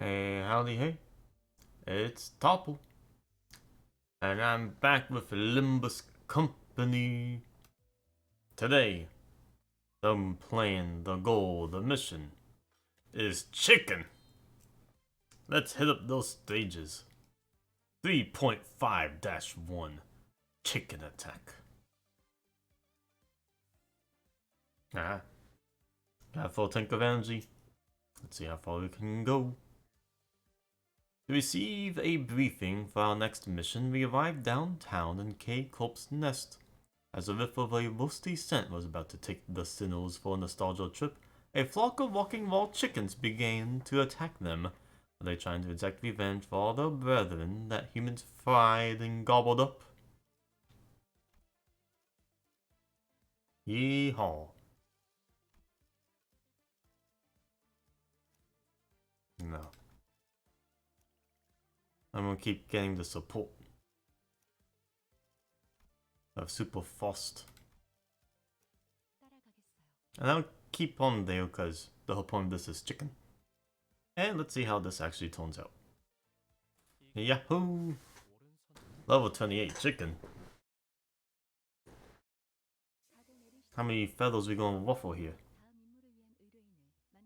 Hey, howdy, hey. It's Topple. And I'm back with Limbus Company. Today, the plan, the goal, the mission is chicken. Let's hit up those stages. 3.5-1 Chicken Attack. Got a full tank of energy. Let's see how far we can go. To receive a briefing for our next mission, we arrived downtown in K. Corp's nest. As a whiff of a roasty scent was about to take the sinners for a nostalgia trip, a flock of walking raw chickens began to attack them. Were they trying to exact revenge for all their brethren that humans fried and gobbled up? Yeehaw. No. I'm gonna keep getting the support of Super Frost. And I'll keep on there because the whole point of this is chicken. And let's see how this actually turns out. Yahoo! Level 28 chicken. How many feathers we gonna ruffle here?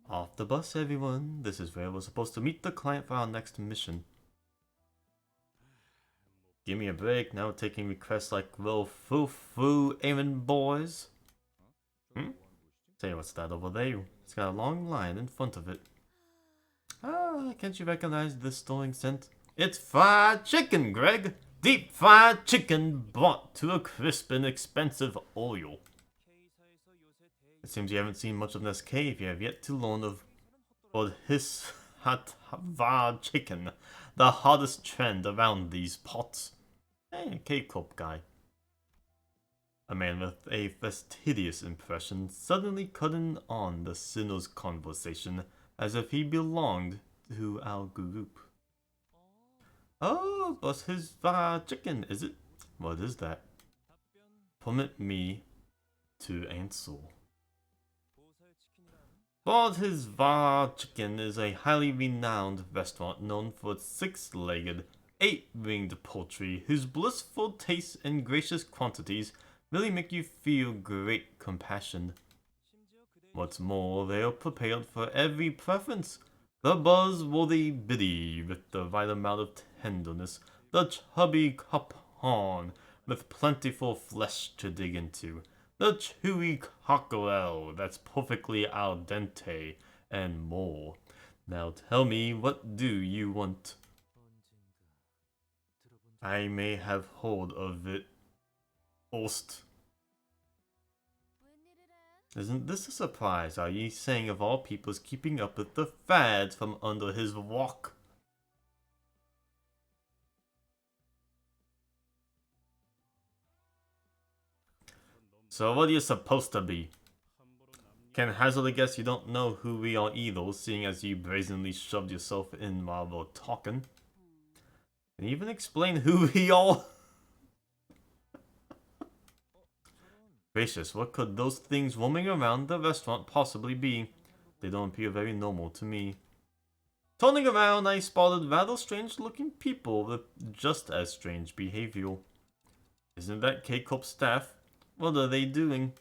Off the bus, everyone. This is where we're supposed to meet the client for our next mission. Give me a break, now taking requests like little foo-foo errand boys. Say, what's that over there? It's got a long line in front of it. Ah, can't you recognize this stirring scent? It's fried chicken, Greg! Deep fried chicken brought to a crisp and expensive oil. It seems you haven't seen much of this cave. You have yet to learn of his hot fried chicken, the hottest trend around these pots. Hey, K-Corp guy. A man with a fastidious impression suddenly cut in on the sinner's conversation as if he belonged to our group. Oh, but his chicken, is it? What is that? Permit me to answer. But his Chicken is a highly renowned restaurant known for its six-legged, eight-winged poultry whose blissful taste and gracious quantities really make you feel great compassion. What's more, they are prepared for every preference. The buzzworthy biddy with the right amount of tenderness, the chubby capon with plentiful flesh to dig into, the chewy cockerel that's perfectly al dente, and more. Now tell me, what do you want? I may have heard of it. Ost. Isn't this a surprise? Are ye saying of all people's keeping up with the fads from under his walk? So what are you supposed to be? Can hazard a guess you don't know who we are either, seeing as you brazenly shoved yourself in while we're talking. And even explain who we are? Gracious, what could those things roaming around the restaurant possibly be? They don't appear very normal to me. Turning around, I spotted rather strange-looking people with just as strange behavior. Isn't that K-Corp's staff? What are they doing?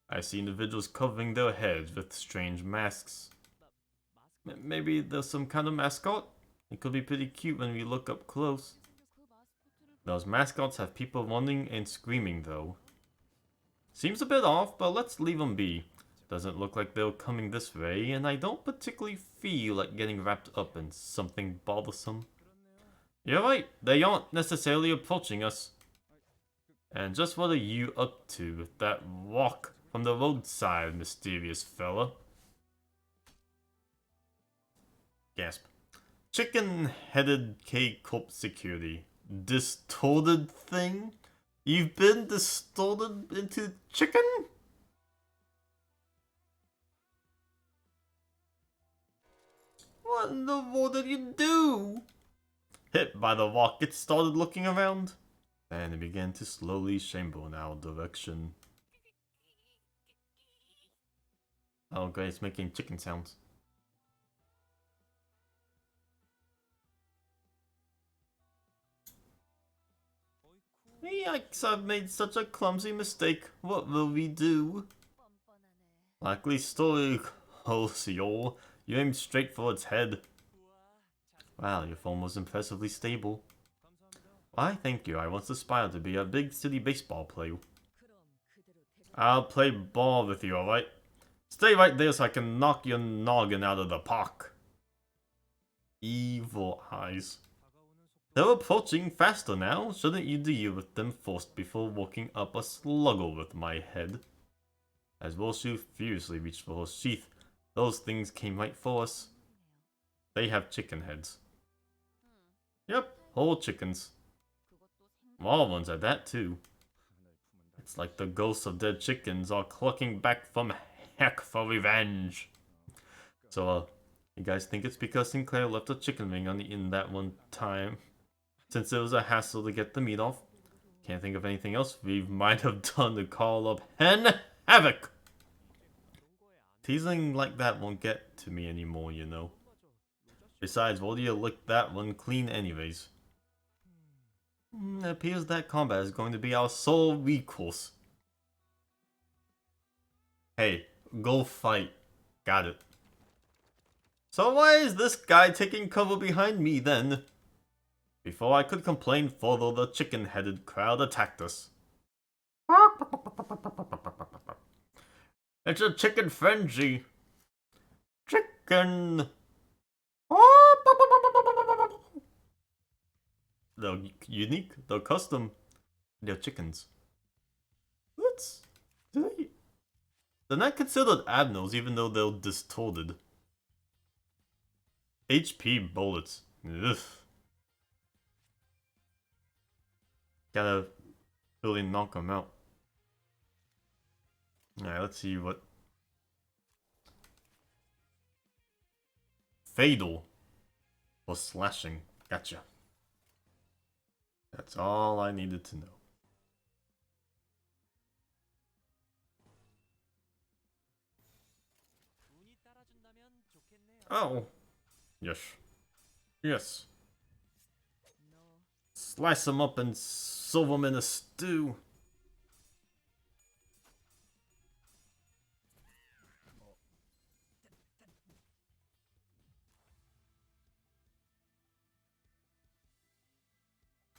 I see individuals covering their heads with strange masks. Maybe there's some kind of mascot? It could be pretty cute when we look up close. Those mascots have people running and screaming though. Seems a bit off, but let's leave them be. Doesn't look like they're coming this way, and I don't particularly feel like getting wrapped up in something bothersome. You're right, they aren't necessarily approaching us. And just what are you up to with that walk from the roadside, mysterious fella? Gasp. Chicken-headed K-Corp security. Distorted thing? You've been distorted into chicken? What in the world did you do? Hit by the walk, it started looking around. Then it began to slowly chamber in our direction. Oh great, it's making chicken sounds. Yikes, I've made such a clumsy mistake. What will we do? Likely story, Holsiol. You aimed straight for its head. Wow, your phone was impressively stable. Why, thank you. I once aspired to be a big city baseball player. I'll play ball with you, alright? Stay right there so I can knock your noggin out of the park. Evil eyes. They're approaching faster now. Shouldn't you deal with them first before walking up a slugger with my head? As Wolshu furiously reached for her sheath, those things came right for us. They have chicken heads. Yep, whole chickens. Small ones at that too. It's like the ghosts of dead chickens are clucking back from heck for revenge. So, you guys think it's because Sinclair left a chicken wing on the inn that one time? Since it was a hassle to get the meat off? Can't think of anything else we might have done to call up Hen Havoc! Teasing like that won't get to me anymore, you know. Besides, what do you lick that one clean anyways? It appears that combat is going to be our sole recourse. Hey, go fight. Got it. So why is this guy taking cover behind me then? Before I could complain further, the chicken-headed crowd attacked us. It's a chicken frenzy. Chicken. They're unique, they're custom, they're chickens. What? They're not considered abnos even though they're distorted. HP bullets. Ugh. Gotta really knock them out. Alright, let's see what... Fatal. Or slashing. Gotcha. That's all I needed to know. Oh. Yes. Yes. Slice them up and serve them in a stew.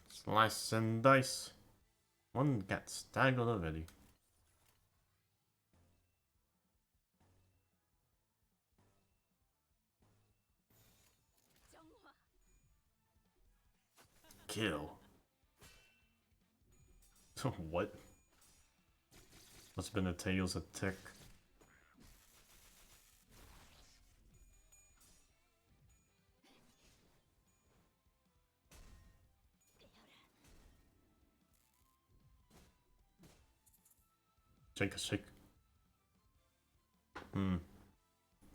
Slice and dice. One got staggered already. Kill. What? Must have been a tails attack. Shake a shake. There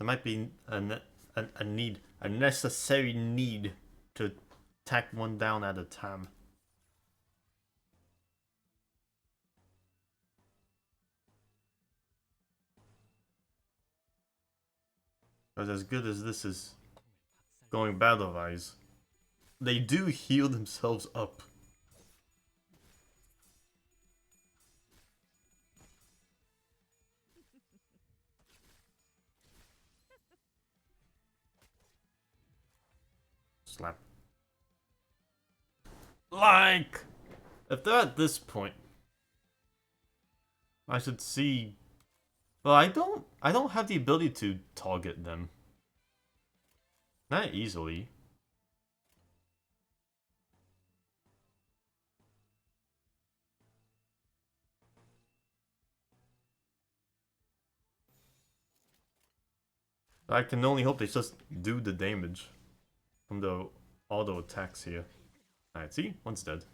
might be a need, a necessary need to attack one down at a time. Because as good as this is going battle-wise, they do heal themselves up. Slap. Like! If they're at this point, I should see... Well, I don't have the ability to target them. Not easily. I can only hope they just do the damage from the auto attacks here. Alright, see? One's dead.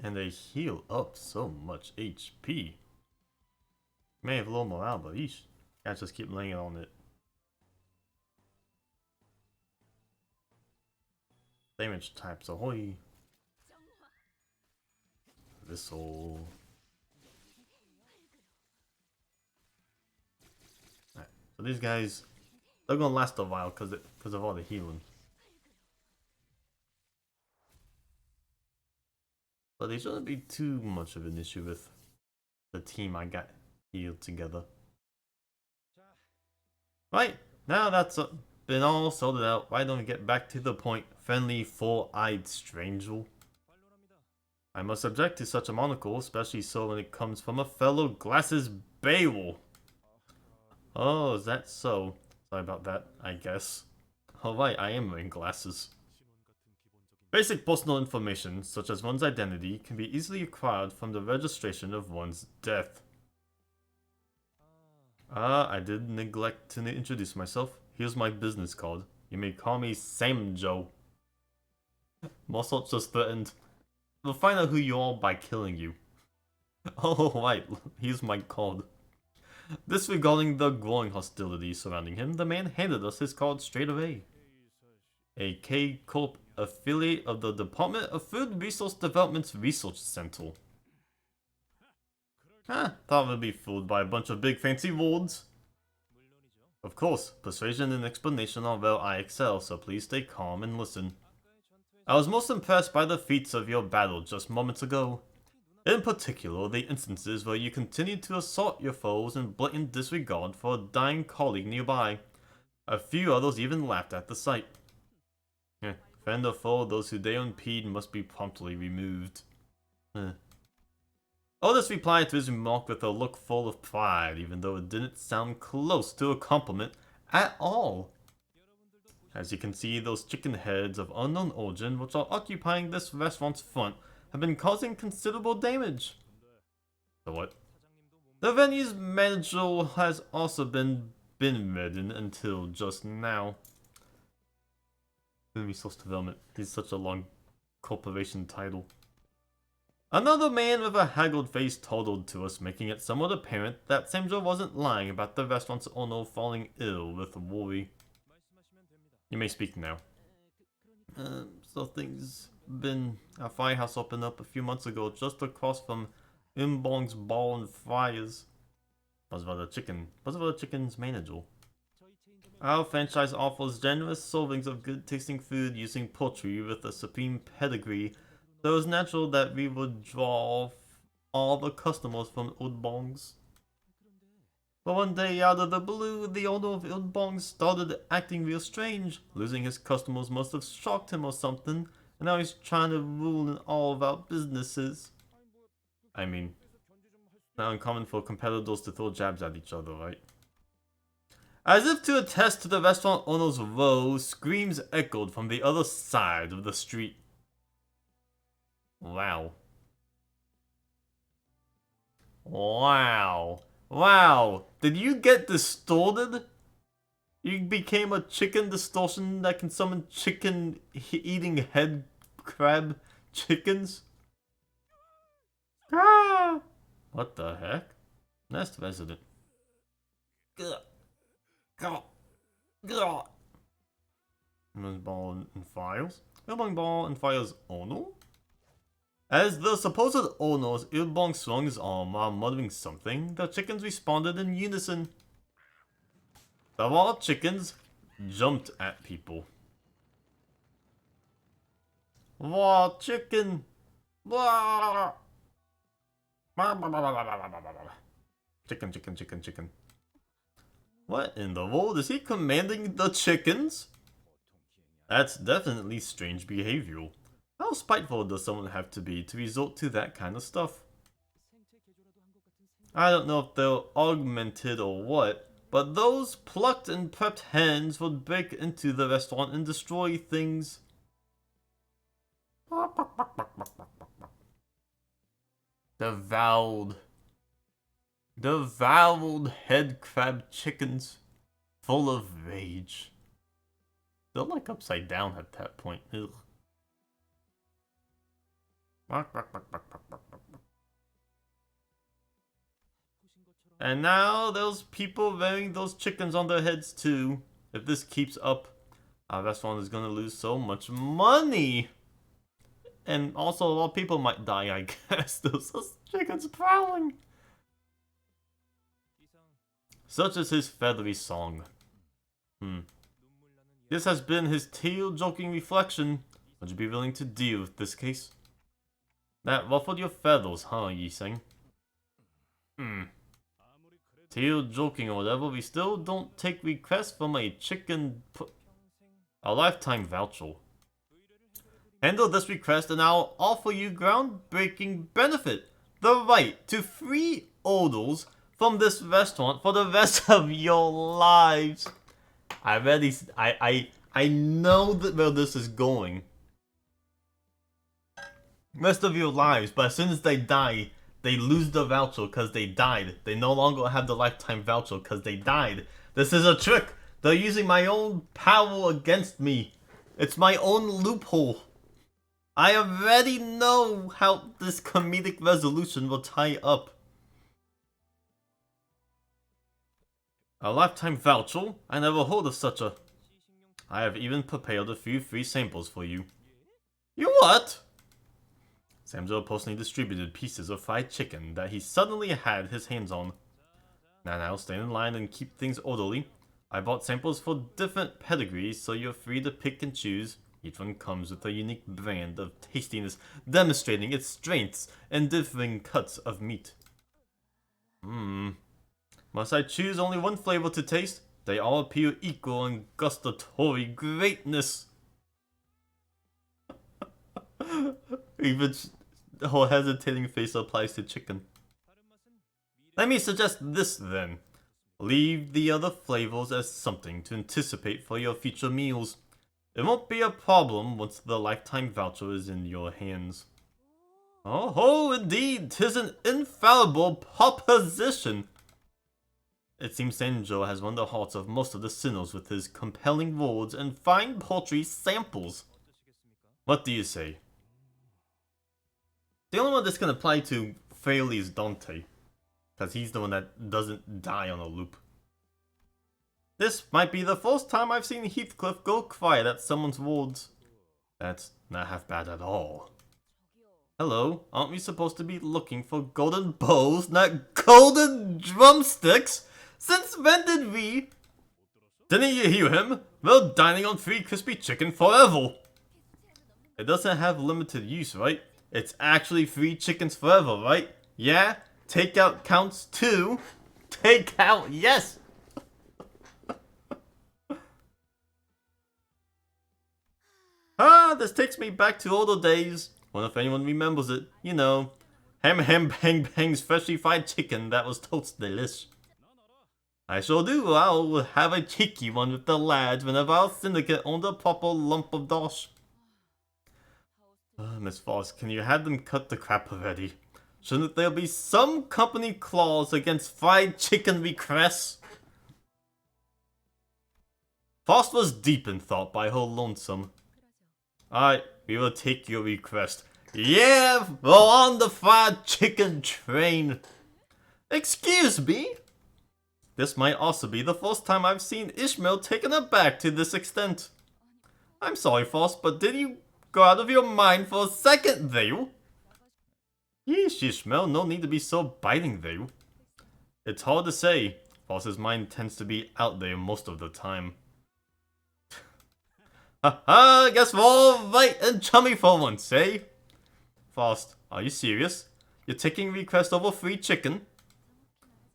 And they heal up so much HP. May have low morale, but eesh. Can't just keep laying it on it. Damage types, ahoy. This'll... Alright, so these guys, they're gonna last a while because of all the healing. But they shouldn't be too much of an issue with the team I got healed together. Right, now that's been all sorted out, why don't we get back to the point, friendly, four-eyed stranger? I must object to such a monocle, especially so when it comes from a fellow glasses Beowulf. Oh, is that so? Sorry about that, I guess. Oh right, I am wearing glasses. Basic personal information, such as one's identity, can be easily acquired from the registration of one's death. I did neglect to introduce myself. Here's my business card. You may call me Sam Joe. Mossot just threatened. We'll find out who you are by killing you. Oh right, here's my card. Disregarding the growing hostility surrounding him, the man handed us his card straight away. A K-Corp affiliate of the Department of Food Resource Development's Research Center. Thought we'd be fooled by a bunch of big fancy words. Of course, persuasion and explanation are where I excel, so please stay calm and listen. I was most impressed by the feats of your battle just moments ago. In particular, the instances where you continued to assault your foes in blatant disregard for a dying colleague nearby. A few others even laughed at the sight. Friend or foe, those who dare impede must be promptly removed. Otis replied to his remark with a look full of pride, even though it didn't sound close to a compliment at all. As you can see, those chicken heads of unknown origin which are occupying this restaurant's front have been causing considerable damage. So what? The venue's manager has also been ridden until just now. Resource development is such a long corporation title. Another man with a haggard face toddled to us, making it somewhat apparent that Samjo wasn't lying about the restaurant's owner falling ill with worry. You may speak now. So things been... A firehouse opened up a few months ago just across from Imbong's Bar and Fryers. Buzzword Chicken's manager. Our franchise offers generous servings of good-tasting food using poultry with a supreme pedigree, so it was natural that we would draw all the customers from Udbong's. But one day, out of the blue, the owner of Udbong's started acting real strange. Losing his customers must have shocked him or something, and now he's trying to rule in all of our businesses. I mean, not uncommon for competitors to throw jabs at each other, right? As if to attest to the restaurant owner's woe, screams echoed from the other side of the street. Wow. Wow. Wow. Did you get distorted? You became a chicken distortion that can summon chicken eating head crab chickens? Ah! What the heck? Nest resident. Gah. Gah. Gah. Ball and Files. Ilbong Ball and Files owner? As the supposed owners Ilbong swung his arm while muttering something, the chickens responded in unison. The raw chickens jumped at people. Raw chicken! Blah! Chicken, chicken, chicken, chicken. What in the world? Is he commanding the chickens? That's definitely strange behavior. How spiteful does someone have to be to resort to that kind of stuff? I don't know if they're augmented or what, but those plucked and prepped hens would break into the restaurant and destroy things. Devoured head crab chickens, full of rage. They're like upside down at that point. Ugh. And now those people wearing those chickens on their heads too. If this keeps up, our restaurant is gonna lose so much money. And also, a lot of people might die, I guess. Those chickens prowling. Such is his feathery song. This has been his tail-joking reflection. Would you be willing to deal with this case? That ruffled your feathers, huh, Yi-Seng? Tail-joking or whatever, we still don't take requests from a a lifetime voucher. Handle this request and I'll offer you groundbreaking benefit. The right to free orders from this restaurant for the rest of your lives. I know that where this is going. Rest of your lives, but as soon as they die, they lose the voucher because they died. They no longer have the lifetime voucher because they died. This is a trick. They're using my own power against me. It's my own loophole. I already know how this comedic resolution will tie up. A lifetime voucher? I never heard of such a... I have even prepared a few free samples for you. You what? Samjo personally distributed pieces of fried chicken that he suddenly had his hands on. Now, stay in line and keep things orderly. I bought samples for different pedigrees, so you're free to pick and choose. Each one comes with a unique brand of tastiness, demonstrating its strengths and differing cuts of meat. Must I choose only one flavor to taste? They all appear equal in gustatory greatness. Even the whole hesitating face applies to chicken. Let me suggest this then. Leave the other flavors as something to anticipate for your future meals. It won't be a problem once the lifetime voucher is in your hands. Oh, indeed, 'tis an infallible proposition. It seems Sanjo has won the hearts of most of the sinners with his compelling words and fine poultry samples. What do you say? The only one this can apply to fairly is Dante, because he's the one that doesn't die on a loop. This might be the first time I've seen Heathcliff go quiet at someone's words. That's not half bad at all. Hello, aren't we supposed to be looking for golden bows, not golden drumsticks? Since when did we... Didn't you hear him? We're dining on free crispy chicken forever. It doesn't have limited use, right? It's actually free chickens forever, right? Yeah? Takeout counts too. Takeout, yes! This takes me back to older days. Wonder if anyone remembers it. You know, ham bang bang's freshly fried chicken that was totes delish. I sure do. I'll have a cheeky one with the lads whenever our syndicate owned a proper lump of dosh. Miss Foss, can you have them cut the crap already? Shouldn't there be some company clause against fried chicken requests? Foss was deep in thought by her lonesome. Alright, we will take your request. Yeah, we're on the fried chicken train. Excuse me? This might also be the first time I've seen Ishmael taken aback to this extent. I'm sorry, Foss, but did you go out of your mind for a second there? Yeesh, Ishmael, no need to be so biting there. It's hard to say. Foss's mind tends to be out there most of the time. Haha, guess we're all right and chummy for once, eh? Foss, are you serious? You're taking request over free chicken?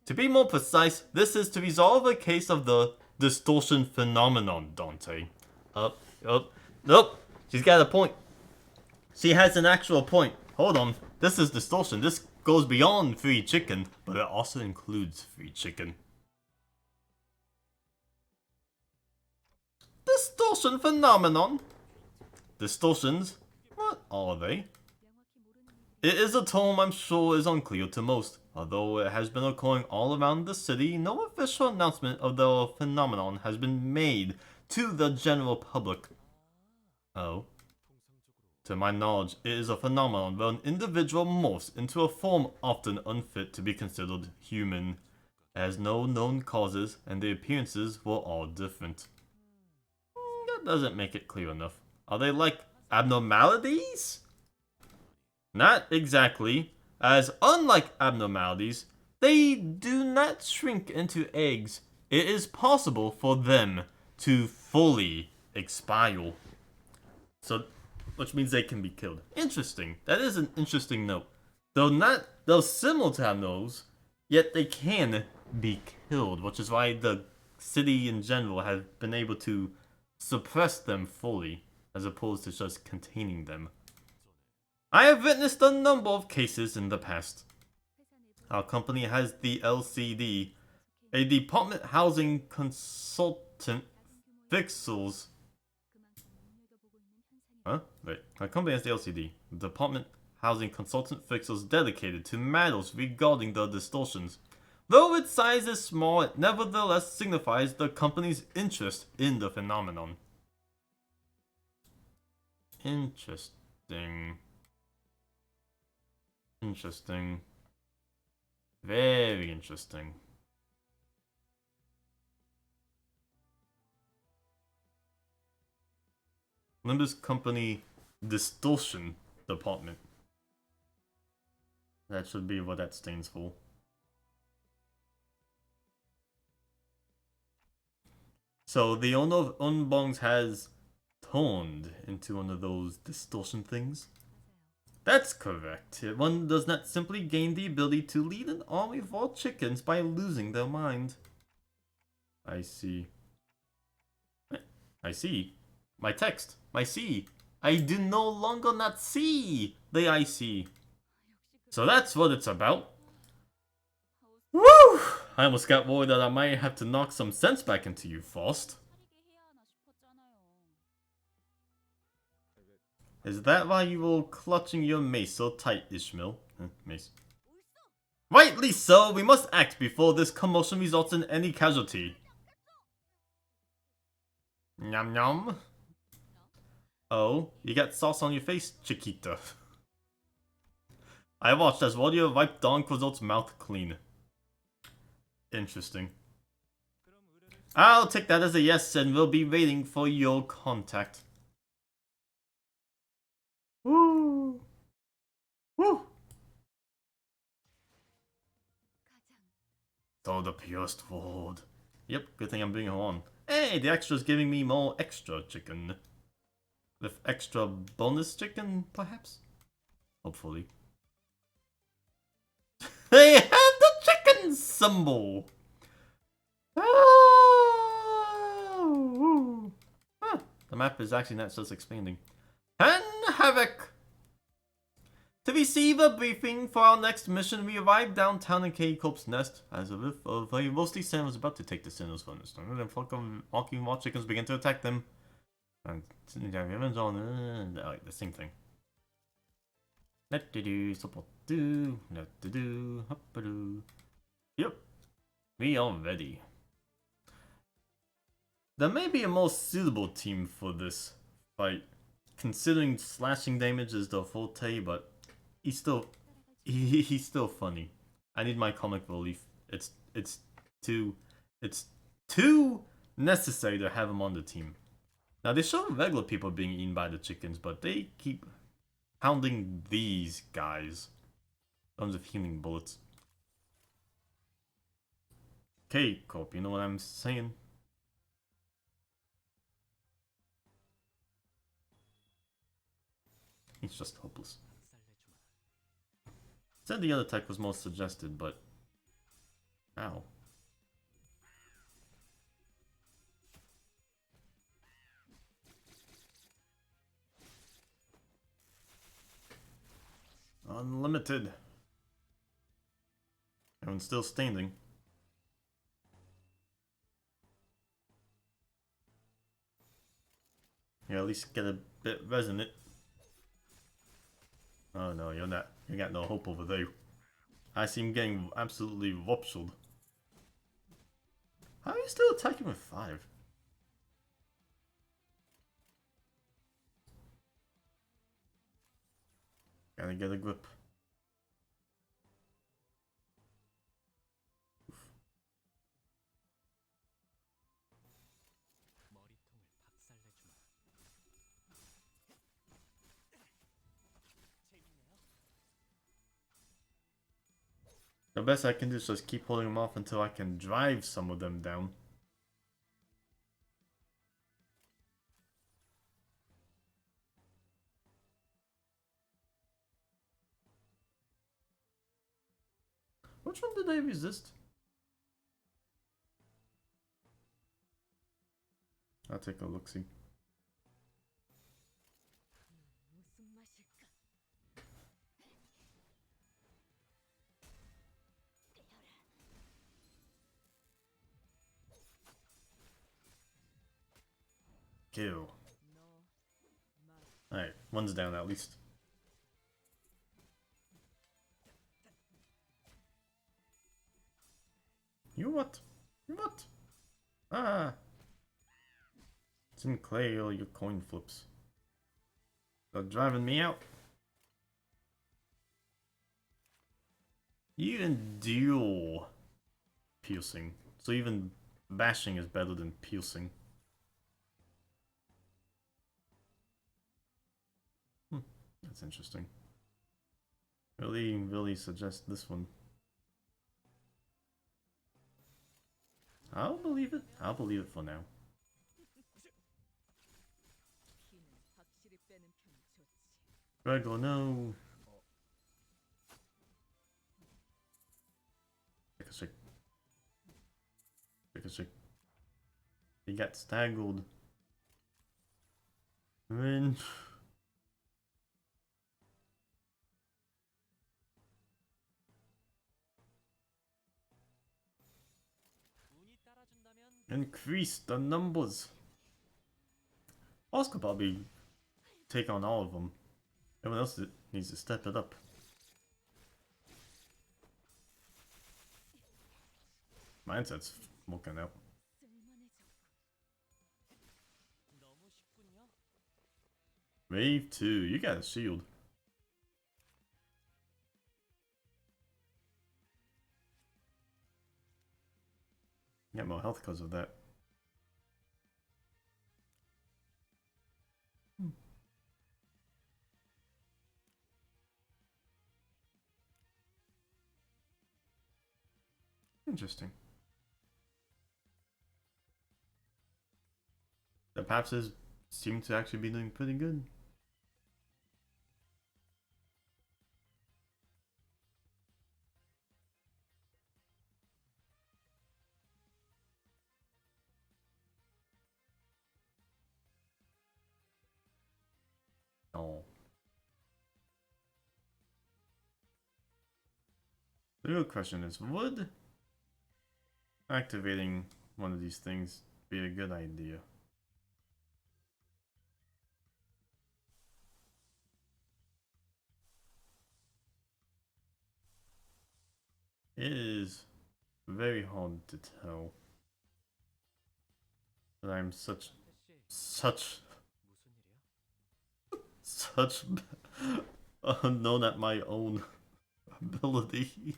To be more precise, this is to resolve a case of the distortion phenomenon, Dante. Nope. She's got a point. She has an actual point. Hold on. This is distortion. This goes beyond free chicken, but it also includes free chicken. Distortion phenomenon? Distortions? What are they? It is a term I'm sure is unclear to most. Although it has been occurring all around the city, no official announcement of the phenomenon has been made to the general public. Oh. To my knowledge, it is a phenomenon where an individual morphs into a form often unfit to be considered human. It has no known causes, and the appearances were all different. That doesn't make it clear enough. Are they like abnormalities? Not exactly, as unlike abnormalities, they do not shrink into eggs. It is possible for them to fully expire. So, which means they can be killed. Interesting. That is an interesting note. Though similar to abnormals, yet they can be killed, which is why the city in general has been able to suppress them fully, as opposed to just containing them. I have witnessed a number of cases in the past. Our company has the LCD, a department housing consultant fixels. Huh? Wait. Our company has the LCD, department housing consultant fixels dedicated to matters regarding the distortions. Though its size is small, it nevertheless signifies the company's interest in the phenomenon. Interesting. Interesting. Very interesting. Nimbus Company Distortion Department. That should be what that stands for. So the owner of Unbongs has turned into one of those distortion things? That's correct. One does not simply gain the ability to lead an army of all chickens by losing their mind. I see. I see. My text. My see. I do no longer not see the I see. So that's what it's about. Woo! I almost got worried that I might have to knock some sense back into you, Faust. Is that why you were clutching your mace so tight, Ishmael? Mace. Rightly so, we must act before this commotion results in any casualty. Nyam nyam. Oh, you got sauce on your face, Chiquita. I watched as Warrior wiped Don Quixote's mouth clean. Interesting. I'll take that as a yes and we'll be waiting for your contact. Woo! Woo! So the purest word. Yep, good thing I'm bringing her on. Hey, the extra's giving me more extra chicken. With extra bonus chicken, perhaps? Hopefully. They have the chicken symbol! Oh, huh. The map is actually not just expanding. And Havoc! To receive a briefing for our next mission, we arrived downtown in K Corp's nest, as if a very rusty Sam was about to take the sinners from this. Then walking wild chickens began to attack them. And the same thing. Let to do, support do, let to do, hop-a-doo. Yep, we are ready. There may be a more suitable team for this fight, considering slashing damage is the forte, but he's still funny. I need my comic relief. It's too necessary to have him on the team. Now they show regular people being eaten by the chickens, but they keep pounding these guys. Tons of healing bullets. Okay, Corp, you know what I'm saying? He's just hopeless. Said the other tech was most suggested, but... Ow. Unlimited. Everyone's still standing. Yeah, at least get a bit resonant. Oh no, you're not. You got no hope over there. I see him getting absolutely ruptured. How are you still attacking with 5? Gotta get a grip. The best I can do is just keep holding them off until I can drive some of them down. Which one did I resist? I'll take a look-see. Kill. Alright, one's down at least. You what? You what? Ah! Didn't clay all your coin flips. They're driving me out. Even dual piercing. So even bashing is better than piercing. That's interesting. Really suggest this one. I'll believe it. I'll believe it for now. Gregor, no. Take a shake. Take a shake. He got staggered. Then. Increase the numbers. Oscar probably take on all of them. Everyone else needs to step it up. Mindset's working out. Wave 2, you got a shield. You got more health because of that. Interesting. The Papses seem to actually be doing pretty good. Oh. The real question is, would activating one of these things be a good idea? It is very hard to tell. But I'm such unknown at my own ability.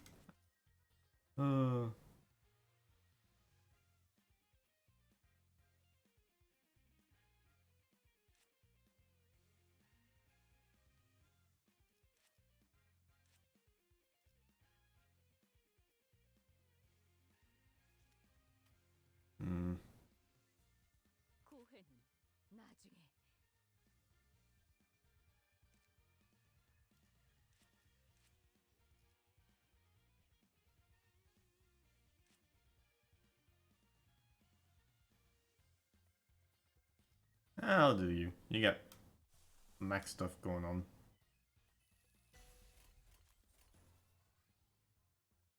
uh, hmm. How do you? You got max stuff going on.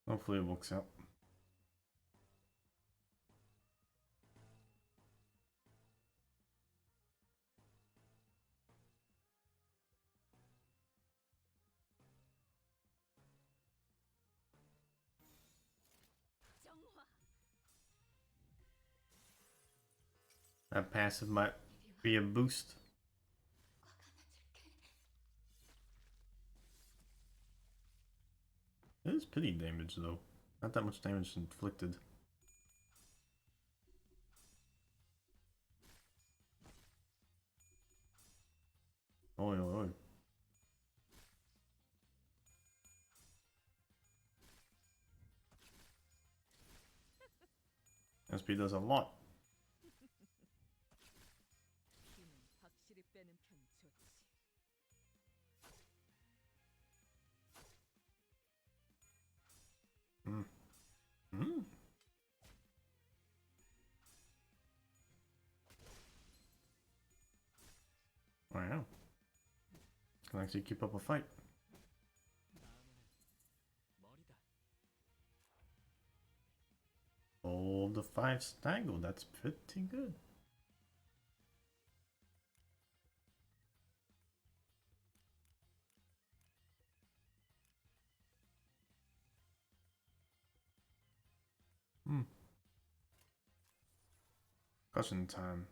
Hopefully it works out. That passive might be a boost. It is pretty damage though. Not that much damage inflicted. Oi, oi, oi. SP does a lot. Hmm. Hmm. Wow. Can actually keep up a fight. All the 5 staggle, that's pretty good. Caution time.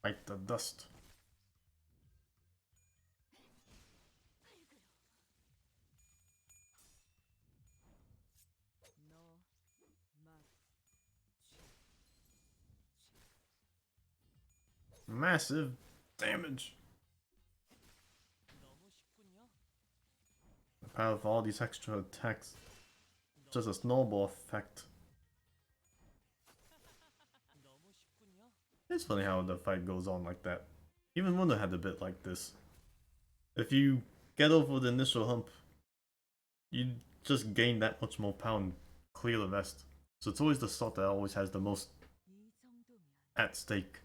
Fight the dust. Massive damage. The power of all these extra attacks. Just a snowball effect. It's funny how the fight goes on like that. Even Wonder had a bit like this. If you get over the initial hump, you just gain that much more power and clear the rest. So it's always the sort that always has the most at stake.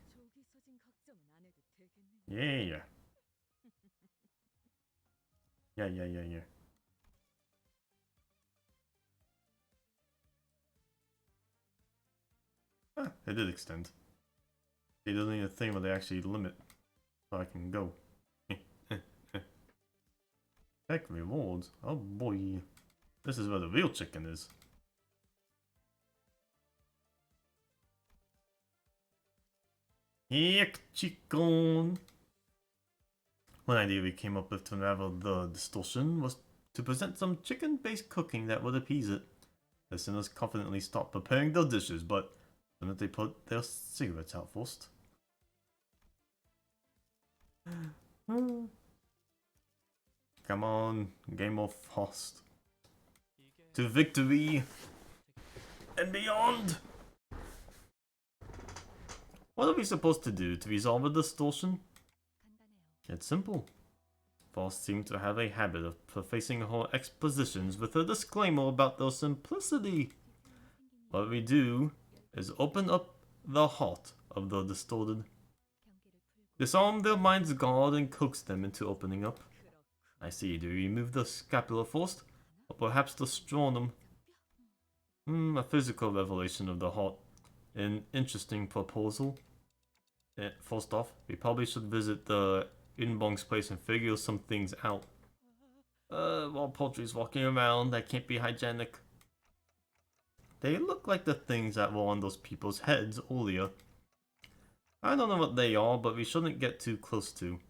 Yeah. Yeah. Ah, it did extend. It doesn't need a thing where they actually limit. So I can go. Heck rewards. Oh boy. This is where the real chicken is. Heck chicken. One idea we came up with to unravel the distortion was to present some chicken-based cooking that would appease it. The sinners confidently stopped preparing their dishes, but then they put their cigarettes out first. Come on, game of fast. To victory and beyond! What are we supposed to do to resolve a distortion? It's simple. Faust seemed to have a habit of prefacing her expositions with a disclaimer about their simplicity. What we do is open up the heart of the distorted. Disarm their mind's guard and coax them into opening up. I see, do we remove the scapula first? Or perhaps the sternum? A physical revelation of the heart. An interesting proposal. First off, we probably should visit the Inbong's place and figure some things out. While poultry's walking around, that can't be hygienic. They look like the things that were on those people's heads earlier. I don't know what they are, but we shouldn't get too close to.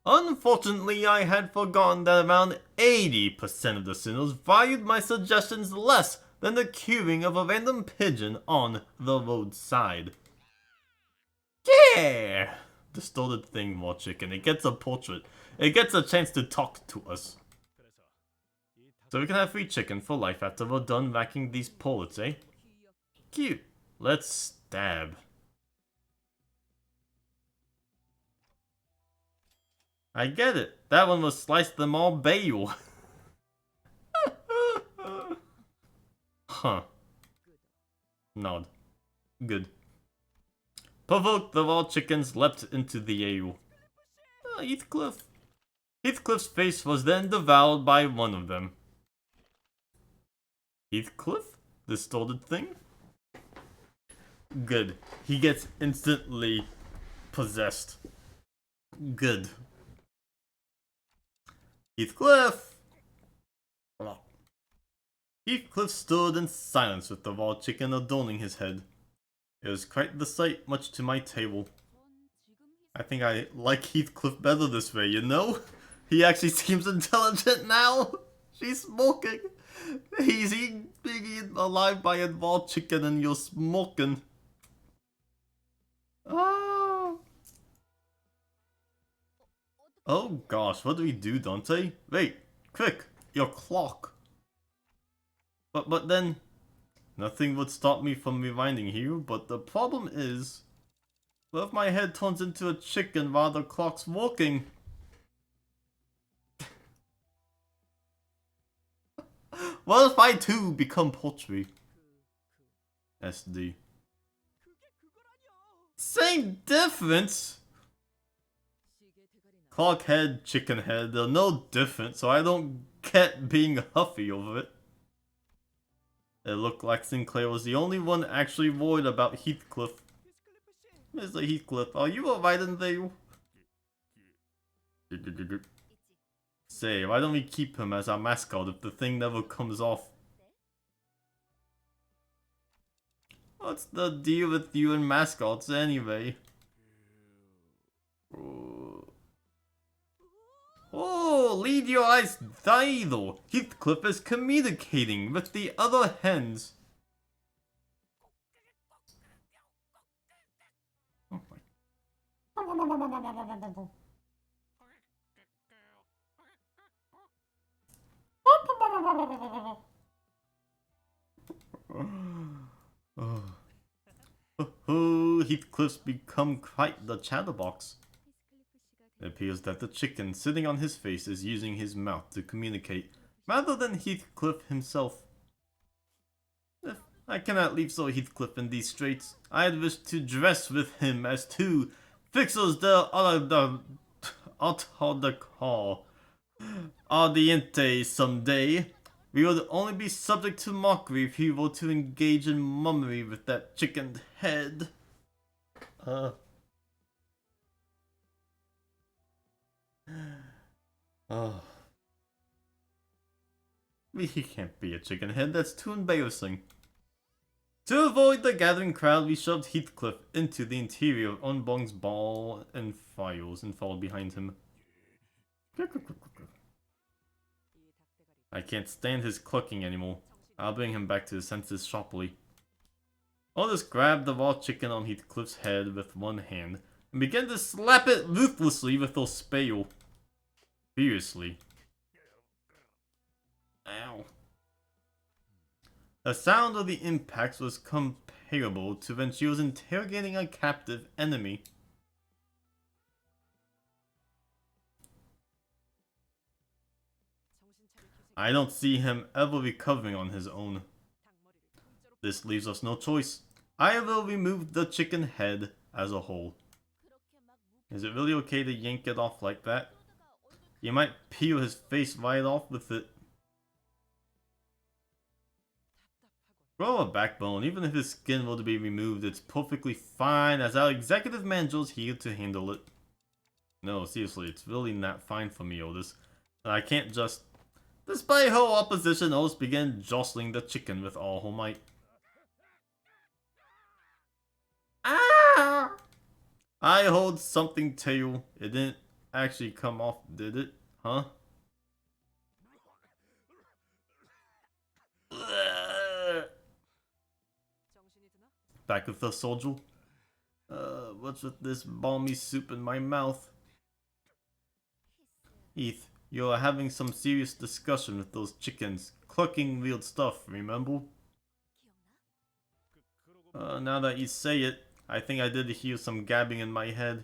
Unfortunately, I had forgotten that around 80% of the sinners valued my suggestions less than the curing of a random pigeon on the roadside. Yeah! Distorted thing, more chicken. It gets a portrait. It gets a chance to talk to us. So we can have free chicken for life after we're done racking these pullets, eh? Cute. Let's stab. I get it. That one was sliced them all bail. Huh. Nod. Good. Provoked, the raw chickens leapt into the ale. Heathcliff. Heathcliff's face was then devoured by one of them. Heathcliff? Distorted thing? Good. He gets instantly possessed. Good. Heathcliff! Heathcliff stood in silence with the raw chicken adorning his head. It was quite the sight, much to my table. I think I like Heathcliff better this way, you know? He actually seems intelligent now! She's smoking! He's eating being eaten alive by a raw chicken and you're smoking. Ah. Oh gosh, what do we do, Dante? Wait, quick, your clock. But then, nothing would stop me from rewinding here, but the problem is, what if my head turns into a chicken while the clock's working? What if I too become poultry? SD. Same difference! Clock head, chicken head, they're no different, so I don't get being huffy over it. It looked like Sinclair was the only one actually worried about Heathcliff. Mr. Heathcliff, are you alright in there? Say, why don't we keep him as our mascot if the thing never comes off? What's the deal with you and mascots anyway? Oh, lead your eyes though. Heathcliff is communicating with the other hens. Oh Heathcliff's become quite the chatterbox. It appears that the chicken sitting on his face is using his mouth to communicate, rather than Heathcliff himself. If I cannot leave Sir Heathcliff in these straits, I'd wish to dress with him as two fixers de the call. Audiente someday. We would only be subject to mockery if he were to engage in mummery with that chicken's head. Oh. He can't be a chicken head, that's too embarrassing. To avoid the gathering crowd, we shoved Heathcliff into the interior of Unbong's ball and files and followed behind him. I can't stand his clucking anymore. I'll bring him back to his senses sharply. Otis grabbed the raw chicken on Heathcliff's head with one hand and began to slap it ruthlessly with her spade. Furiously. Ow. The sound of the impacts was comparable to when she was interrogating a captive enemy. I don't see him ever recovering on his own. This leaves us no choice. I will remove the chicken head as a whole. Is it really okay to yank it off like that? You might peel his face right off with it. Grow a backbone, even if his skin were to be removed, it's perfectly fine as our executive manager's here to handle it. No, seriously, it's really not fine for me, Otis. I can't just... Despite her opposition, Otis began jostling the chicken with all her might. Ah! I heard something tail. It didn't actually come off, did it? Huh? Back with the soldier. What's with this balmy soup in my mouth? Heath, you're having some serious discussion with those chickens. Clucking weird stuff, remember? Now that you say it, I think I did hear some gabbing in my head.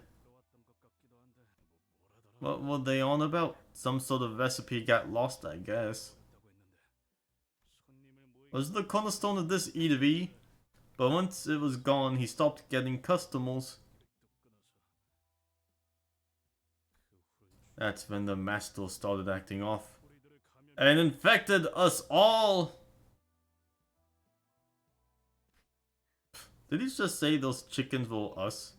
What were they on about? Some sort of recipe got lost, I guess. Was the cornerstone of this eatery? But once it was gone, he stopped getting customers. That's when the master started acting off. And infected us all! Did he just say those chickens were us?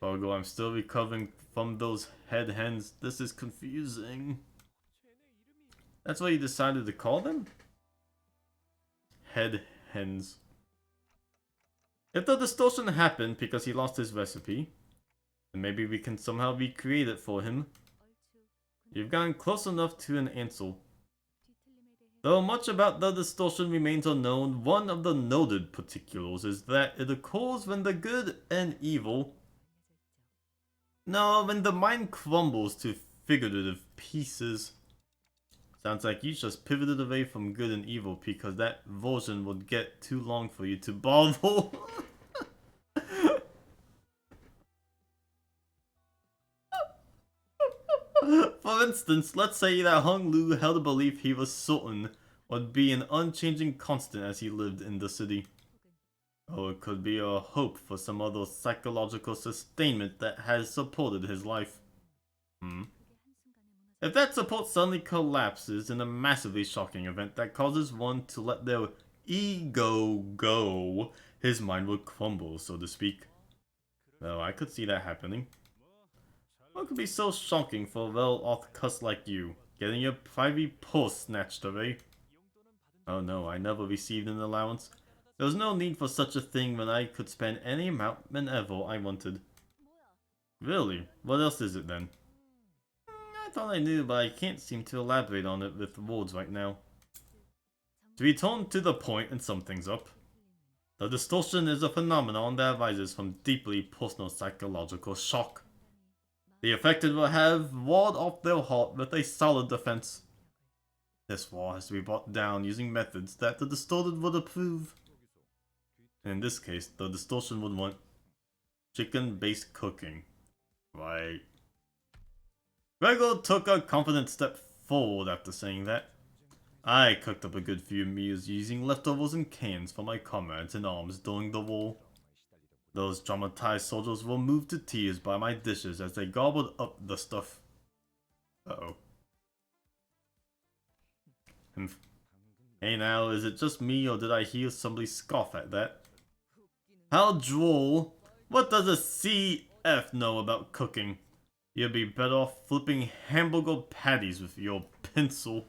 Fargo, I'm still recovering from those head hens. This is confusing. That's what you decided to call them? Head hens. If the distortion happened because he lost his recipe, then maybe we can somehow recreate it for him. You've gotten close enough to an answer. Though much about the distortion remains unknown, one of the noted particulars is that it occurs when the good and evil... No, when the mind crumbles to figurative pieces. Sounds like you just pivoted away from good and evil because that version would get too long for you to bother. For instance, let's say that Hung Lu held a belief he was certain would be an unchanging constant as he lived in the city. Or it could be a hope for some other psychological sustainment that has supported his life. If that support suddenly collapses in a massively shocking event that causes one to let their ego go, his mind would crumble, so to speak. Well, I could see that happening. What could be so shocking for a well-off cuss like you? Getting your private purse snatched away? Oh no, I never received an allowance. There was no need for such a thing when I could spend any amount whenever I wanted. Really? What else is it then? I thought I knew, but I can't seem to elaborate on it with words right now. To return to the point and sum things up, the distortion is a phenomenon that arises from deeply personal psychological shock. The affected will have ward off their heart with a solid defense. This wall has to be brought down using methods that the distorted would approve. In this case, the distortion would want chicken-based cooking. Right. Gregor took a confident step forward after saying that. I cooked up a good few meals using leftovers and cans for my comrades in arms during the war. Those traumatized soldiers were moved to tears by my dishes as they gobbled up the stuff. Uh-oh. Hey now, is it just me or did I hear somebody scoff at that? How droll! What does a CF know about cooking? You'd be better off flipping hamburger patties with your pencil.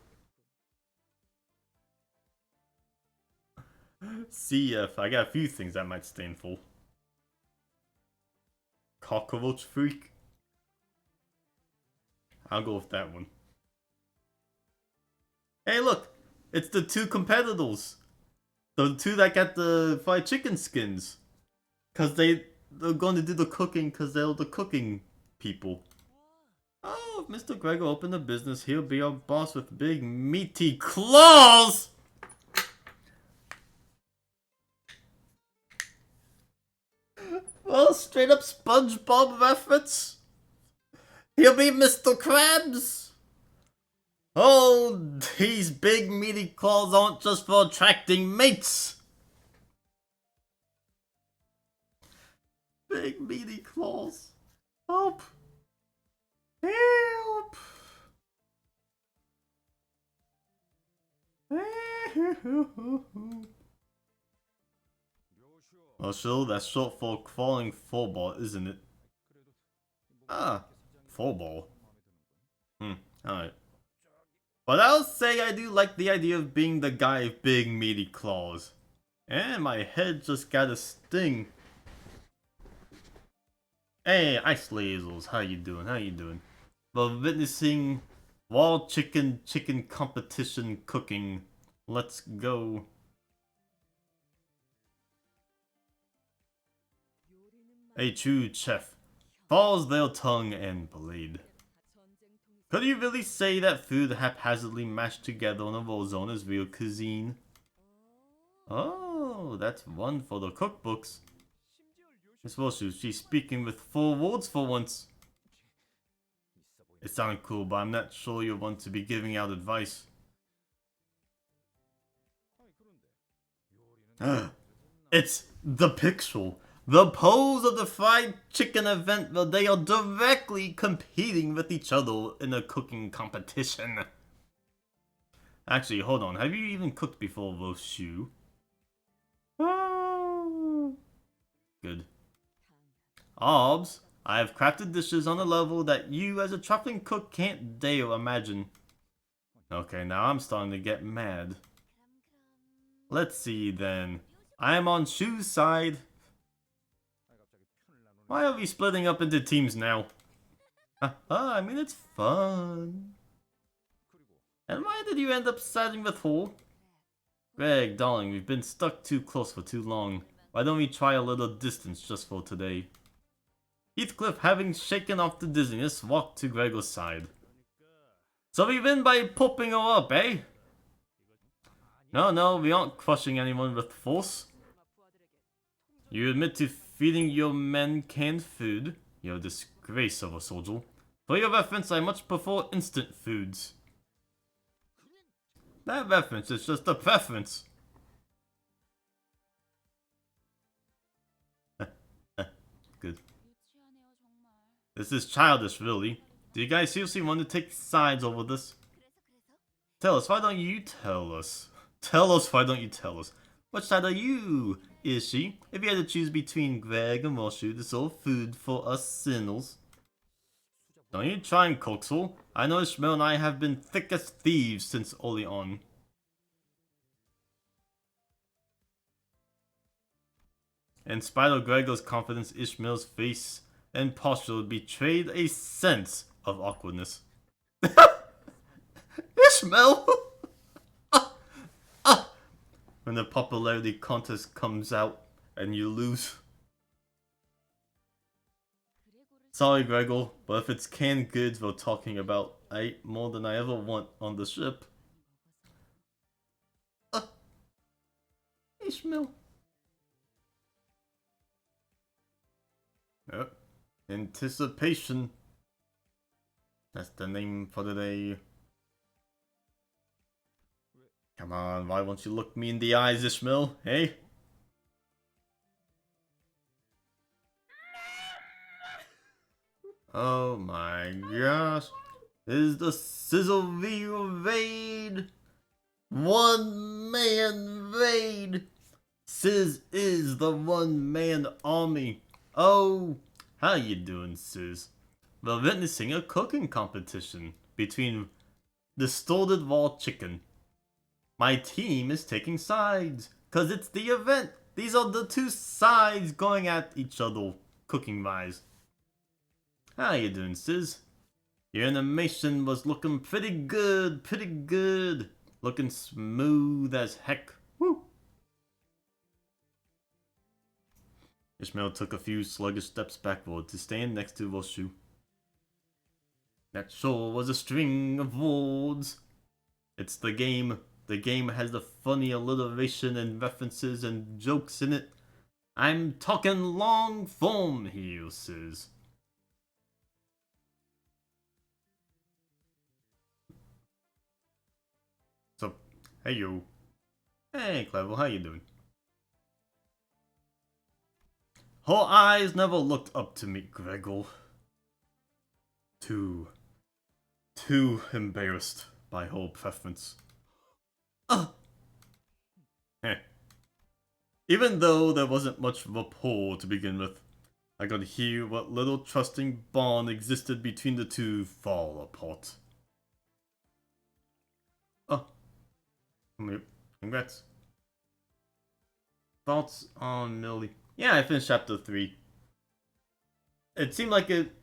CF, I got a few things that might stand for. Cockroach freak? I'll go with that one. Hey look! It's the two competitors! The two that got the fried chicken skins. Cause they're going to do the cooking cause they're the cooking people. Oh, if Mr. Gregor opened a business, he'll be our boss with big meaty claws! Well, straight up SpongeBob reference. He'll be Mr. Krabs. Oh, these big meaty claws aren't just for attracting mates. Big meaty claws. Help. Help. Well, sure, that's short for crawling furball, isn't it? Ah, furball. Alright. But I'll say I do like the idea of being the guy with big meaty claws. And my head just got a sting. Hey, Ice Lasers, how you doing? How you doing? Well, witnessing wild chicken competition cooking. Let's go. A true chef follows their tongue and blade. Could you really say that food haphazardly mashed together in a war zone is real cuisine? Oh, that's one for the cookbooks. Miss Wilshu, she's speaking with full words for once. It sounded cool, but I'm not sure you want to be giving out advice. It's the picture. The pose of the fried chicken event where they are directly competing with each other in a cooking competition. Actually, hold on. Have you even cooked before, Wilshu? Good. Obs, I have crafted dishes on a level that you as a truffling cook can't dare imagine. Okay, now I'm starting to get mad. Let's see then. I am on Shu's side. Why are we splitting up into teams now? I mean, it's fun. And why did you end up siding with Hole? Greg, darling, we've been stuck too close for too long. Why don't we try a little distance just for today? Heathcliff, having shaken off the dizziness, walked to Gregor's side. So we win by popping her up, eh? No, we aren't crushing anyone with force. You admit to feeding your men canned food. You're a disgrace of a soldier. For your reference, I much prefer instant foods. That reference is just a preference. Good. This is childish, really. Do you guys seriously want to take sides over this? Tell us, why don't you tell us? Tell us, why don't you tell us? Which side are you, Ishi? If you had to choose between Greg and Moshu to serve food for us sinners. Don't you try and coax her. I know Ishmael and I have been thick as thieves since early on. In spite of Gregor's confidence, Ishmael's face and posture betrayed a sense of awkwardness. Ishmael! When the popularity contest comes out and you lose. Sorry, Gregor, but if it's canned goods we're talking about, I ate more than I ever want on the ship. Ishmael. Yep. Anticipation. That's the name for the day. Come on, why won't you look me in the eyes, Ishmael, hey? Oh my gosh. This is the Sizzle V raid! One man raid! Sizz is the one man army. Oh, how you doing, Sizz? We're witnessing a cooking competition between Distorted Raw Chicken. My team is taking sides, cause it's the event. These are the two sides going at each other, cooking-wise. How you doing, Sizz? Your animation was looking pretty good, Looking smooth as heck. Woo! Ishmael took a few sluggish steps backward to stand next to Woshu. That sure was a string of words. It's the game. The game has the funny alliteration and references and jokes in it. I'm talking long form here, Sizz. So, hey you. Hey Clever, how you doing? Her eyes never looked up to me, Gregor. Too embarrassed by her preference. Even though there wasn't much rapport to begin with, I could hear what little trusting bond existed between the two fall apart. Oh. Congrats. Thoughts on Millie? Yeah, I finished chapter 3. It seemed like it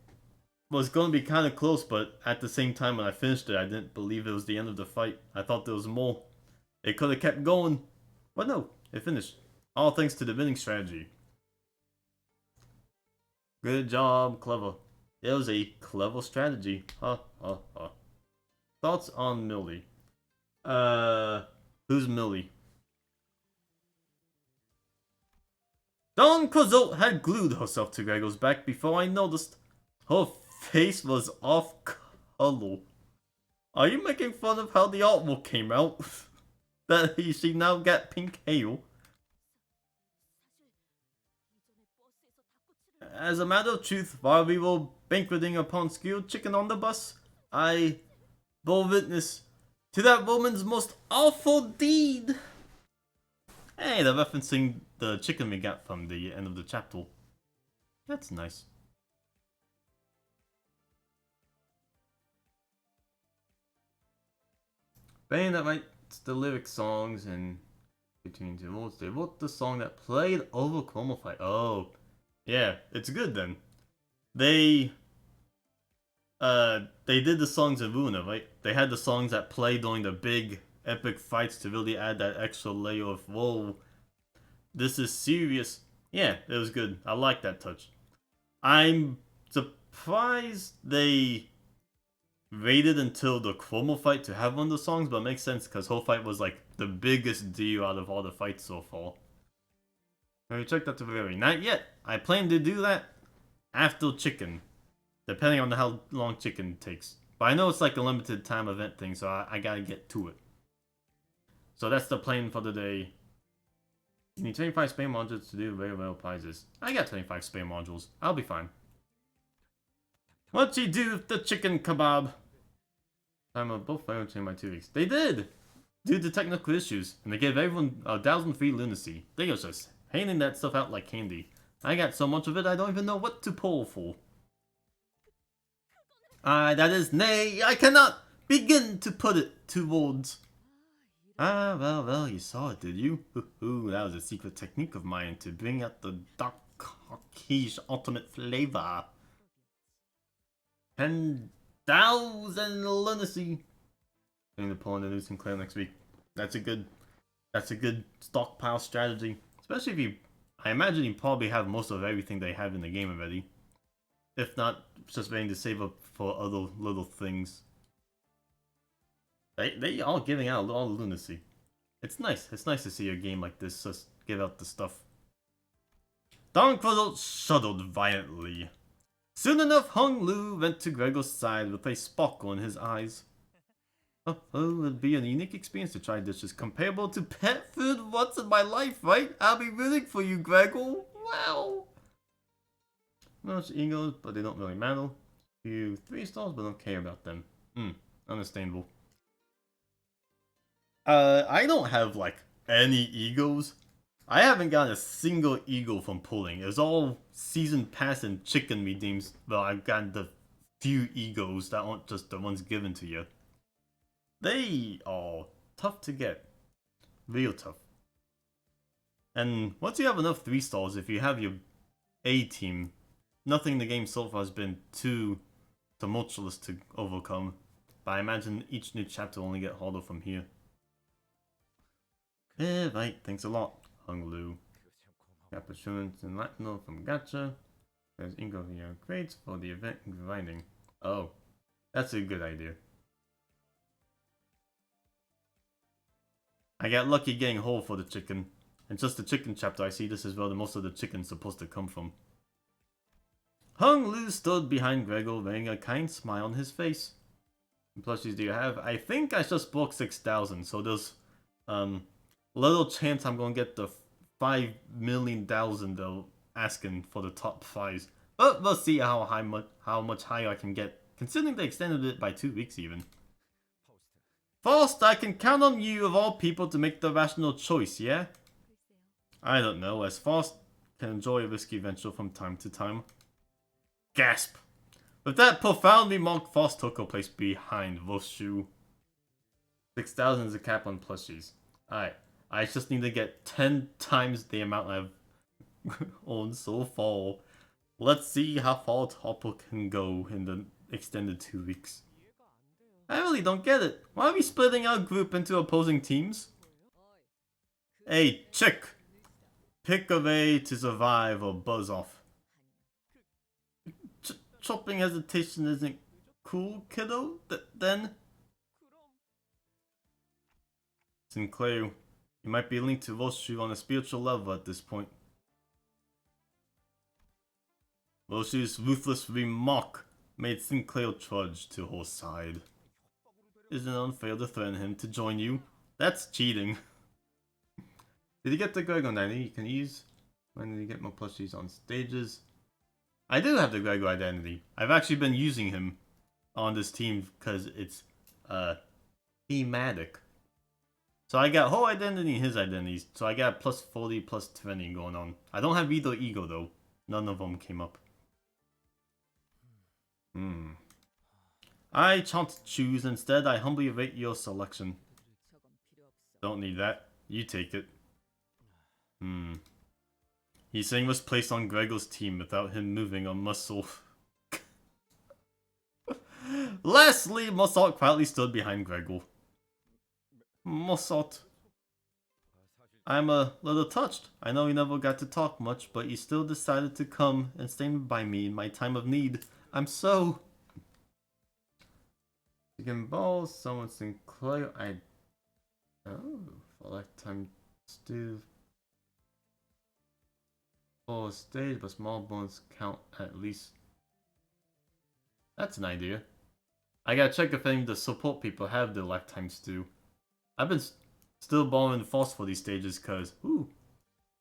was going to be kind of close, but at the same time when I finished it, I didn't believe it was the end of the fight. I thought there was more. It could have kept going. But no, it finished. All thanks to the winning strategy. Good job, Clever. It was a clever strategy. Thoughts on Millie? Who's Millie? Dawn Quazot had glued herself to Gregor's back before I noticed. Her face was off color. Are you making fun of how the artwork came out? That she now got pink hair? As a matter of truth, while we were banqueting upon skewed chicken on the bus, I bore witness to that woman's most awful deed. Hey, they're referencing the chicken we got from the end of the chapter. That's nice. Bane that writes the lyric songs and between two words, they wrote the song that played over Chromify. Oh, yeah, it's good then. They They did the songs in Luna, right? They had the songs that play during the big epic fights to really add that extra layer of, whoa, this is serious. Yeah, it was good. I like that touch. I'm surprised they waited until the Chromo fight to have one of the songs, but it makes sense because whole fight was like the biggest deal out of all the fights so far. Have you checked out the very? Not yet. I plan to do that after Chicken, depending on how long Chicken takes. But I know it's like a limited time event thing, so I gotta get to it. So that's the plan for the day. You need 25 spam modules to do very well prizes. I got 25 spam modules. I'll be fine. What'd you do with the chicken kebab? I'm both failed in my 2 weeks. They did! Due to technical issues, and they gave everyone 1,000 free lunacy. They are just handing that stuff out like candy. I got so much of it I don't even know what to pull for. That is nay, I cannot begin to put it towards. Well, you saw it, did you? Ooh, that was a secret technique of mine to bring out the dark quiche ultimate flavor. 10,000 lunacy. Going to pull in the new Sinclair next week. That's a good stockpile strategy. Especially if you, I imagine you probably have most of everything they have in the game already. If not, just waiting to save up for other little things. They are giving out all the lunacy. It's nice. It's nice to see a game like this just give out the stuff. Dark Result shuddered violently. Soon enough, Hung Lu went to Gregor's side with a sparkle in his eyes. Oh, it would be a unique experience to try dishes comparable to pet food once in my life, right? I'll be rooting for you, Gregor. Wow. Much egos, but they don't really matter. Few 3 stars, but don't care about them. Understandable. I don't have, like, any egos. I haven't gotten a single ego from pulling. It's all season pass and chicken redeems, but I've gotten the few egos that aren't just the ones given to you. They are tough to get. Real tough. And once you have enough 3 stars, if you have your A team, nothing in the game so far has been too tumultuous to overcome. But I imagine each new chapter will only get harder from here. Right, thanks a lot, Hung Lu. Got assurance and Latino from Gacha. There's Ingo here grades for the event and grinding. Oh, that's a good idea. I got lucky getting whole for the chicken. And just the chicken chapter, I see this is where most of the chicken's supposed to come from. Hung Lu stood behind Gregor wearing a kind smile on his face. What plushies do you have? I think I just broke 6,000, so there's little chance I'm gonna get the 5 million thousand they're asking for the top 5s. But we'll see how much higher I can get, considering they extended it by 2 weeks even. First, I can count on you of all people to make the rational choice, yeah? I don't know, as Faust can enjoy a risky venture from time to time. Gasp! With that profound remark, Faust took her place behind Wolf's shoe. 6,000 is a cap on plushies. Alright, I just need to get 10 times the amount I've owned so far. Let's see how far Topper can go in the extended 2 weeks. I really don't get it. Why are we splitting our group into opposing teams? Hey, chick! Pick a way to survive or buzz off. Chopping hesitation isn't cool, kiddo? Then? Sinclair, you might be linked to Roshu on a spiritual level at this point. Roshu's ruthless remark made Sinclair trudge to her side. Isn't it unfair to threaten him to join you? That's cheating. Did you get the Gregor identity you can use? When did you get more plushies on stages? I do have the Gregor identity. I've actually been using him on this team because it's thematic. So I got her identity and his identities. So I got plus 40, plus 20 going on. I don't have either ego though. None of them came up. I can't choose. Instead, I humbly await your selection. Don't need that. You take it. Heesang was placed on Gregor's team without him moving a muscle. Lastly, Mossalt quietly stood behind Gregor. Mossalt. I'm a little touched. I know you never got to talk much, but you still decided to come and stand by me in my time of need. I'm so... Chicken balls, someone Sinclair, Oh, for lifetime stew. For a stage, but small bones count at least. That's an idea. I gotta check if any of the support people have the lifetime stew. I've been still borrowing false for these stages cause, ooh,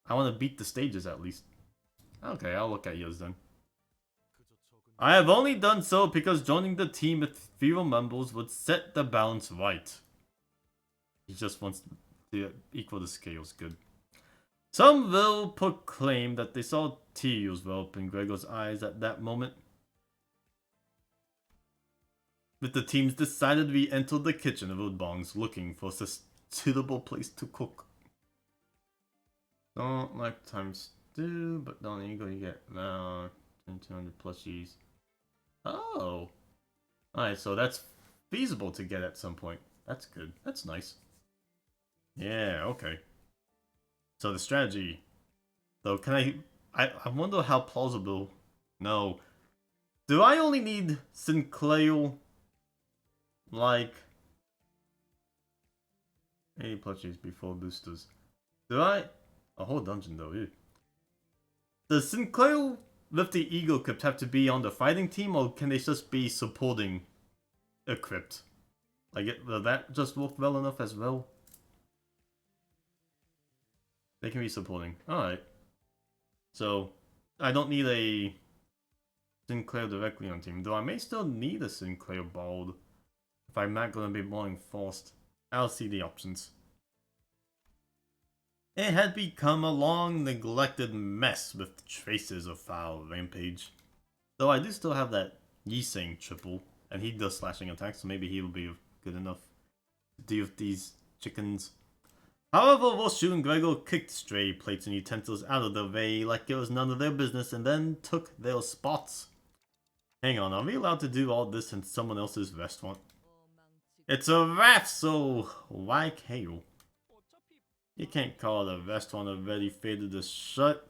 I want to beat the stages at least. Okay, I'll look at yours then. I have only done so because joining the team with fewer members would set the balance right. He just wants to equal the scales, good. Some will proclaim that they saw tears well up in Gregor's eyes at that moment. With the teams decided, we entered the kitchen of Woodbongs looking for a suitable place to cook. Don't lifetime stew, but don't you go get 200 plushies. Oh! Alright, so that's feasible to get at some point. That's good. That's nice. Yeah, okay. So the strategy. Though, can I wonder how plausible. No. Do I only need Sinclair? Like 80 plushies before boosters. Do I? A whole dungeon though, ew. Does Sinclair with the Eagle equipped have to be on the fighting team, or can they just be supporting equipped? Like, will that just work well enough as well? They can be supporting. Alright. So, I don't need a Sinclair directly on team, though I may still need a Sinclair bald if I'm not going to be more enforced. I'll see the options. It had become a long neglected mess with traces of foul rampage. Though I do still have that Yiseng triple, and he does slashing attacks, so maybe he will be good enough to deal with these chickens. However, Woshu and Gregor kicked stray plates and utensils out of the way like it was none of their business and then took their spots. Hang on, are we allowed to do all this in someone else's restaurant? It's a rat, so why KO? You can't call it a restaurant already faded to shut.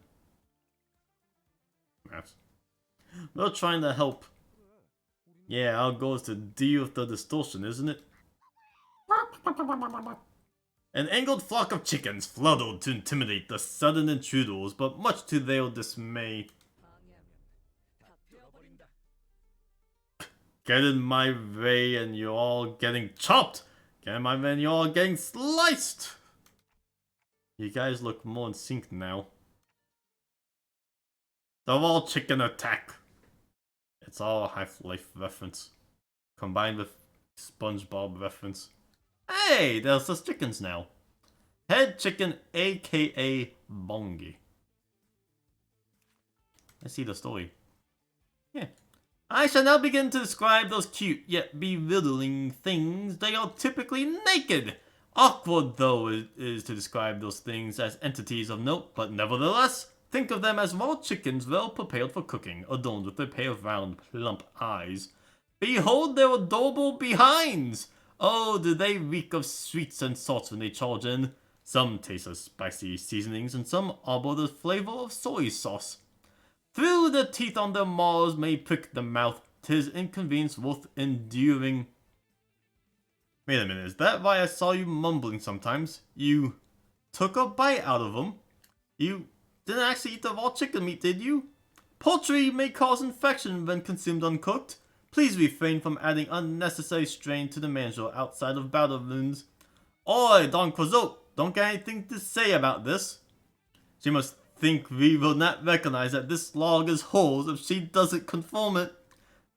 Rats. We're trying to help. Yeah, our goal is to deal with the distortion, isn't it? An angled flock of chickens fluttered to intimidate the sudden intruders, but much to their dismay. Get in my way and you're all getting chopped! Get in my way and you're all getting sliced! You guys look more in sync now. The raw chicken attack! It's all a Half-Life reference. Combined with SpongeBob reference. Hey! There's just chickens now. Head chicken aka Bongi. I see the story. Yeah. I shall now begin to describe those cute yet belittling things. They are typically naked. Awkward though it is to describe those things as entities of note, but nevertheless, think of them as raw chickens well prepared for cooking, adorned with a pair of round, plump eyes. Behold their adorable behinds! Oh, do they reek of sweets and salts when they charge in. Some taste of spicy seasonings and some arbor the flavor of soy sauce. Through the teeth on their maws may prick the mouth, 'tis inconvenience worth enduring. Wait a minute, is that why I saw you mumbling sometimes? You took a bite out of them? You didn't actually eat the raw chicken meat, did you? Poultry may cause infection when consumed uncooked. Please refrain from adding unnecessary strain to the manager outside of battle wounds. Oi, Don Quixote, don't get anything to say about this. She must think we will not recognize that this log is hers if she doesn't conform it.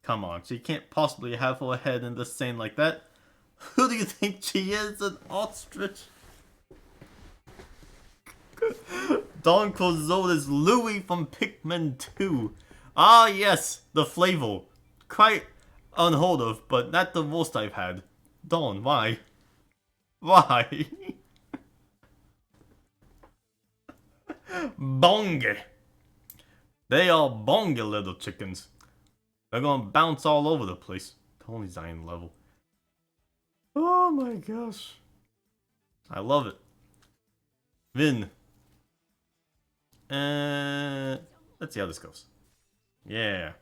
Come on, she can't possibly have her head in the sand like that. Who do you think she is, an ostrich? Don Quixote is Louis from Pikmin 2. Ah yes, the flavor. Quite unheard of, but not the worst I've had. Don, why? Why? Bonge. They are bonge little chickens. They're gonna bounce all over the place. Only Zion level. Oh my gosh. I love it. Vin. Let's see how this goes. Yeah.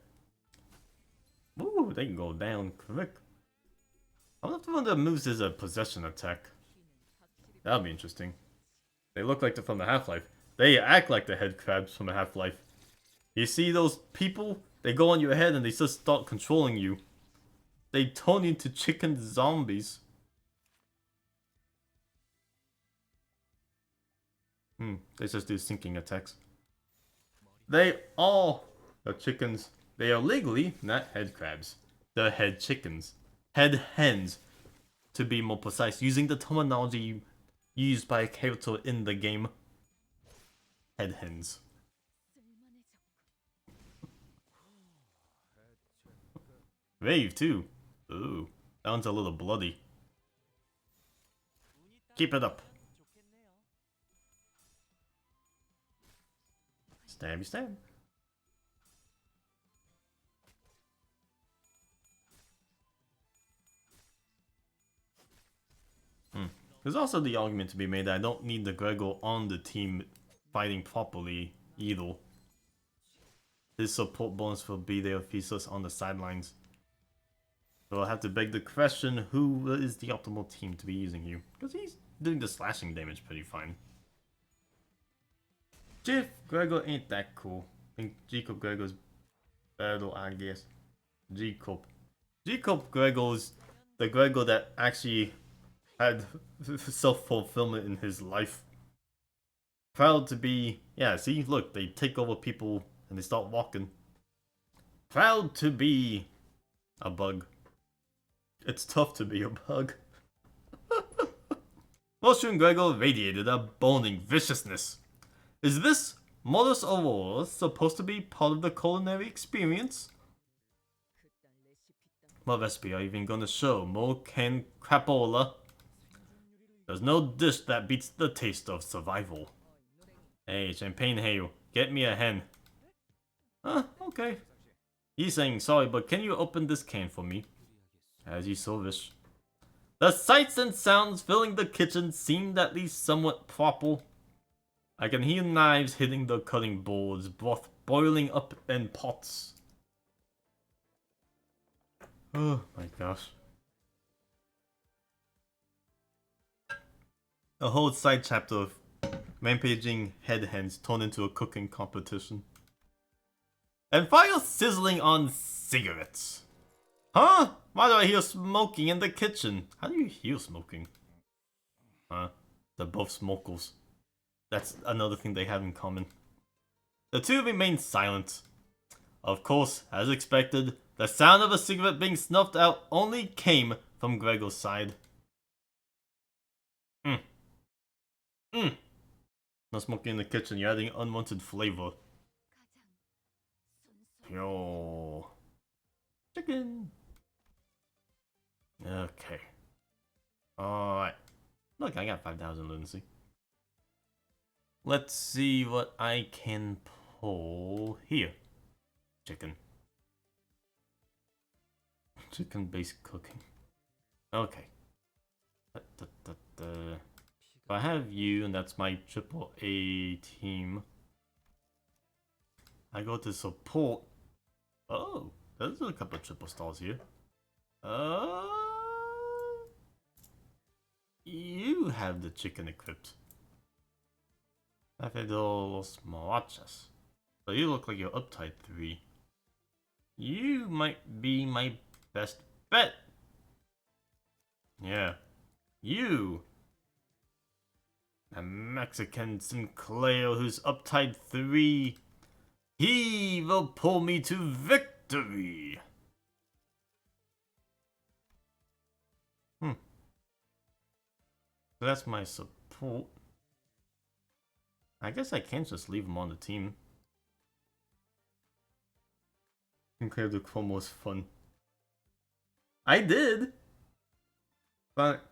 Ooh, they can go down quick. I wonder if one of the moves is a possession attack. That'll be interesting. They look like they're from the Half-Life. They act like the head crabs from the Half-Life. You see those people? They go on your head and they just start controlling you. They turn into chicken zombies. They just do sinking attacks. They all are chickens. They are legally not head crabs. They're head chickens. Head hens, to be more precise, using the terminology used by a character in the game. Head hens. Rave too. Ooh, that one's a little bloody. Keep it up. Stabby stab. There's also the argument to be made that I don't need the Gregor on the team fighting properly either. His support bonus will be there if he's just on the sidelines. So I'll have to beg the question, who is the optimal team to be using you? Because he's doing the slashing damage pretty fine. Jiff Gregor ain't that cool. I think Jacob Gregor's better, I guess. Jacob Gregor's the Gregor that actually had self-fulfillment in his life. Proud to be... Yeah, see, look, they take over people and they start walking. Proud to be a bug. It's tough to be a bug. Mushroom Gregor radiated a burning viciousness. Is this modus aurora supposed to be part of the culinary experience? What recipe are you even gonna show? More canned crapola? There's no dish that beats the taste of survival. Hey, Champagne Hail, get me a hen. Huh, okay. He's saying sorry, but can you open this can for me? As you so wish. The sights and sounds filling the kitchen seemed at least somewhat proper. I can hear knives hitting the cutting boards, broth boiling up in pots. Oh my gosh. A whole side chapter of rampaging head hens turned into a cooking competition. And fire sizzling on cigarettes. Huh? Why do I hear smoking in the kitchen? How do you hear smoking? Huh? They're both smokers. That's another thing they have in common. The two remain silent. Of course, as expected, the sound of a cigarette being snuffed out only came from Gregor's side. No smoking in the kitchen, you're adding unwanted flavor. Pure chicken. Okay. Alright. Look, I got 5,000 lunacy. Let's see what I can pull here. Chicken. Chicken-based cooking. Okay. If I have you, and that's my AAA team. I go to support. Oh, there's a couple of triple stars here. You have the chicken equipped. Dos Marachas. So you look like you're uptight 3. You might be my best bet. Yeah. You. A Mexican Sinclair who's uptight 3. He will pull me to victory. So that's my support. I guess I can't just leave him on the team. Sinclair the Chrome was fun. I did! But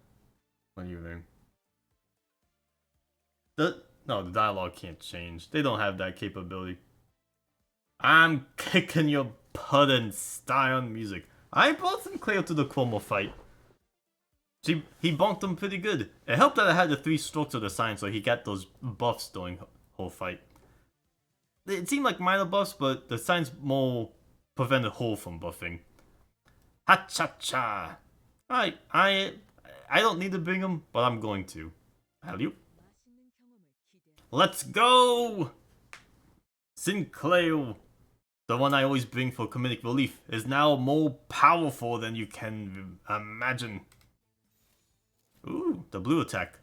what do you think? No, the dialogue can't change. They don't have that capability. I'm kicking your butt and style music. I brought Sinclair to the Cuomo fight. He bonked him pretty good. It helped that I had the 3 strokes of the sign, so he got those buffs during whole fight. It seemed like minor buffs, but the signs more prevented Hole from buffing. Ha cha cha! I don't need to bring him, but I'm going to. Alley-oop. Let's go! Sinclair, the one I always bring for comedic relief, is now more powerful than you can imagine. Ooh, the blue attack.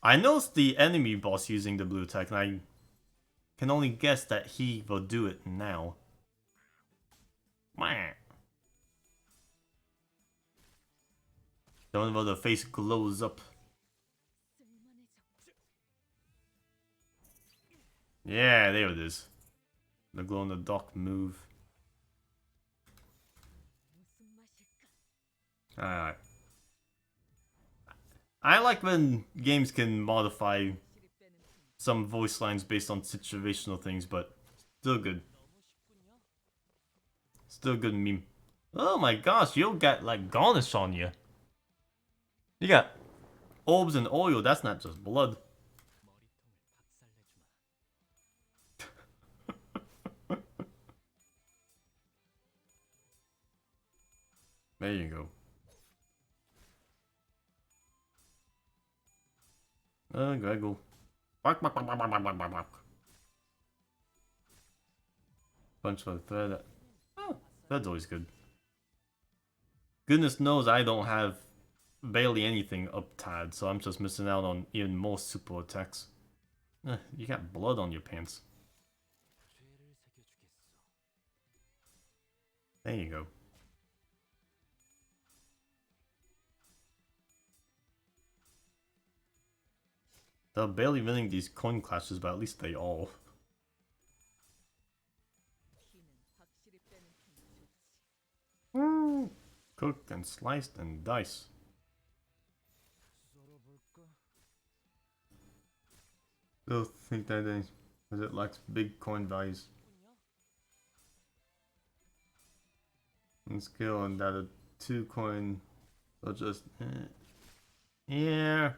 I noticed the enemy boss using the blue attack, and I can only guess that he will do it now. The one where the face glows up. Yeah, there it is. The glow in the dark move. Alright. I like when games can modify some voice lines based on situational things, but still good. Still good meme. Oh my gosh, you got like garnish on you. You got orbs and oil, that's not just blood. There you go. Greggle. Bark, bark, bark, bark, bark, bark, bark, bark. Punch for the thread. Oh, that's always good. Goodness knows I don't have barely anything up-tied, so I'm just missing out on even more super attacks. You got blood on your pants. There you go. They're barely winning these coin clashes, but at least they all. Cooked and sliced and diced. Still think that it lacks big coin values. And skill and that a 2 coin, so just yeah.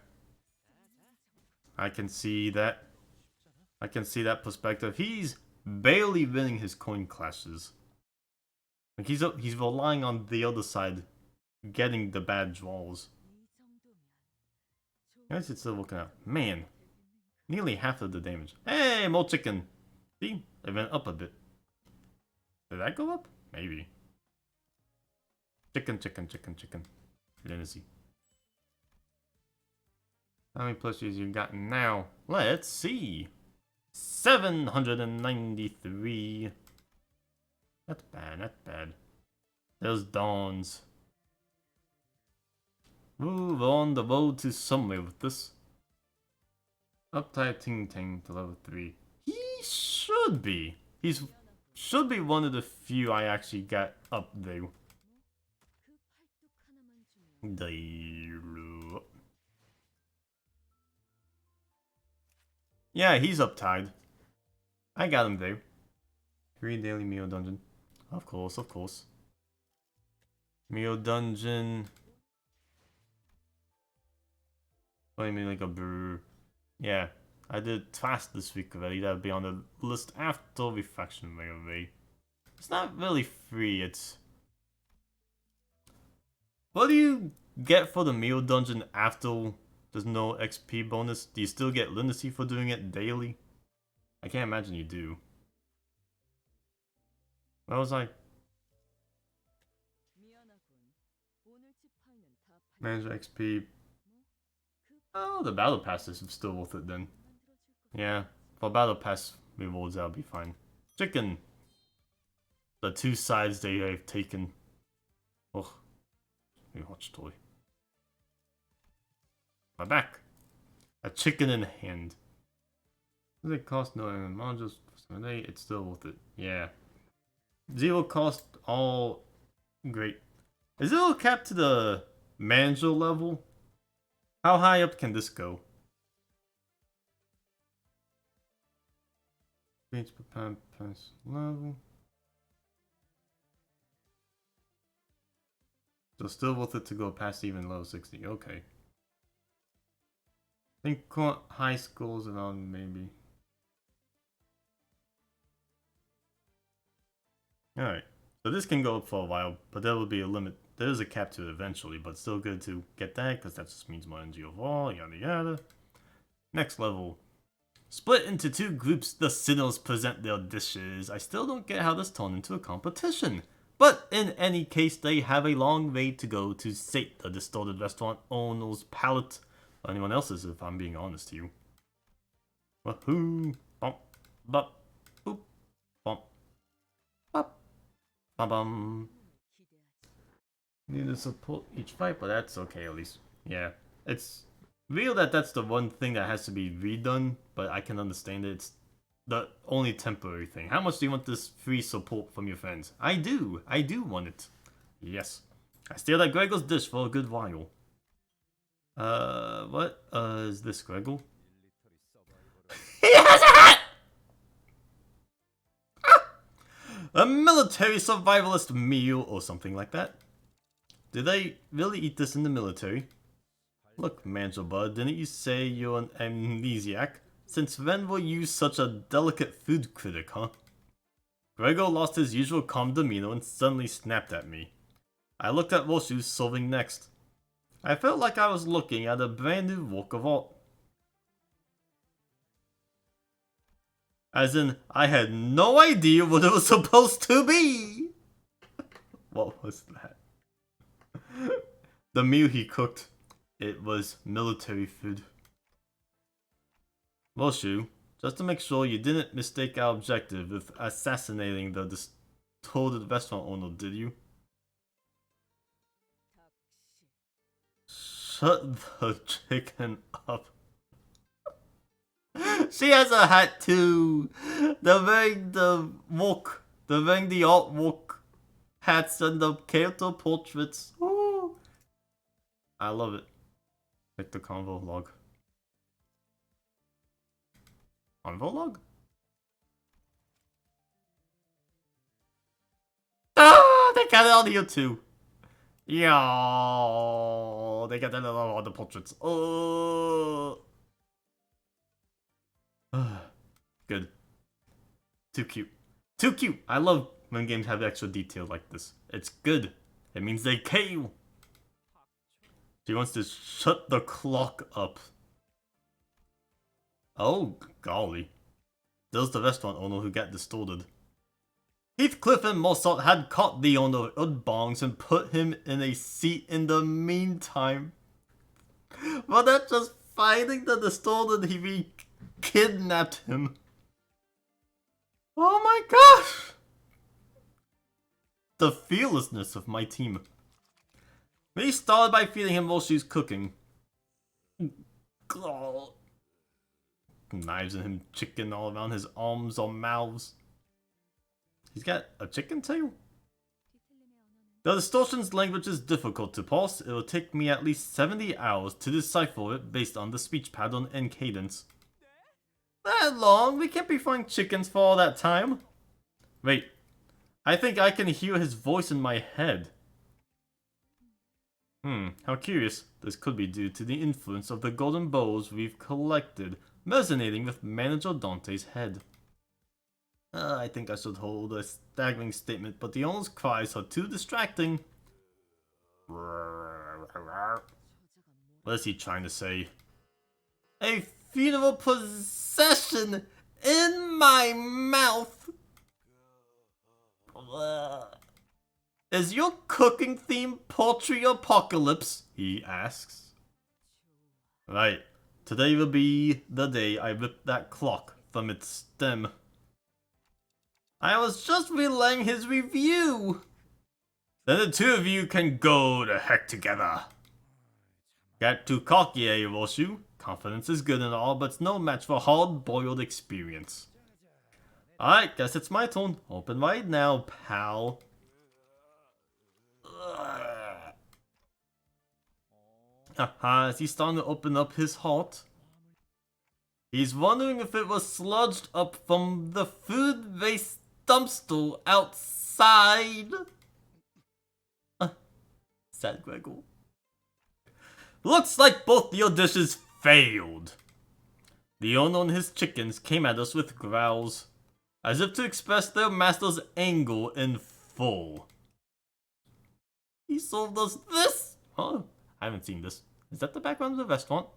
I can see that. I can see that perspective. He's barely winning his coin clashes. Like he's relying on the other side getting the bad draws. I guess it's still working out. Man, nearly half of the damage. Hey, more chicken. See, it went up a bit. Did that go up? Maybe. Chicken, chicken, chicken, chicken. Let's see. How many plushies you got now? Let's see. 793. Not bad, not bad. There's Dawns. Move on the road to somewhere with this. Uptight Ting Ting to level 3. He should be. Should be one of the few I actually got up there. Yeah, he's uptied. I got him there. 3 daily meal dungeon. Of course, of course. Meal dungeon. What do you mean, like a brew? Yeah, I did fast this week already. That'll be on the list after Refraction Railway. It's not really free, it's... What do you get for the meal dungeon after there's no XP bonus? Do you still get lunacy for doing it daily? I can't imagine you do. Where was I? Manager XP. Oh, the battle pass is still worth it then. Yeah, for battle pass rewards that'll be fine. Chicken. The 2 sides they have taken. Ugh. Maybe watch toy. My back. A chicken in hand. Does it cost no amount? Just it's still worth it. Yeah. 0 cost, all great. Is it all capped to the manager level? How high up can this go? Page per pound pass level. So still worth it to go past even low 60. Okay. I think high school's around maybe. Alright. So this can go up for a while, but there will be a limit. There is a cap to it eventually, but still good to get that, because that just means more energy overall, yada yada. Next level. Split into 2 groups, the sinners present their dishes. I still don't get how this turned into a competition. But in any case, they have a long way to go to sate the distorted restaurant owner's palate. Or anyone else's, if I'm being honest to you. Wahoo! Bump, bump, boop, bump, bump, bum bum. Need to support each fight, but that's okay at least. Yeah, it's real that that's the one thing that has to be redone, but I can understand it. It's the only temporary thing. How much do you want this free support from your friends? I do want it. Yes. I steal that Gregor's dish for a good while. What is this, Gregor? He has a hat! Ah! A military survivalist meal or something like that. Do they really eat this in the military? Look, Mangelbud, didn't you say you're an amnesiac? Since when were you such a delicate food critic, huh? Gregor lost his usual calm demeanor and suddenly snapped at me. I looked at Roshu serving next. I felt like I was looking at a brand new work of art. As in, I had no idea what it was supposed to be! What was that? The meal he cooked. It was military food. Well, Shu, just to make sure you didn't mistake our objective with assassinating the distorted restaurant owner, did you? Shut the chicken up. She has a hat too. They're wearing the artwork hats and the character portraits. Ooh. I love it. Click the convo log. Convo log? Ah, they got it on here too. Yeah, they got that on the portraits. Oh, good. Too cute. Too cute. I love when games have extra detail like this. It's good. It means they care. She wants to shut the clock up. Oh, golly. There's the restaurant owner who got distorted. Heathcliff and Mossart had caught the owner of Udbongs and put him in a seat in the meantime. But that's just finding the distorted, he kidnapped him. Oh my gosh! The fearlessness of my team. We started by feeding him while she's cooking. Knives in him, chicken all around his arms or mouths. He's got a chicken tail? The distortion's language is difficult to parse. It will take me at least 70 hours to decipher it based on the speech pattern and cadence. That long? We can't be frying chickens for all that time. Wait, I think I can hear his voice in my head. How curious. This could be due to the influence of the golden bowls we've collected, resonating with Manager Dante's head. I think I should hold a staggering statement, but the owner's cries are too distracting. What is he trying to say? A funeral procession in my mouth! Is your cooking theme poultry apocalypse? He asks. Right. Today will be the day I rip that clock from its stem. I was just relaying his review. Then the two of you can go to heck together. Got too cocky, eh, Roshu? Confidence is good and all, but it's no match for hard-boiled experience. Alright, guess it's my turn. Open wide now, pal. Haha, is he starting to open up his heart? He's wondering if it was sludged up from the food waste dumpster outside. Sad Gregor. Looks like both your dishes failed. The owner and his chickens came at us with growls, as if to express their master's anger in full. He sold us this! Huh? I haven't seen this. Is that the background of the restaurant?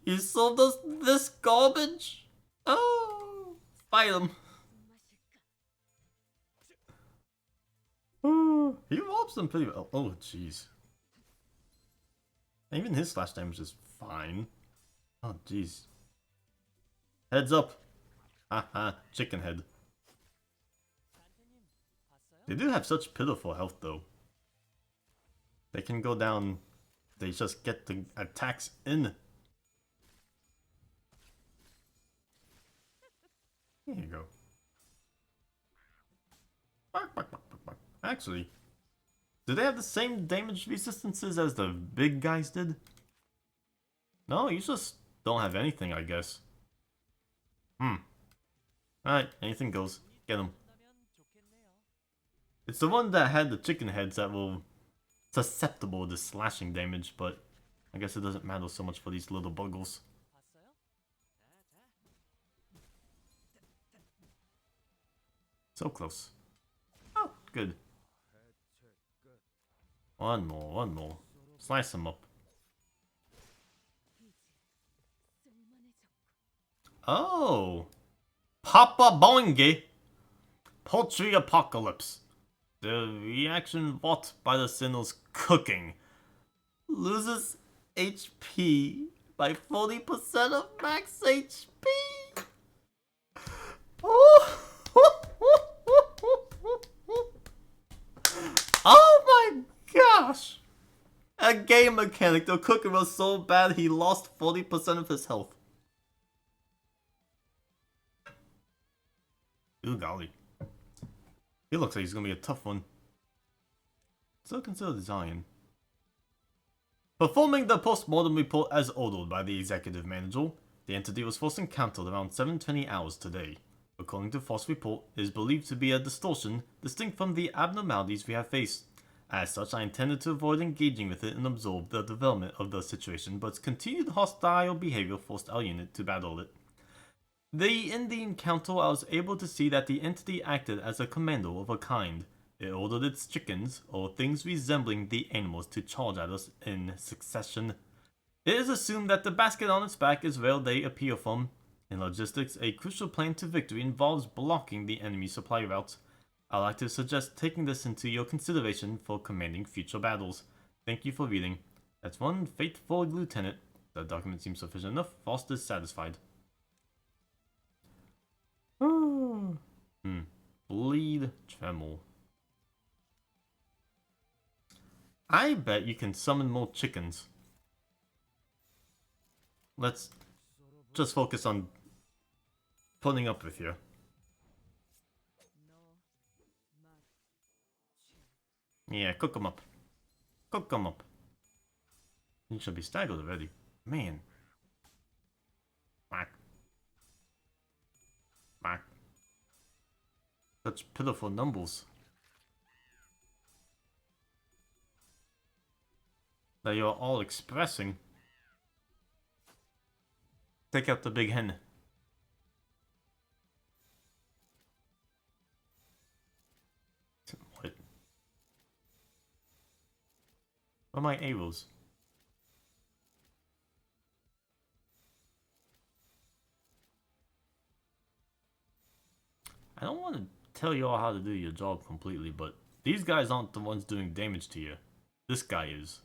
He sold us this garbage? Oh, fight him. He robs them pretty well. Oh, jeez. Even his slash damage is fine. Oh, jeez. Heads up. Haha, chicken head. They do have such pitiful health, though. They can go down. They just get the attacks in. Here you go. Actually, do they have the same damage resistances as the big guys did? No, you just don't have anything, I guess. Alright, anything goes. Get them. It's the one that had the chicken heads that were susceptible to slashing damage, but I guess it doesn't matter so much for these little buggles. So close. Oh, good. One more. Slice them up. Oh! Papa Boingy! Poultry Apocalypse. The reaction wrought by the sinner's cooking. Loses HP by 40% of max HP. Oh! Oh my gosh! A game mechanic, the cooker was so bad he lost 40% of his health. Ooh, golly. He looks like he's gonna be a tough one. So consider design. Performing the post-mortem report as ordered by the executive manager, the entity was first encountered around 7:20 hours today. According to Force report, it is believed to be a distortion distinct from the abnormalities we have faced. As such, I intended to avoid engaging with it and absorb the development of the situation, but its continued hostile behavior forced our unit to battle it. In the encounter, I was able to see that the entity acted as a commando of a kind. It ordered its chickens, or things resembling the animals, to charge at us in succession. It is assumed that the basket on its back is where they appear from. In logistics, a crucial plan to victory involves blocking the enemy supply routes. I'd like to suggest taking this into your consideration for commanding future battles. Thank you for reading. That's one faithful lieutenant. The document seems sufficient enough. Faust is satisfied. Bleed Tremel. I bet you can summon more chickens. Let's just focus on putting up with you. Yeah, cook them up. Cook them up. You should be staggered already. Man. Whack. Whack. Such pitiful numbers. That you're all expressing. Take out the big hen. What? What are my arrows? I don't want to tell you all how to do your job completely, but these guys aren't the ones doing damage to you. This guy is.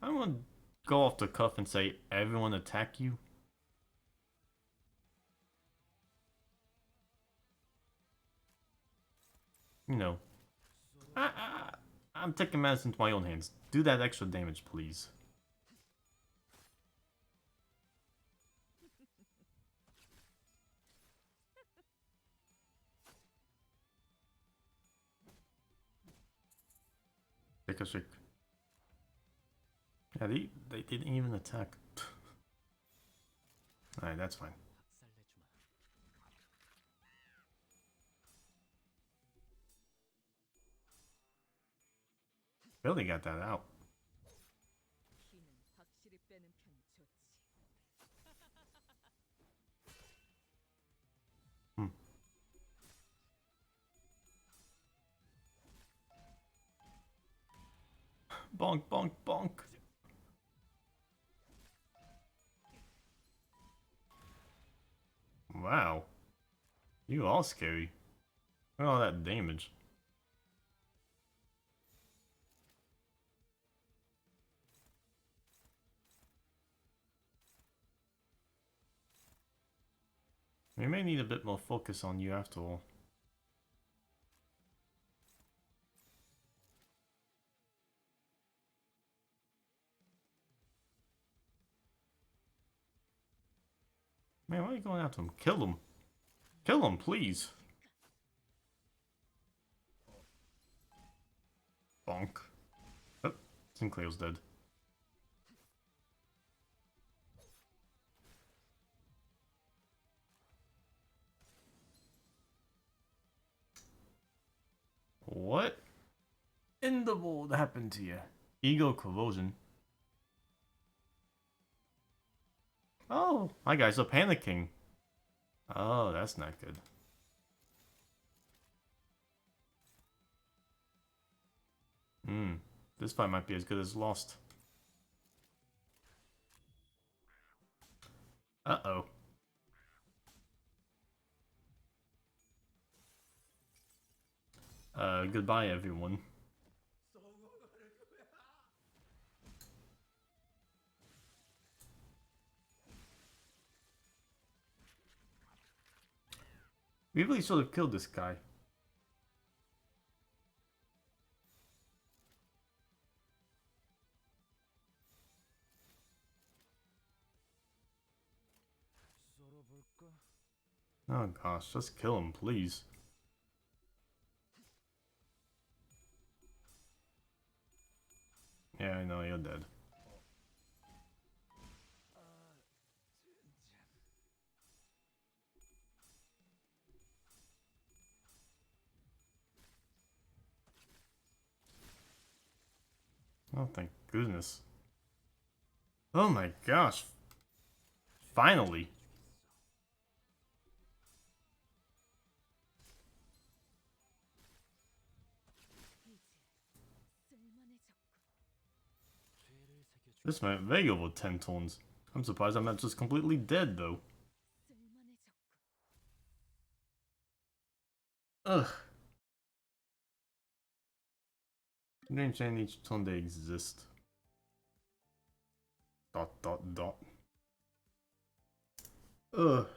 I'm gonna go off the cuff and say everyone attack you. You know, I'm taking matters into my own hands. Do that extra damage, please. Take a shake. Yeah, they didn't even attack. Alright, that's fine. Really got that out. Hmm. Bonk, bonk, bonk. Wow. You all scary. Look at all that damage. We may need a bit more focus on you after all. Man, why are you going after him? Kill him. Kill him, please. Bonk. Oh, Sinclair's dead. What in the world happened to you? Ego corrosion. Oh, my guys are panicking. Oh, that's not good. This fight might be as good as lost. Uh-oh. Goodbye, everyone. We really should have killed this guy. Oh gosh, just kill him, please. Yeah, I know, you're dead. Oh, thank goodness. Oh my gosh. Finally. This went way over 10 tons. I'm surprised I'm not just completely dead, though. Ugh. Name chain each ton they exist. Dot dot dot. Ugh.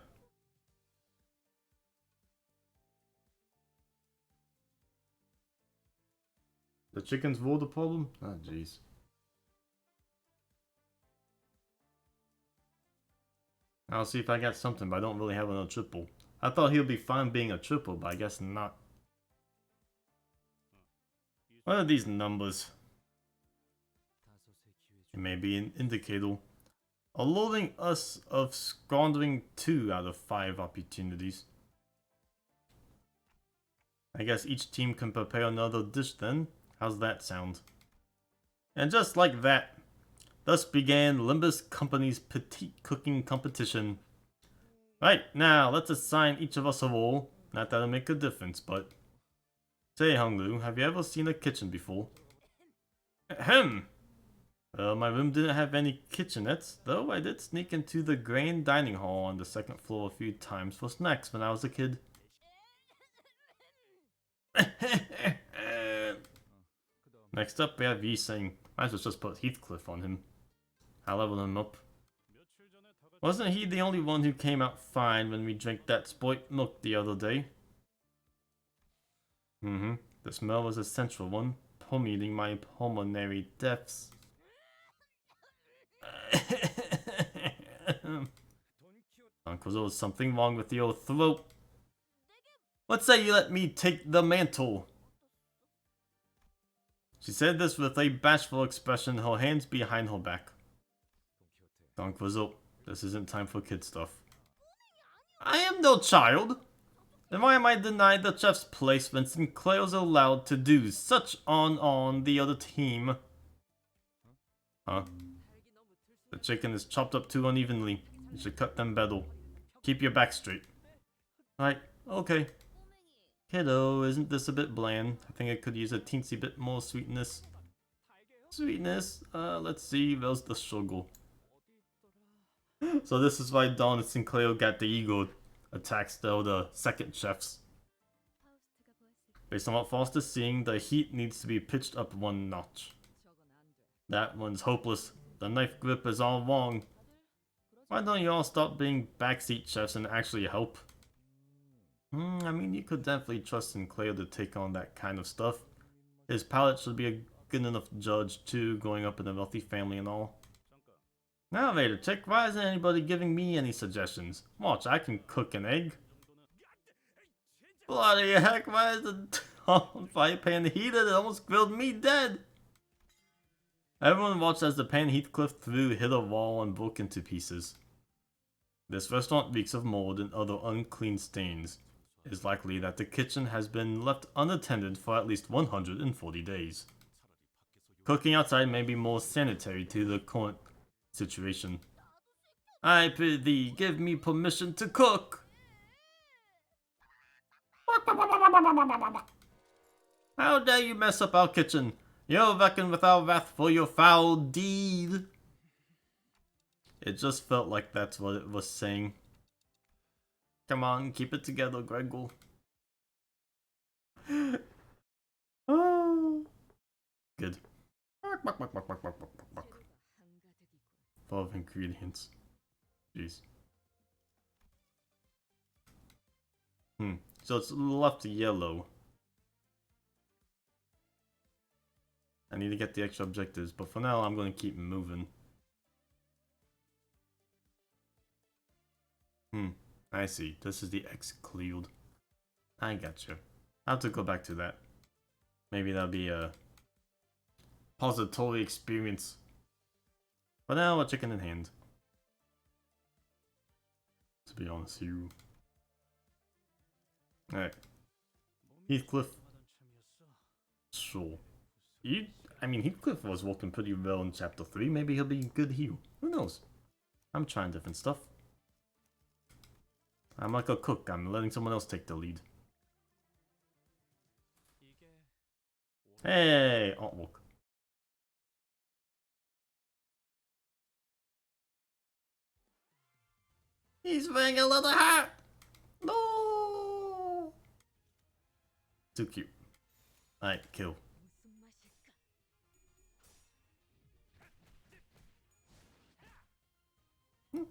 The chickens were the problem? Ah, jeez. I'll see if I got something, but I don't really have another triple. I thought he would be fine being a triple, but I guess not. What are these numbers? It may be an indicator, alerting us of squandering 2 out of 5 opportunities. I guess each team can prepare another dish then. How's that sound? And just like that, thus began Limbus Company's petite cooking competition. Right, now let's assign each of us a role. Not that it'll make a difference, but... Say, Hunglu, have you ever seen a kitchen before? Ahem! Well, my room didn't have any kitchenettes, though I did sneak into the grand dining hall on the second floor a few times for snacks when I was a kid. Next up, we have Yi-Sing. Might as well just put Heathcliff on him. I'll level him up. Wasn't he the only one who came out fine when we drank that spoilt milk the other day? The smell was a central one, permeating my pulmonary depths. Uncle, there was something wrong with your throat. What say you let me take the mantle? She said this with a bashful expression, her hands behind her back. Don Quixote, this isn't time for kid stuff. I am no child. Then why am I denied the chef's place when Sinclair's allowed to do such on the other team? Huh? The chicken is chopped up too unevenly. You should cut them better. Keep your back straight. Right, okay. Kiddo, isn't this a bit bland? I think I could use a teensy bit more sweetness. Sweetness? Let's see, where's the sugar? So this is why Don and Sinclair got the ego attacks though the second chefs. Based on what Foster's seeing, the heat needs to be pitched up one notch. That one's hopeless. The knife grip is all wrong. Why don't you all stop being backseat chefs and actually help? I mean, you could definitely trust Sinclair to take on that kind of stuff. His palate should be a good enough judge too, growing up in a wealthy family and all. Now, Vader Chick, why isn't anybody giving me any suggestions? Watch, I can cook an egg. Bloody heck, why is the fire pan heated? It almost grilled me dead! Everyone watched as the pan Heathcliff threw hit a wall and broke into pieces. This restaurant reeks of mold and other unclean stains. It is likely that the kitchen has been left unattended for at least 140 days. Cooking outside may be more sanitary to the current situation. I prithee, give me permission to cook! How dare you mess up our kitchen? You'll reckon with our wrath for your foul deed. It just felt like that's what it was saying. Come on, keep it together, Gregor. Oh. Good. 12 ingredients. Jeez. So it's left yellow. I need to get the extra objectives, but for now I'm going to keep moving. I see. This is the exclude. I gotcha. I have to go back to that. Maybe that'll be a pository experience. But now a chicken in hand. To be honest, you. Alright. Heathcliff. Sure. I mean, Heathcliff was working pretty well in chapter 3. Maybe he'll be good here. Who knows? I'm trying different stuff. I'm like a cook. I'm letting someone else take the lead. Hey, artwork. He's wearing a leather hat! No! Too cute. Alright, kill.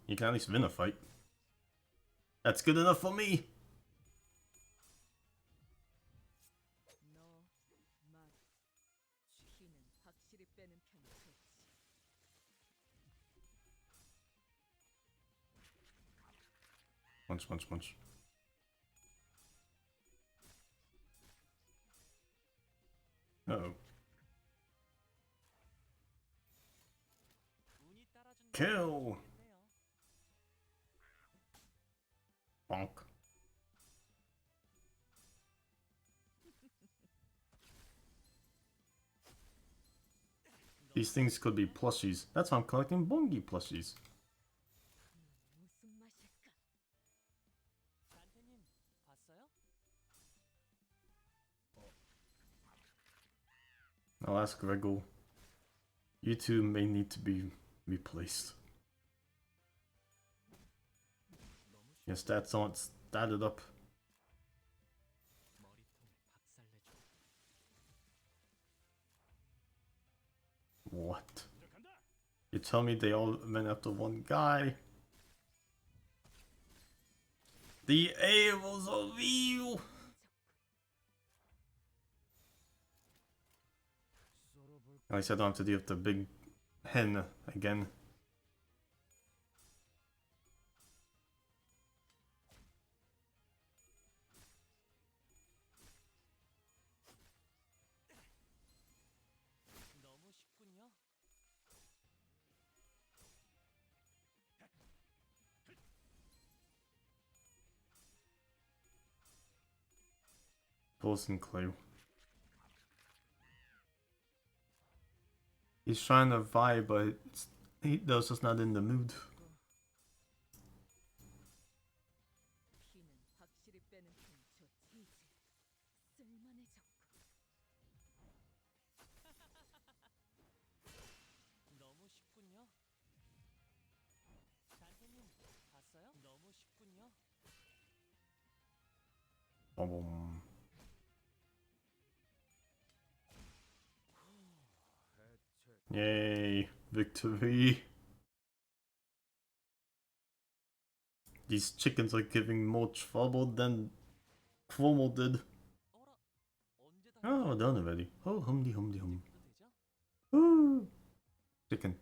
You can at least win a fight. That's good enough for me! Punch, punch, punch. Uh-oh. Kill! Bonk. These things could be plushies. That's why I'm collecting Bongi plushies. I'll ask Gregor. You two may need to be replaced. Your stats aren't statted up. What? You tell me they all went after one guy? The arrows are real! At least I don't have to deal with the big hen again. Dawson clue. He's trying to vibe, but he's just not in the mood. Yay, victory. These chickens are giving more trouble than Cuomo did. Oh, done already. Oh, humdy. Ooh. Chicken.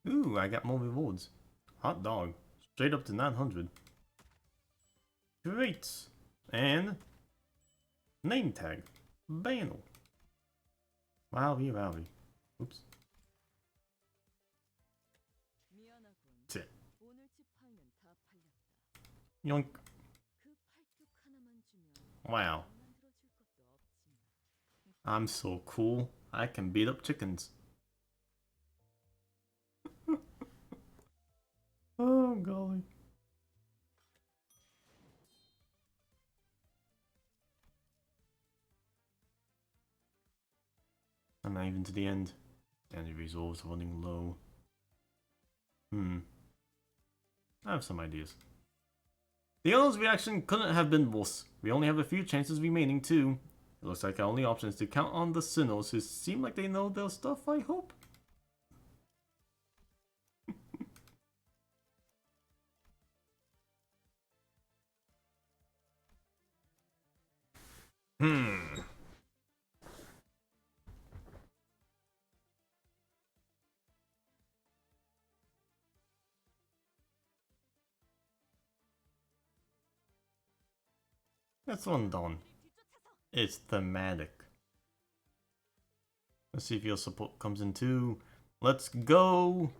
Ooh, I got more rewards. Hot dog. Straight up to 900. Great. And name tag. Banal. Wowie. Oops. Sit. Yoink. Wow. I'm so cool. I can beat up chickens. Oh, golly. I'm not even to the end. Energy resource running low. I have some ideas. The owner's reaction couldn't have been worse. We only have a few chances remaining too. It looks like our only option is to count on the sinners who seem like they know their stuff, I hope. That's one done. It's thematic. Let's see if your support comes in too. Let's go!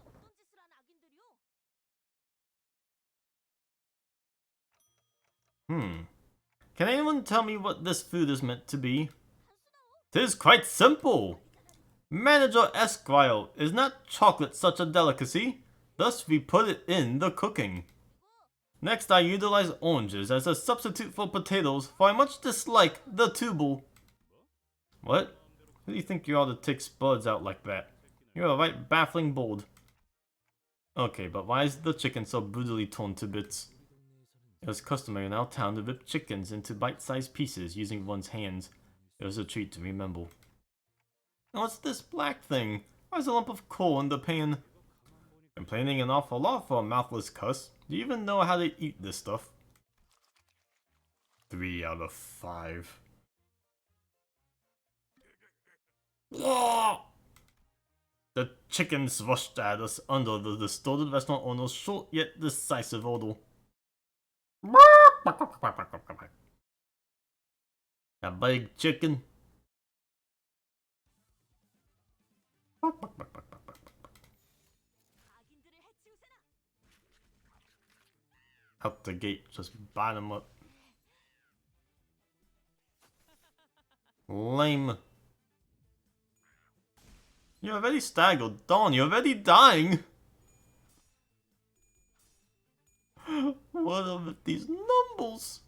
Can anyone tell me what this food is meant to be? 'Tis quite simple! Manager Esquire, is not chocolate such a delicacy? Thus we put it in the cooking. Next I utilize oranges as a substitute for potatoes, for I much dislike the tubal. What? Who do you think you are to take spuds out like that? You're a right baffling bold. Okay, but why is the chicken so brutally torn to bits? It was customary in our town to rip chickens into bite-sized pieces using one's hands. It was a treat to remember. And what's this black thing? Why is a lump of coal in the pan? Complaining an awful lot for a mouthless cuss. Do you even know how to eat this stuff? 3 out of 5. The chickens rushed at us under the distorted restaurant owner's short yet decisive order. A big chicken. Out the gate, just bite him up. Lame. You're already staggered. Dawn, you're already dying. What are with these numbers?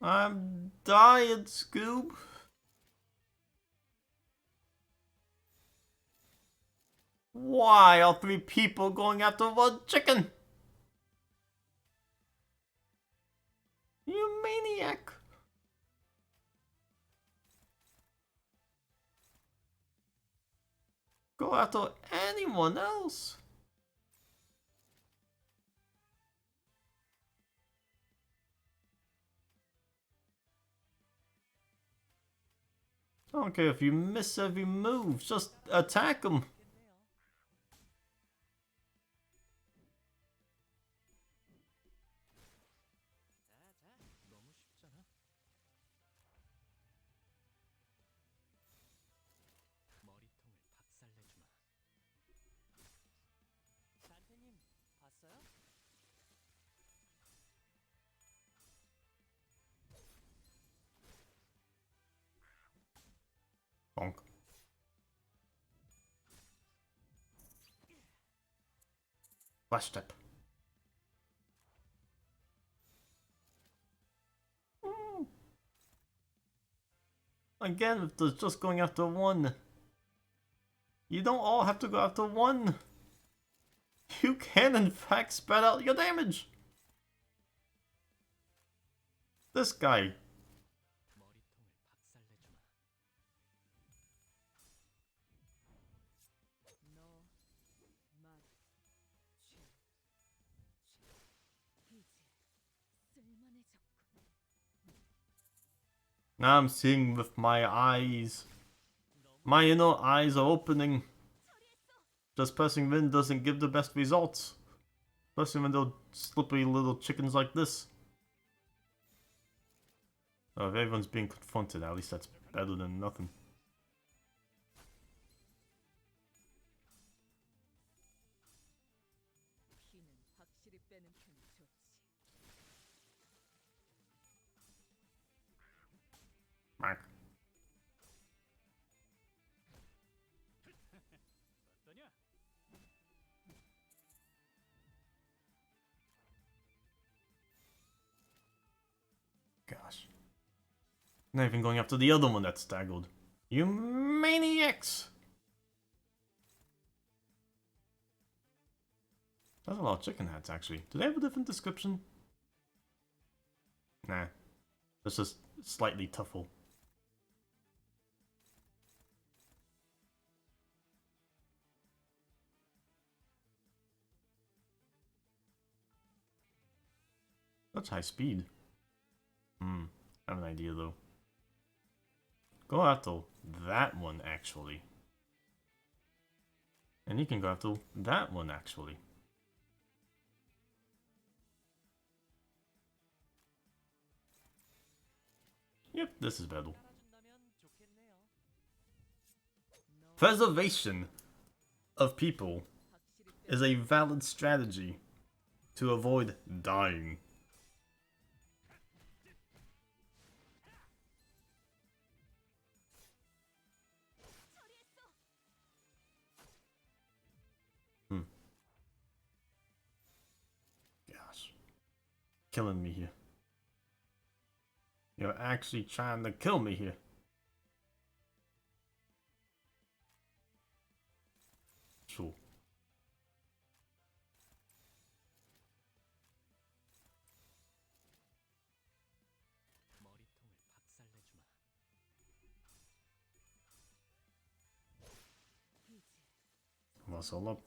I'm dying, Scoob. Why are 3 people going after 1 chicken? You maniac. Go after anyone else. I don't care if you miss every move, just attack them. Bonk. Flash step. Again, if there's just going after one. You don't all have to go after one. You can in fact spread out your damage. This guy. Now I'm seeing with my eyes. My inner eyes are opening. Just pressing Vin doesn't give the best results. Especially when they're slippery little chickens like this. Oh, if everyone's being confronted, at least that's better than nothing. Mark. Gosh. Not even going after the other one that's staggered. You maniacs! That's a lot of chicken hats, actually. Do they have a different description? Nah. It's just slightly tougher. That's high speed. I have an idea, though. Go after that one, actually. And you can go after that one, actually. Yep, this is better. Preservation of people is a valid strategy to avoid dying. Gosh. Killing me here. You're actually trying to kill me here. Sure. Muscle up.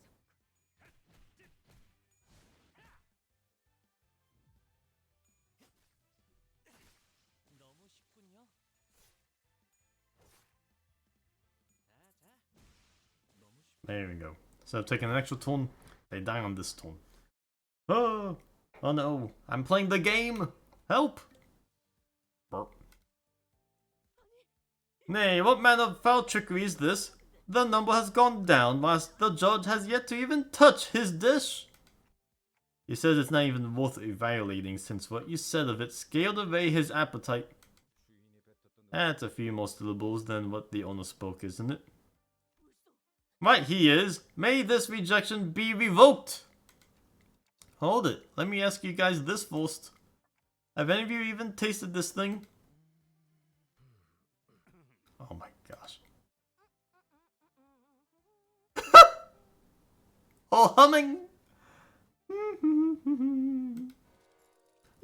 There we go. So taking an extra turn, they die on this turn. Oh! Oh no! I'm playing the game! Help! Burp. Nay, what manner of foul trickery is this? The number has gone down whilst the judge has yet to even touch his dish! He says it's not even worth evaluating since what you said of it scaled away his appetite. That's a few more syllables than what the owner spoke, isn't it? Right, he is. May this rejection be revoked. Hold it. Let me ask you guys this first. Have any of you even tasted this thing? Oh my gosh. Oh, humming.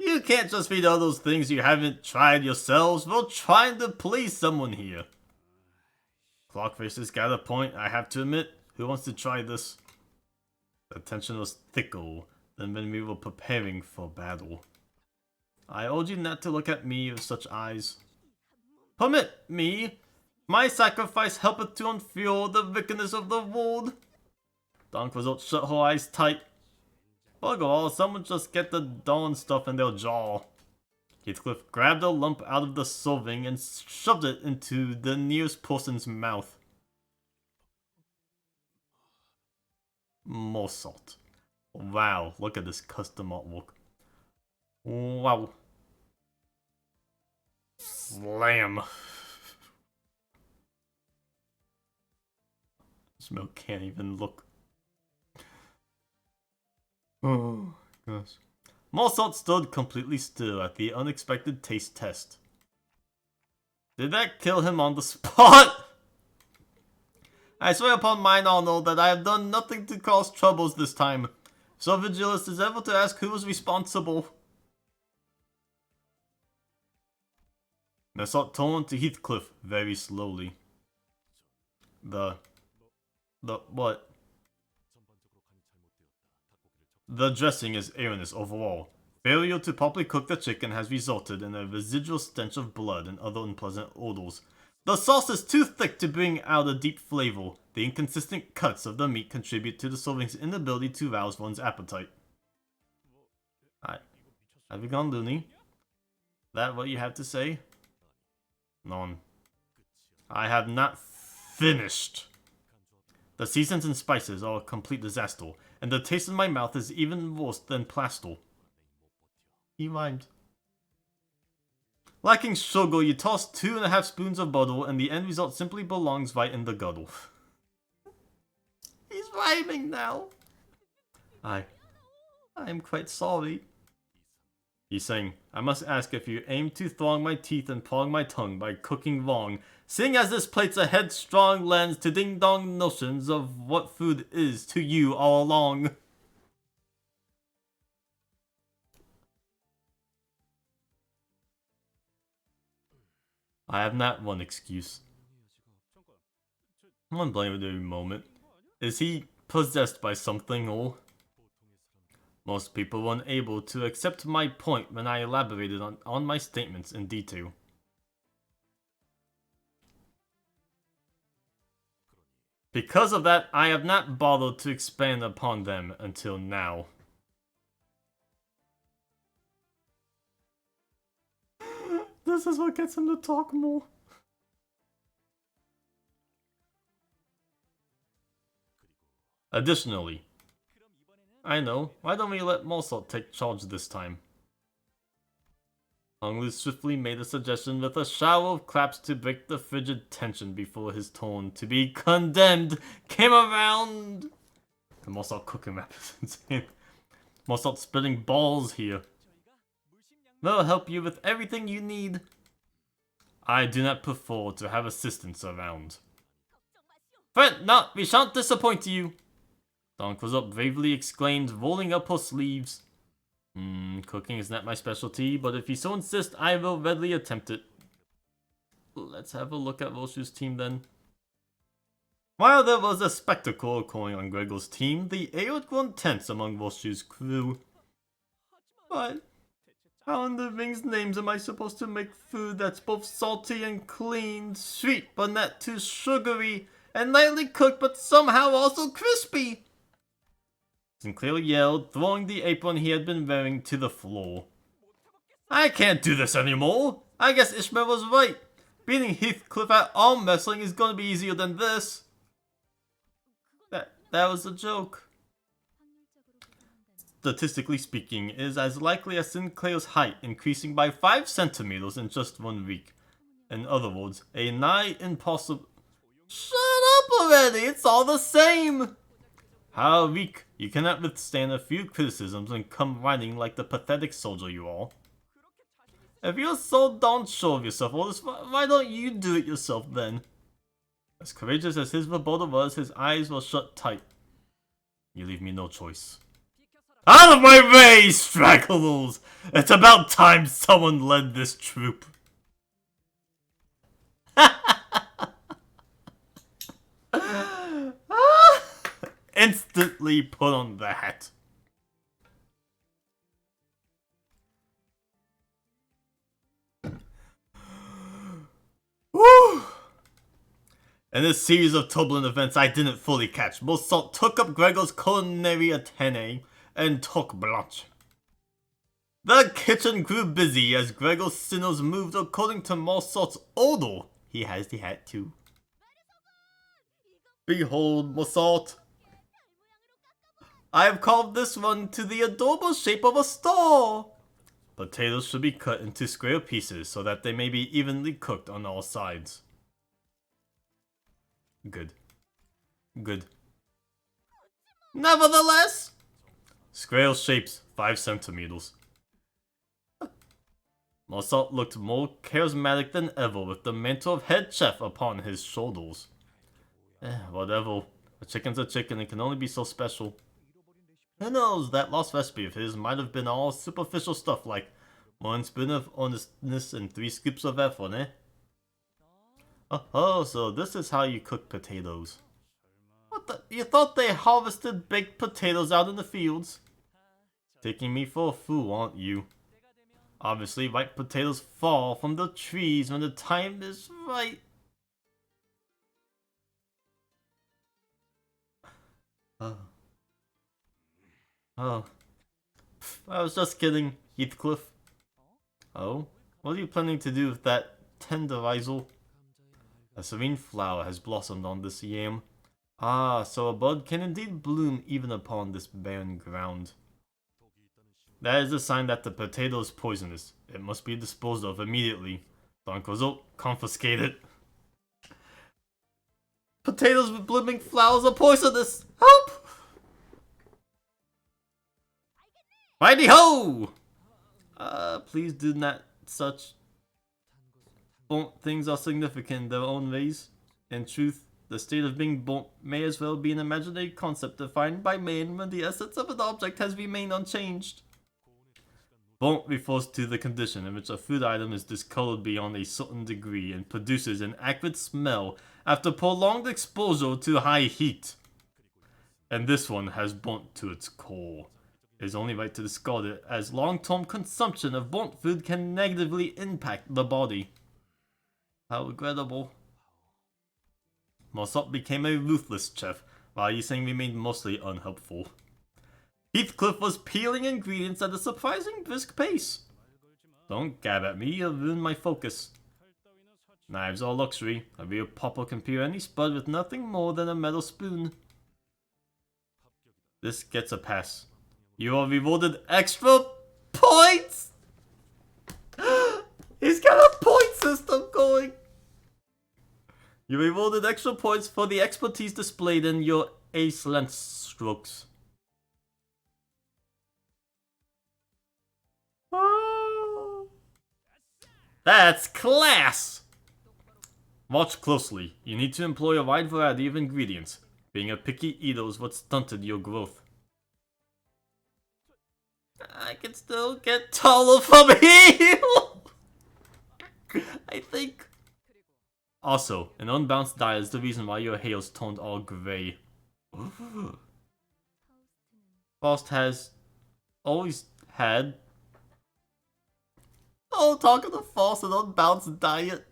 You can't just feed all those things you haven't tried yourselves. We're trying to please someone here. Clockface has got a point, I have to admit. Who wants to try this? The tension was thicker than when we were preparing for battle. I urge you not to look at me with such eyes. Permit me! My sacrifice helpeth to unfurl the wickedness of the world. Donk was out, shut her eyes tight. Bugger all, someone just get the darn stuff in their jaw. Heathcliff grabbed a lump out of the serving and shoved it into the nearest person's mouth. More salt. Wow, look at this custom artwork. Wow. Slam. This milk can't even look. Oh, gosh. Mozart stood completely still at the unexpected taste test. Did that kill him on the spot? I swear upon mine honor that I have done nothing to cause troubles this time. So Vigilus is able to ask who was responsible. Mozart turned to Heathcliff very slowly. What? The dressing is erroneous overall. Failure to properly cook the chicken has resulted in a residual stench of blood and other unpleasant odors. The sauce is too thick to bring out a deep flavor. The inconsistent cuts of the meat contribute to the serving's inability to rouse one's appetite. Have you gone loony? That what you have to say? None. I have not finished. The seasons and spices are a complete disaster, and the taste in my mouth is even worse than plaster. He rhymed. Lacking sugar, you toss 2.5 spoons of butter, and the end result simply belongs right in the gutter. He's rhyming now. I'm quite sorry. He's saying, I must ask if you aim to throng my teeth and prong my tongue by cooking wrong, seeing as this plate's a headstrong lens to ding-dong notions of what food is to you all along. I have not one excuse. I'm unblamed every moment. Is he possessed by something or... Most people were unable to accept my point when I elaborated on my statements in detail. Because of that, I have not bothered to expand upon them until now. This is what gets him to talk more. Additionally, I know, why don't we let Mozart take charge this time? Honglu swiftly made a suggestion with a shower of claps to break the frigid tension before his turn to be condemned came around. The Mozart cooking rap is insane. Mozart spitting balls here. We'll help you with everything you need. I do not prefer to have assistants around. Fret not, we shan't disappoint you. Donk was up bravely exclaimed, rolling up her sleeves. Cooking is not my specialty, but if you so insist, I will readily attempt it. Let's have a look at Roshu's team then. While there was a spectacle occurring on Gregor's team, the air had grown tense among Roshu's crew. But how in the ring's names am I supposed to make food that's both salty and clean, sweet but not too sugary, and lightly cooked but somehow also crispy? Sinclair yelled, throwing the apron he had been wearing to the floor. I can't do this anymore. I guess Ishmael was right. Beating Heathcliff at arm wrestling is gonna be easier than this. That was a joke. Statistically speaking, it is as likely as Sinclair's height increasing by 5 centimeters in just 1 week. In other words, a nigh impossible... Shut up already, it's all the same! How weak, you cannot withstand a few criticisms and come riding like the pathetic soldier you are. If you're so darn sure of yourself, why don't you do it yourself then? As courageous as his rebuttal was, his eyes were shut tight. You leave me no choice. Out of my way, stragglers! It's about time someone led this troop. Instantly put on the hat. Woo! In this series of turbulent events I didn't fully catch, Mozart took up Gregor's culinary attene and took Blanche. The kitchen grew busy as Gregor's sinners moved according to Mozart's order. He has the hat too. Behold, Mozart. I have carved this one to the adorable shape of a star. Potatoes should be cut into square pieces so that they may be evenly cooked on all sides. Good. Good. Nevertheless, square shapes 5 centimeters. Mozart looked more charismatic than ever with the mantle of head chef upon his shoulders. Whatever. A chicken's a chicken and can only be so special. Who knows, that lost recipe of his might have been all superficial stuff like 1 spoon of honestness and 3 scoops of effort, eh? Oh, so this is how you cook potatoes. What the? You thought they harvested baked potatoes out in the fields? Taking me for a fool, aren't you? Obviously, ripe potatoes fall from the trees when the time is right. Oh. Oh. I was just kidding, Heathcliff. Oh? What are you planning to do with that tenderizer? A serene flower has blossomed on this yam. Ah, so a bud can indeed bloom even upon this barren ground. That is a sign that the potato is poisonous. It must be disposed of immediately. Don Quixote, confiscate it. Potatoes with blooming flowers are poisonous! Help! Righty ho! Please do not such. Burnt things are significant in their own ways. In truth, the state of being burnt may as well be an imaginary concept defined by man when the essence of an object has remained unchanged. Burnt refers to the condition in which a food item is discolored beyond a certain degree and produces an acrid smell after prolonged exposure to high heat. And this one has burnt to its core. It is only right to discard it, as long-term consumption of burnt food can negatively impact the body. How regrettable. Mozart became a ruthless chef, while Yiseng remained mostly unhelpful. Heathcliff was peeling ingredients at a surprising brisk pace. Don't gab at me, you'll ruin my focus. Knives are luxury. A real pauper can peel any spud with nothing more than a metal spoon. This gets a pass. You are rewarded extra points! He's got a point system going! You rewarded extra points for the expertise displayed in your ace-length strokes. That's class! Watch closely. You need to employ a wide variety of ingredients. Being a picky eater is what stunted your growth. I can still get taller from here! I think. Also, an unbalanced diet is the reason why your hair's turned all grey. Faust has always had. Oh, talking to Faust, an unbalanced diet.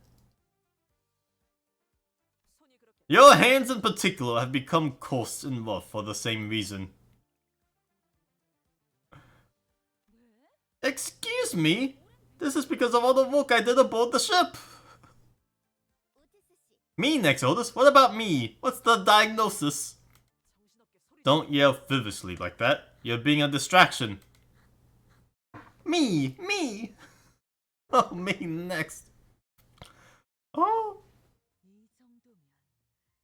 Your hands in particular have become coarse and rough for the same reason. Excuse me? This is because of all the work I did aboard the ship. Me next, Otis? What about me? What's the diagnosis? Don't yell frivolously like that. You're being a distraction. Me! Oh, me next. Oh.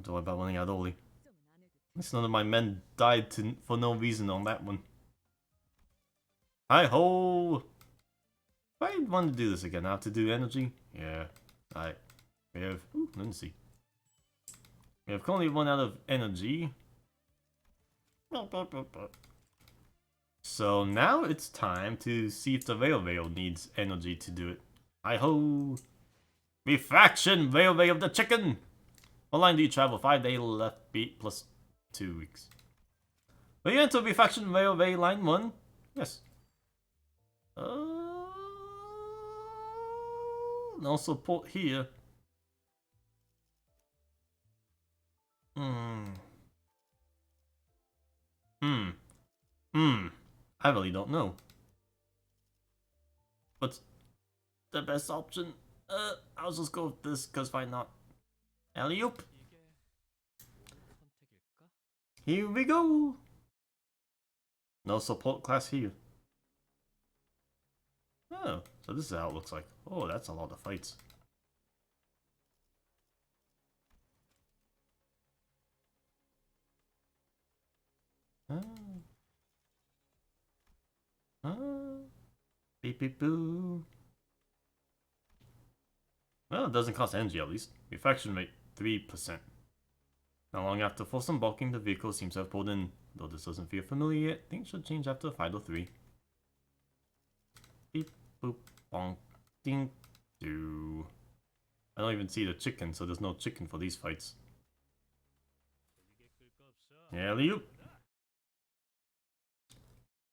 Don't worry about running out early. At least none of my men died for no reason on that one. Hi-ho! If I want to do this again, I have to do energy? Yeah. Alright. We have... Ooh, let's see. We have currently run out of energy. So now it's time to see if the railway needs energy to do it. Hi-ho! Refraction Railway of the Chicken! What line do you travel? 5 day left beat plus 2 weeks. Will you enter Refraction Railway line 1? Yes. No support here. I really don't know. What's the best option? I'll just go with this, cause why not? Alley-oop. Here we go. No support class here. Oh, so this is how it looks like. Oh, that's a lot of fights. Beep beep boo. Well, it doesn't cost energy at least. Refraction rate 3%. Not long after full bulking, the vehicle seems to have pulled in. Though this doesn't feel familiar yet, things should change after Fido 3. Beep boop bonk ding doo. I don't even see the chicken, so there's no chicken for these fights. Yeah, Liu.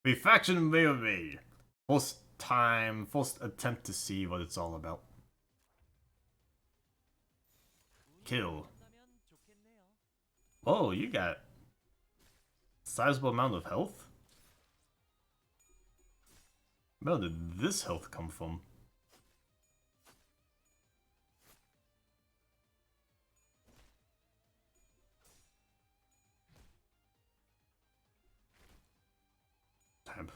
Refraction Railway. First attempt to see what it's all about. Kill. Oh, you got sizable amount of health? Where did this health come from? Tab.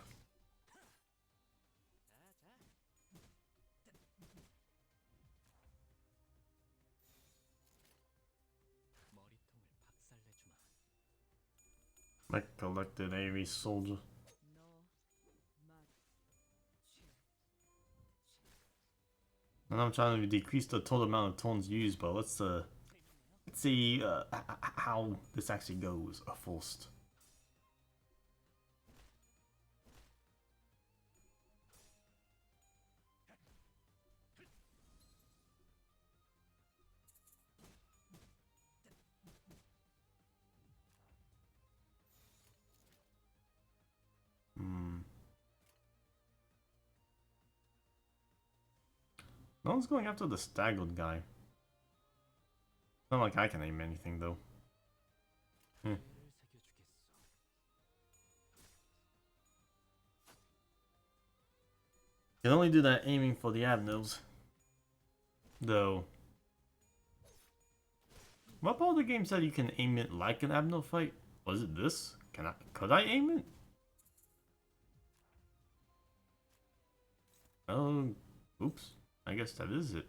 I collected a soldier. And I'm trying to decrease the total amount of tones used, but let's see how this actually goes first. No one's going after the staggered guy. Not like I can aim anything though. Hmm. You can only do that aiming for the abnos. Though. What part of the game said you can aim it like an abno fight? Was it this? Could I aim it? Oh, oops. I guess that is it.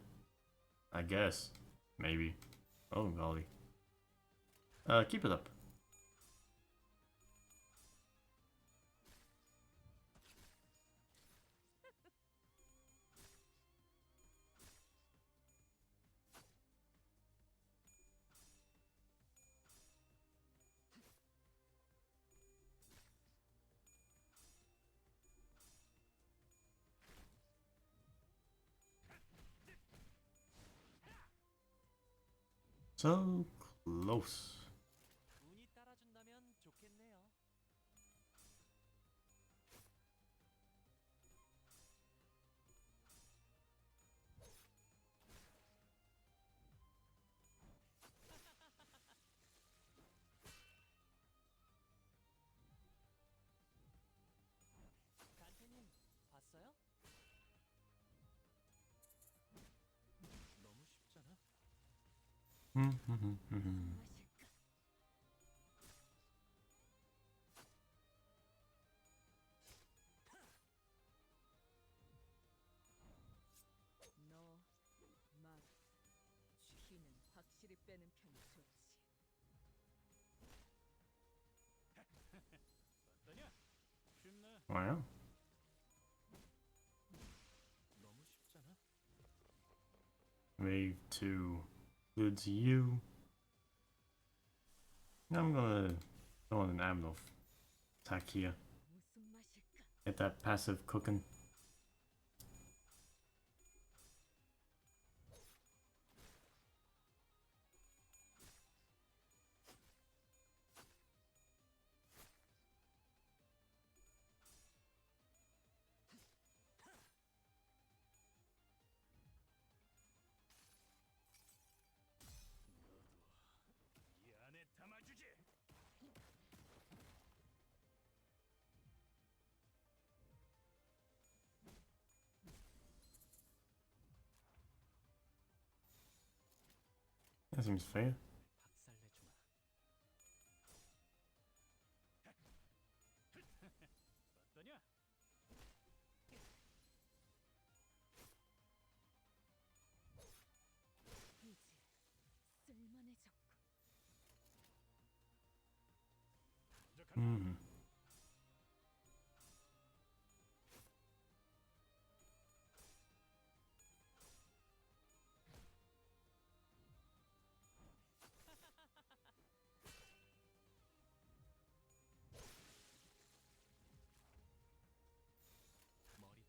I guess. Maybe. Oh golly. Keep it up. So close. Wow. Wave 2 includes you. I'm gonna go on an abno attack here. Get that passive cooking. That seems fair. Hmm.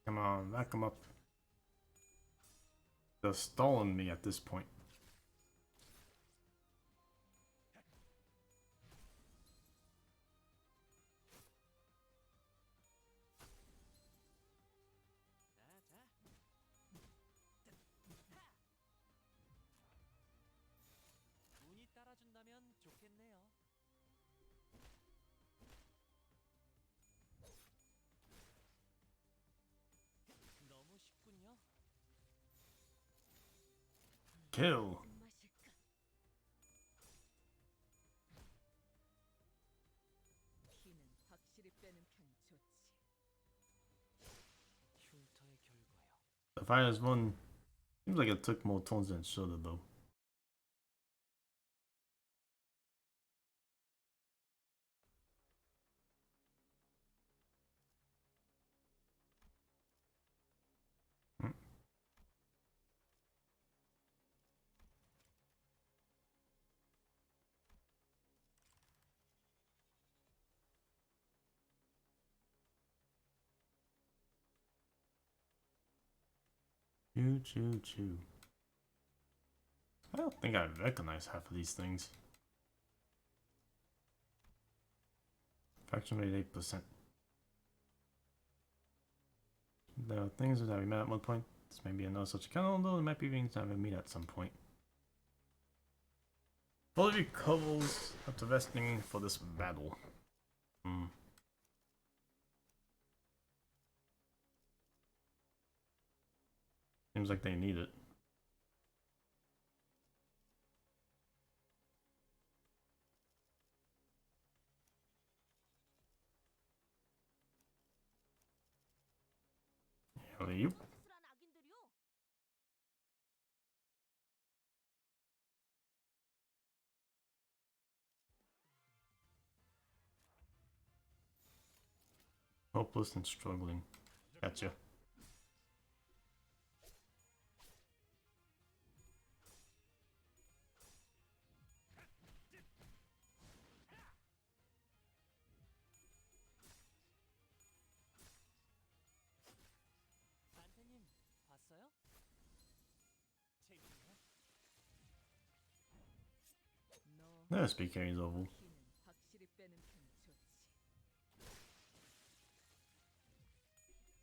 Come on, back him up. They're stalling me at this point. 운이 따라준다면 좋겠네요. 너무 쉽군요. Kill. 맛일까? 피는 확실히 빼는 편이 좋지. 흉터의 결과요. The fight is won. Seems like it took more turns than it should have, though. Choo choo choo. I don't think I recognize half of these things. Faction rate 8%. There are things that we met at one point. This may be another such account, although it might be things that we meet at some point. Fully recovers after resting for this battle. Seems like they need it. You. 씁쓸한 악인들이요. Hopeless and struggling. Gotcha. 단테님 봤어요? 재밌네. 너 There's BK's oval. 피는 확실히 빼는 편이 좋지.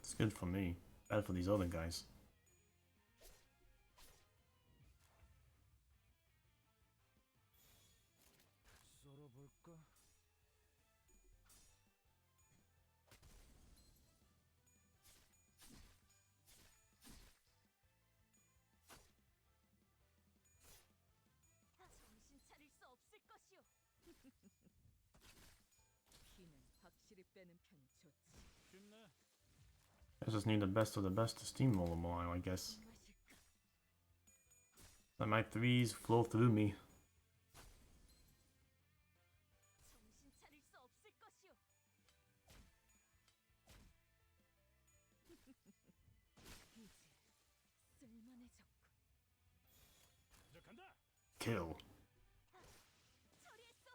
It's good for me. Bad for these other guys. 썰어볼까? 정신 차릴 수 없을 것이오. 피는 확실히 빼는 편이 좋지. 쉽네. I just need the best of the best to steamroll them all, I guess. 맛일까? Let my threes flow through me. 정신 차릴 수 없을 것이오. 이제 쓸만해졌군. 시작한다. Kill. 처리했어.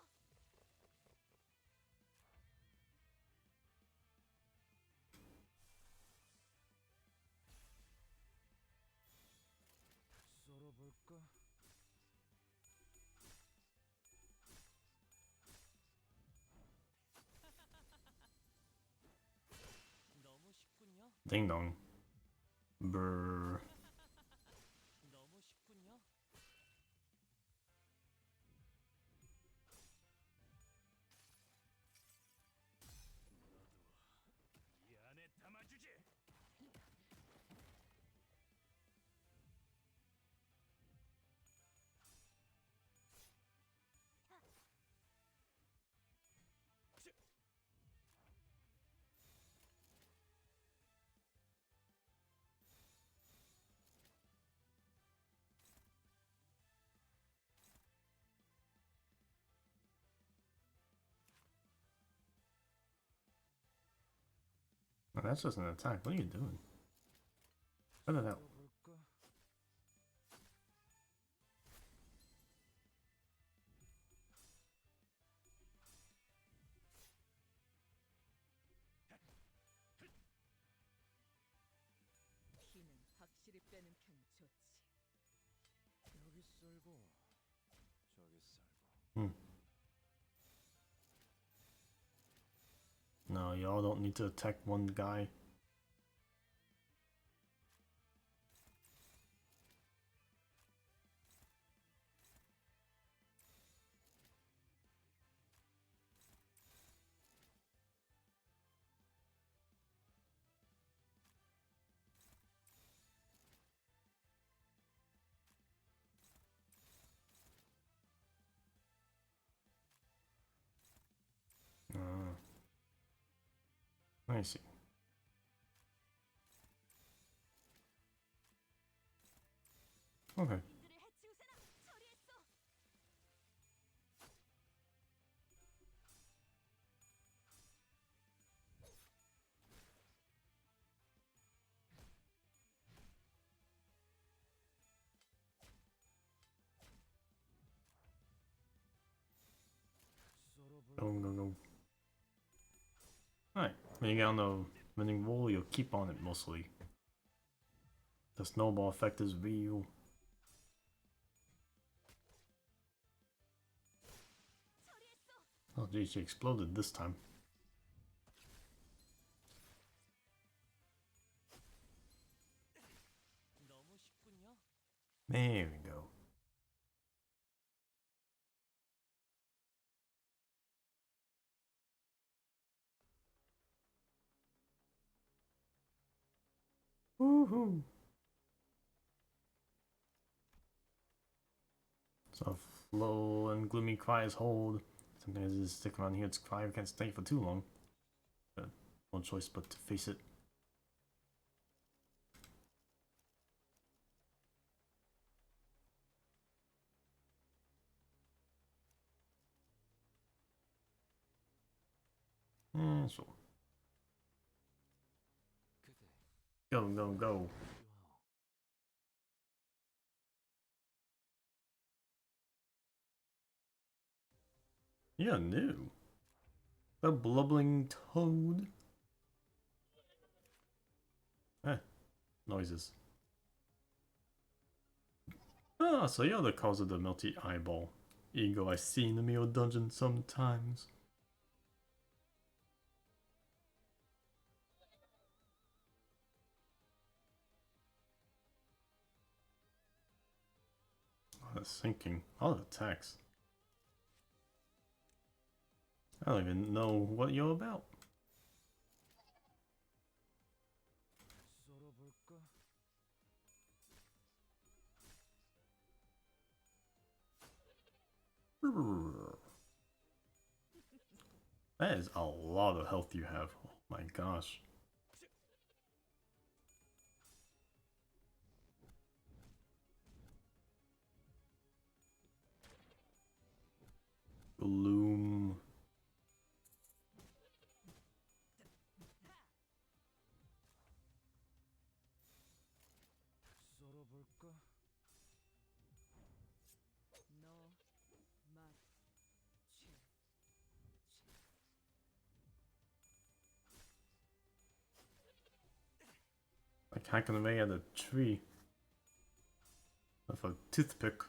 썰어볼까? 너무 쉽군요. Ding dong. Brrr. 너무 쉽군요. 이 안에 담아주지. Oh, that's just an attack. What are you doing? Cut it out. 볼까? 피는 확실히 빼는 편이 좋지. 여기 썰고 저기 썰고. No, y'all don't need to attack one guy. I see. Okay. 이들을 해치우세나 처리했어. Go, go, go. Alright, when you get on the winning wall, you'll keep on it mostly. The snowball effect is real. Oh geez, she exploded this time. 너무 쉽군요. There we go. Woohoo! So Flow and Gloomy Cries hold. Sometimes just stick around here. It's cry. We can't stay for too long. But no choice but to face it. And so 그대 go, go, go. 필요하오. Yeah, new. The blubbering toad. Noises. Ah, so you're the cause of the melty eyeball. Ego I see in the Mio dungeon sometimes. Oh, that's sinking. All the attacks. I don't even know what you're about. 썰어볼까? That is a lot of health you have. Oh my gosh. Gloom. 썰어볼까? 너, 맛, 취. Like hacking away at a tree with a toothpick.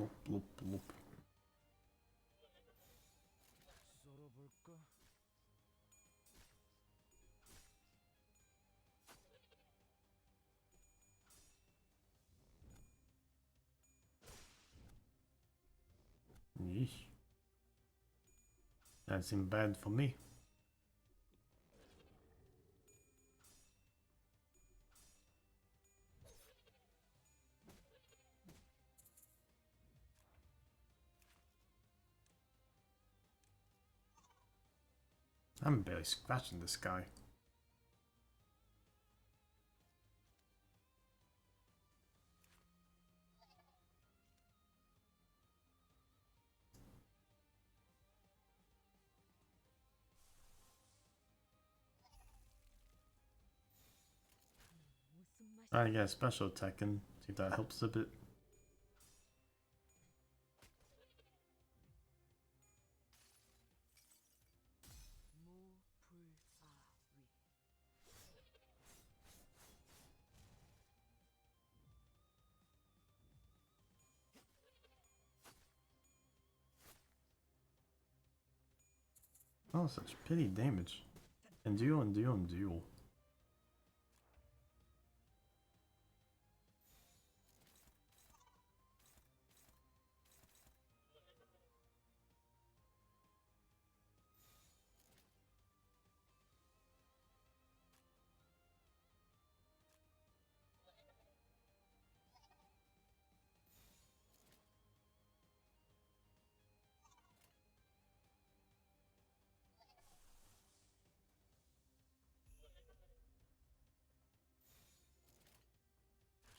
Bloop, bloop, bloop. 썰어볼까? Yeesh. That seemed bad for me. I'm barely scratching this guy. 무슨 맛이 I get a special attack and see if that helps a bit. 무불아위. Oh, such pity damage. And duel and duel and duel.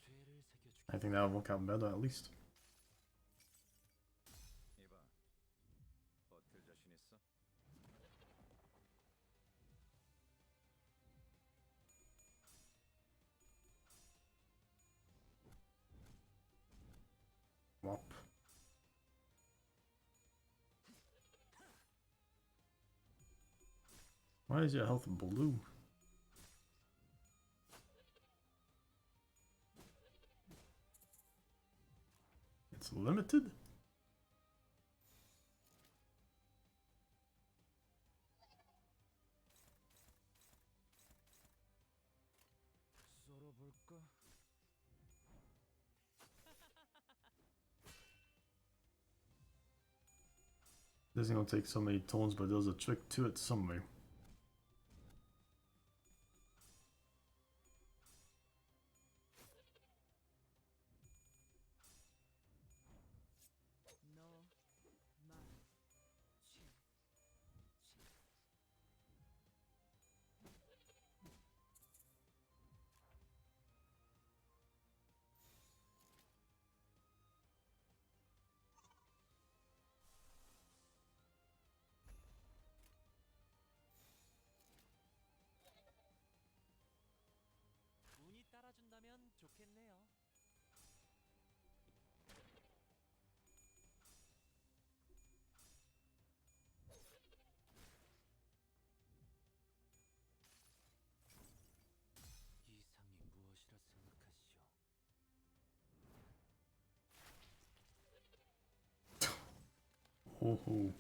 죄를 새겨줄게. I think that'll work out better at least. 이봐, 버틸 자신 있어? Wop. Why is your health blue? It's limited? 썰어볼까? This is gonna take so many turns, but there's a trick to it somewhere. 너만 죄. 운이 따라준다면 좋겠네요. 이상이 무엇이라 생각하시오? Oh. 죄를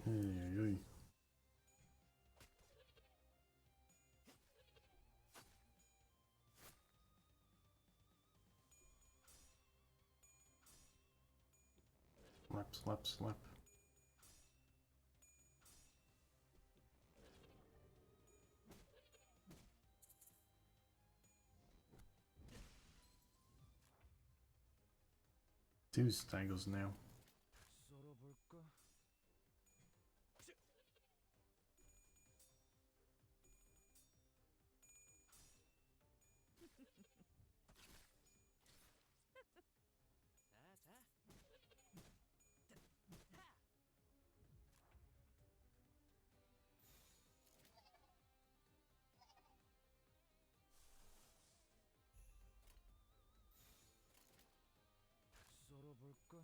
Hey, hey. Slap, slap, slap. Two staggers now. 썰어볼까? 썰어볼까?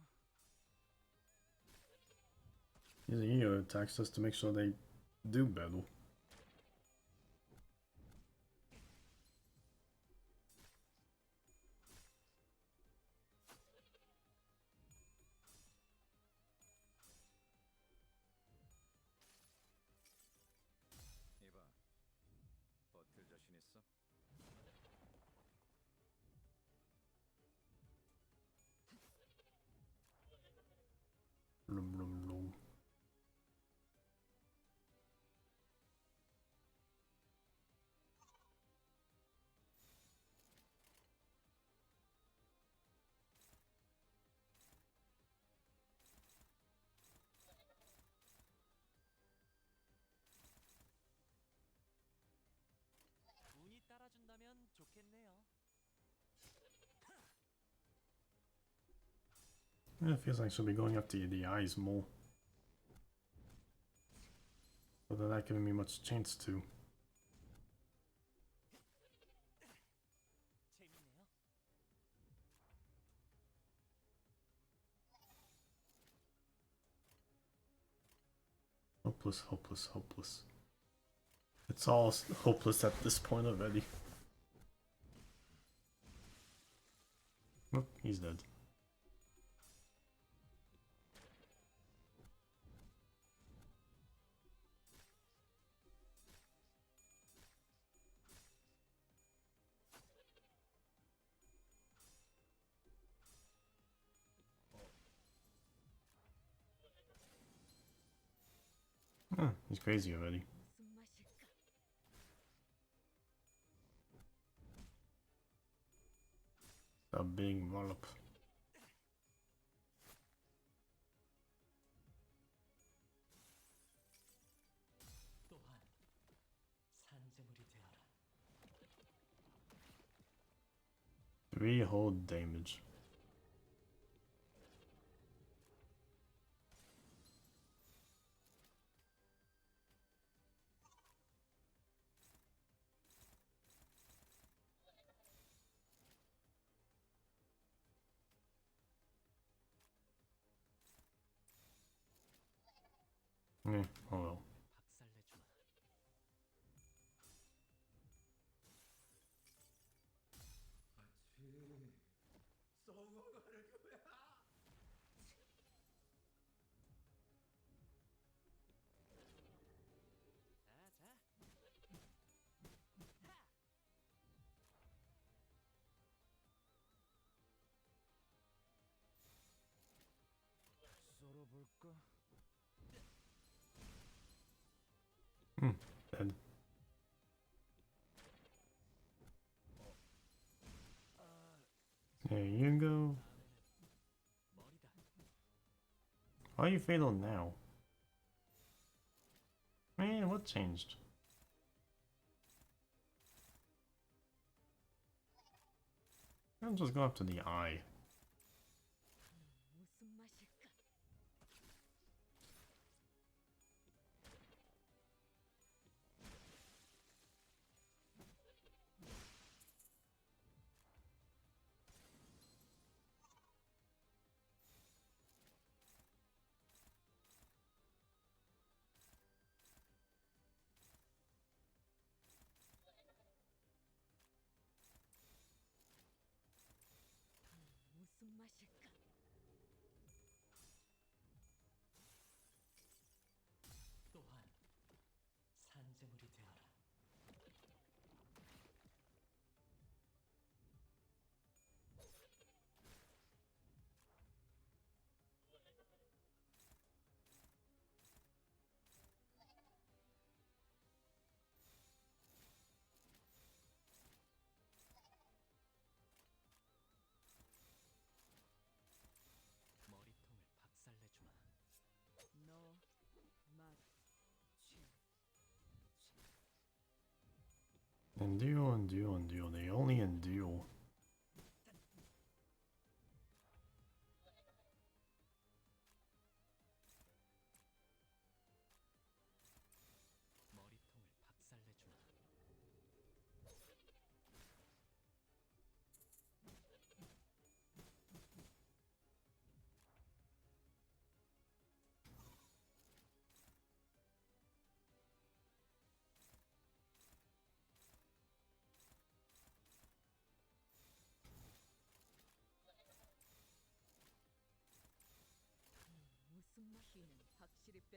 Using ego attacks just to make sure they do battle. 이봐, 버틸 자신 있어? Blum, blum, blum. 운이 따라준다면 좋겠네요. Yeah, it feels like I should be going up to the eyes more. But they're not giving me much chance to. 재밌네요. Hopeless, hopeless, hopeless. It's all hopeless at this point already. Oh, he's dead. He's crazy already. 무슨 맛일까? A big wallop. 또한 산재물이 되어라. 3 hold damage. Oh well. 박살내주마. 같이 썩어가는 거야. 자. 썰어볼까? Dead. There you go. 머리다. Why are you fatal now? Man, what changed? I'm just going up to the eye. 무슨 맛일까? 무슨 맛일까? 또한 산재물이 되어라. 머리통을 박살내주마. 너, 맛, 취. Endure, endure, endure. They only endure. 머리통을 박살내주마.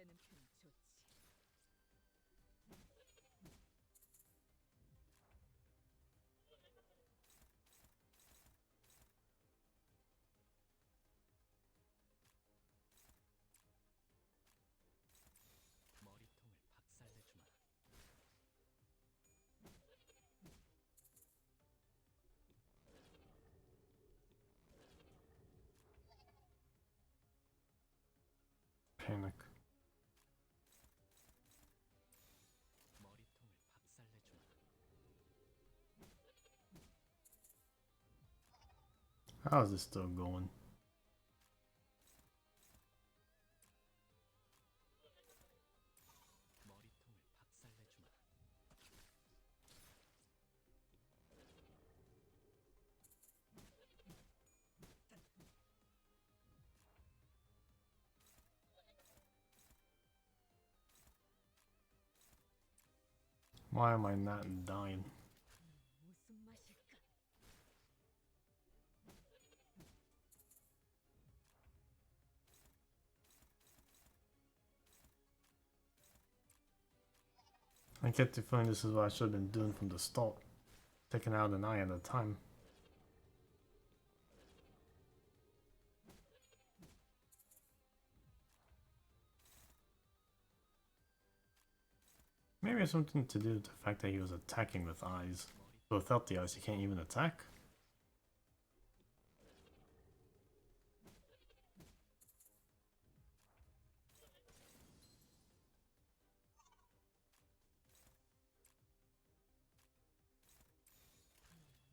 빼는 편이 좋지. 머리통을 박살내주마. Panic. 머리통을 박살내주마. How is this still going? 머리통을 박살내주마. Why am I not dying? 무슨 맛일까? I kept feeling this is what I should have been doing from the start. Taking out an eye at a time. Maybe it's something to do with the fact that he was attacking with eyes. But without the eyes, he can't even attack?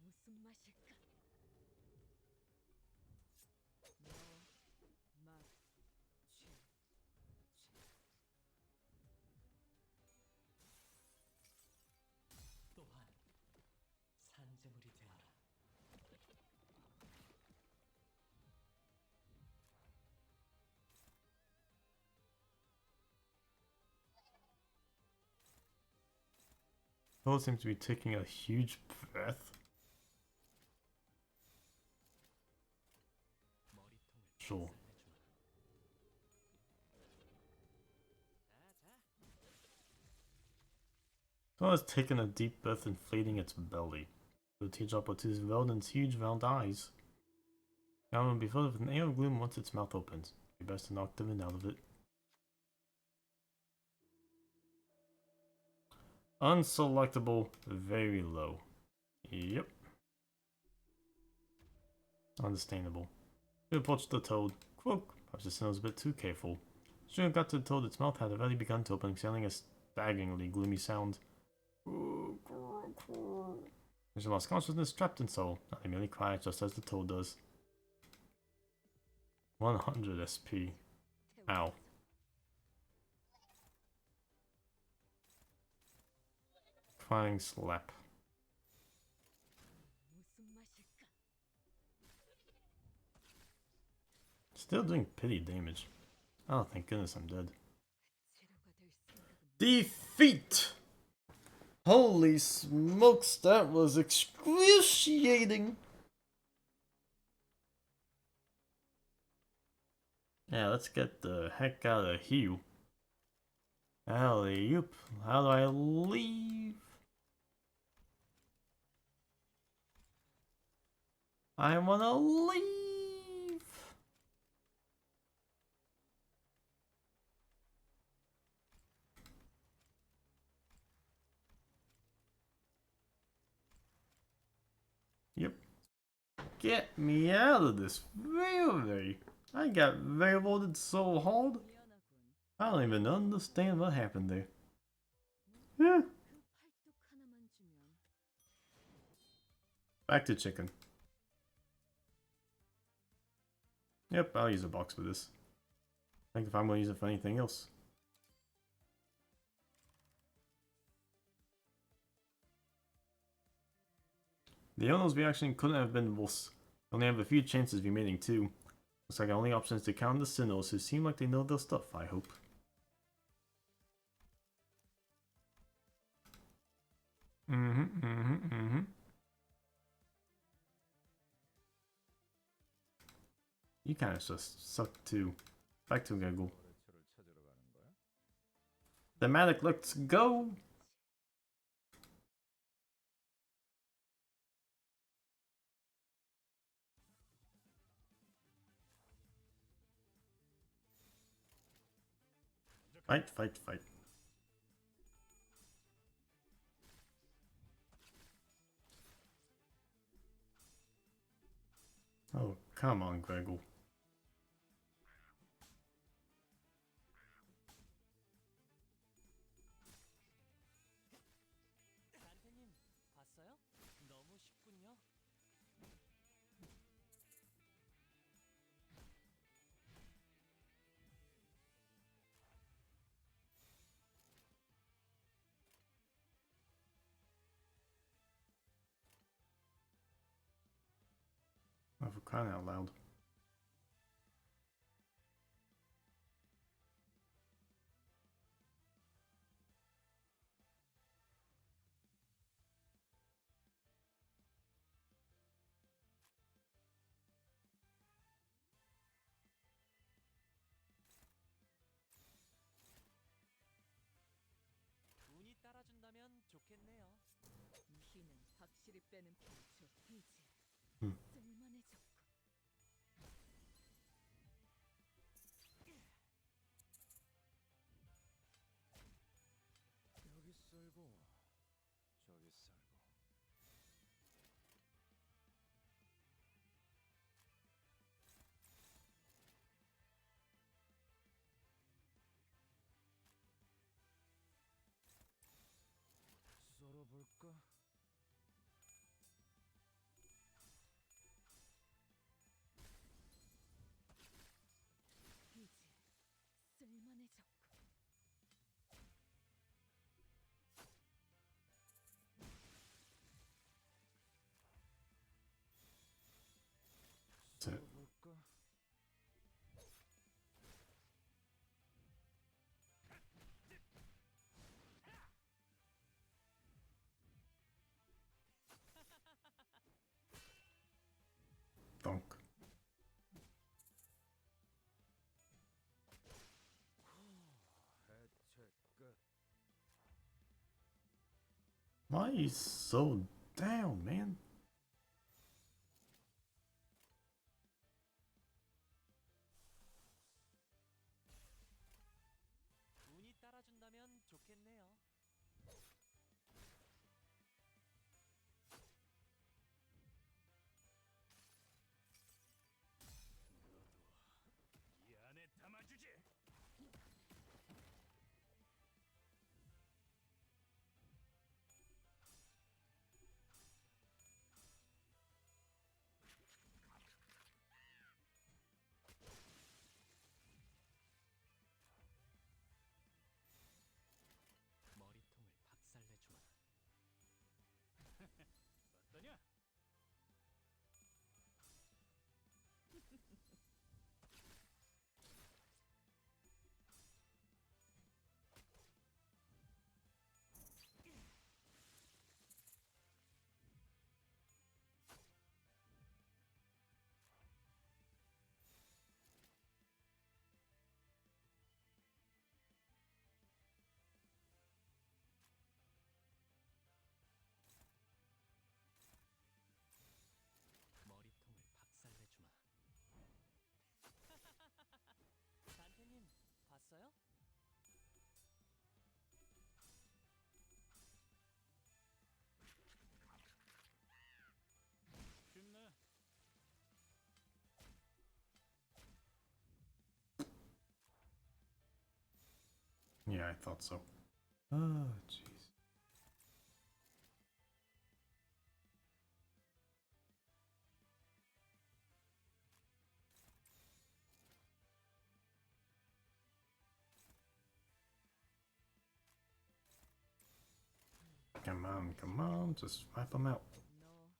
무슨 맛일까? 맛, 취, 또한 산재물이 되어라. Those seem to be taking a huge breath. 머리통을 Sure. 박살내주마. So it's taking a deep breath, inflating its belly. The teardrop or two's Veldon's huge round eyes. Now will be filled with an air of gloom once its mouth opens. Be best to knock the wind out of it. Unselectable, very low. Yep. Understandable. We approached the toad. Croak. Perhaps the sin was a bit too careful. Soon it got to the toad, its mouth had already begun to open, exhaling a staggeringly gloomy sound. She lost consciousness, trapped in soul. I merely cry just as the toad does. 100 SP. Ow. Crying slap. 무슨 맛일까? Still doing pity damage. Oh, thank goodness I'm dead. 재료가 될 생각은 Defeat! Holy smokes, that was excruciating! Yeah, let's get the heck out of here. Alley-oop. How do I leave? I wanna leave! Yep. Get me out of this really. I got railroaded so hard. 미안하군. I don't even understand what happened there. Yeah. 그 팔뚝 하나만 주면 Back to chicken. Yep, I'll use a box for this. I think if I'm gonna use it for anything else. The Ono's reaction couldn't have been worse. We only have a few chances remaining too. Looks like our only option is to count the Sinnohs, who seem like they know their stuff, I hope. You kinda just suck too. Back to Gaggle. Thematic, let's go! Fight, fight, fight. Oh, come on, Gregor. 단테님 봤어요? 너무 쉽군요. Oh, for crying out loud. 운이 따라준다면 좋겠네요. 피는 확실히 빼는 편이 좋지. 음. 쓸만해졌군. 여기 썰고 저기 썰고 썰어볼까? 이제 쓸만해졌군. 자, 썰어볼까? donk. 해체 끝. Why are you so down, man? 운이 따라준다면 좋겠네요. 이 안에 담아주지. 머리통을 박살내주마. 어떠냐? 머리통을 박살내주마. 단테님 봤어요? 쉽네. Yeah, I thought so. Oh, jeez. Come on, just wipe them out. 너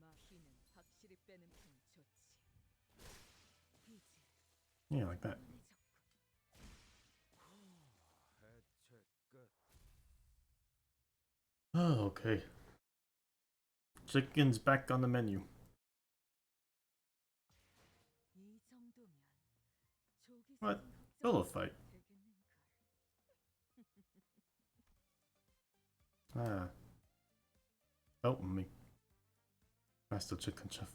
마히는 확실히 빼는 편이 좋지. 이제 Yeah, like that. 쓸만해졌군. 해체 끝. Oh, okay. Chicken's back on the menu. 이 정도면 조기 What? 생각 Pillow 정도는 fight. 되겠는걸. Ah. Help me. Master Chicken Chef.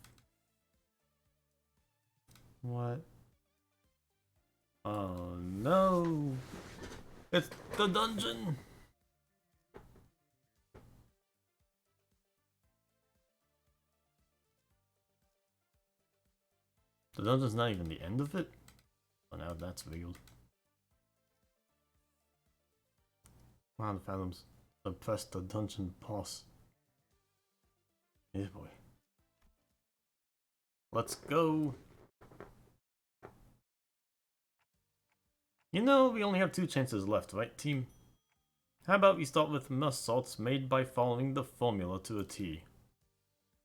What? Oh no! It's the dungeon! The dungeon's not even the end of it? Oh, now that's weird. Wow, Phantoms. Suppress the dungeon boss. Yeah, boy. Let's go! You know, we only have 2 chances left, right, team? How about we start with must salts made by following the formula to a T.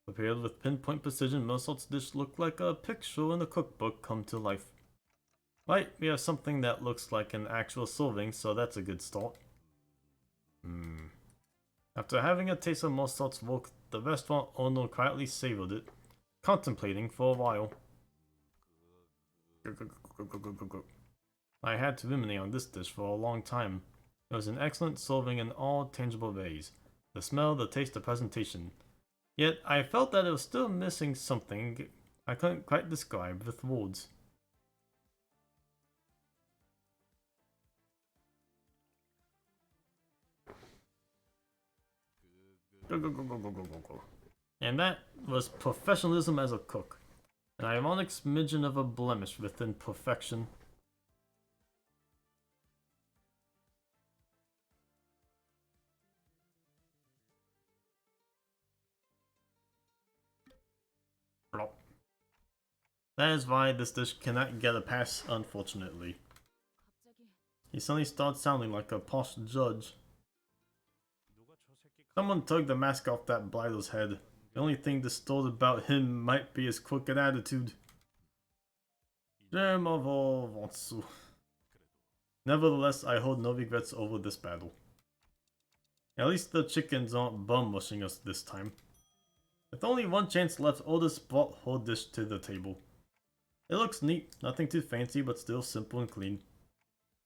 Prepared with pinpoint precision, must salts dish look like a picture in a cookbook come to life. Right, we have something that looks like an actual serving, so that's a good start. After having a taste of must salt's work, the restaurant owner quietly savored it, contemplating for a while. I had to ruminate on this dish for a long time. It was an excellent serving in all tangible ways. The smell, the taste, the presentation. Yet I felt that it was still missing something I couldn't quite describe with words. And that was professionalism as a cook. An ironic smidgen of a blemish within perfection. That is why this dish cannot get a pass, unfortunately. He suddenly started sounding like a posh judge. Someone took the mask off that blighter's head. The only thing distorted about him might be his crooked attitude. Nevertheless, I hold no regrets over this battle. At least the chickens aren't bum rushing us this time. With only one chance left, Otis brought her dish to the table. It looks neat, nothing too fancy, but still simple and clean.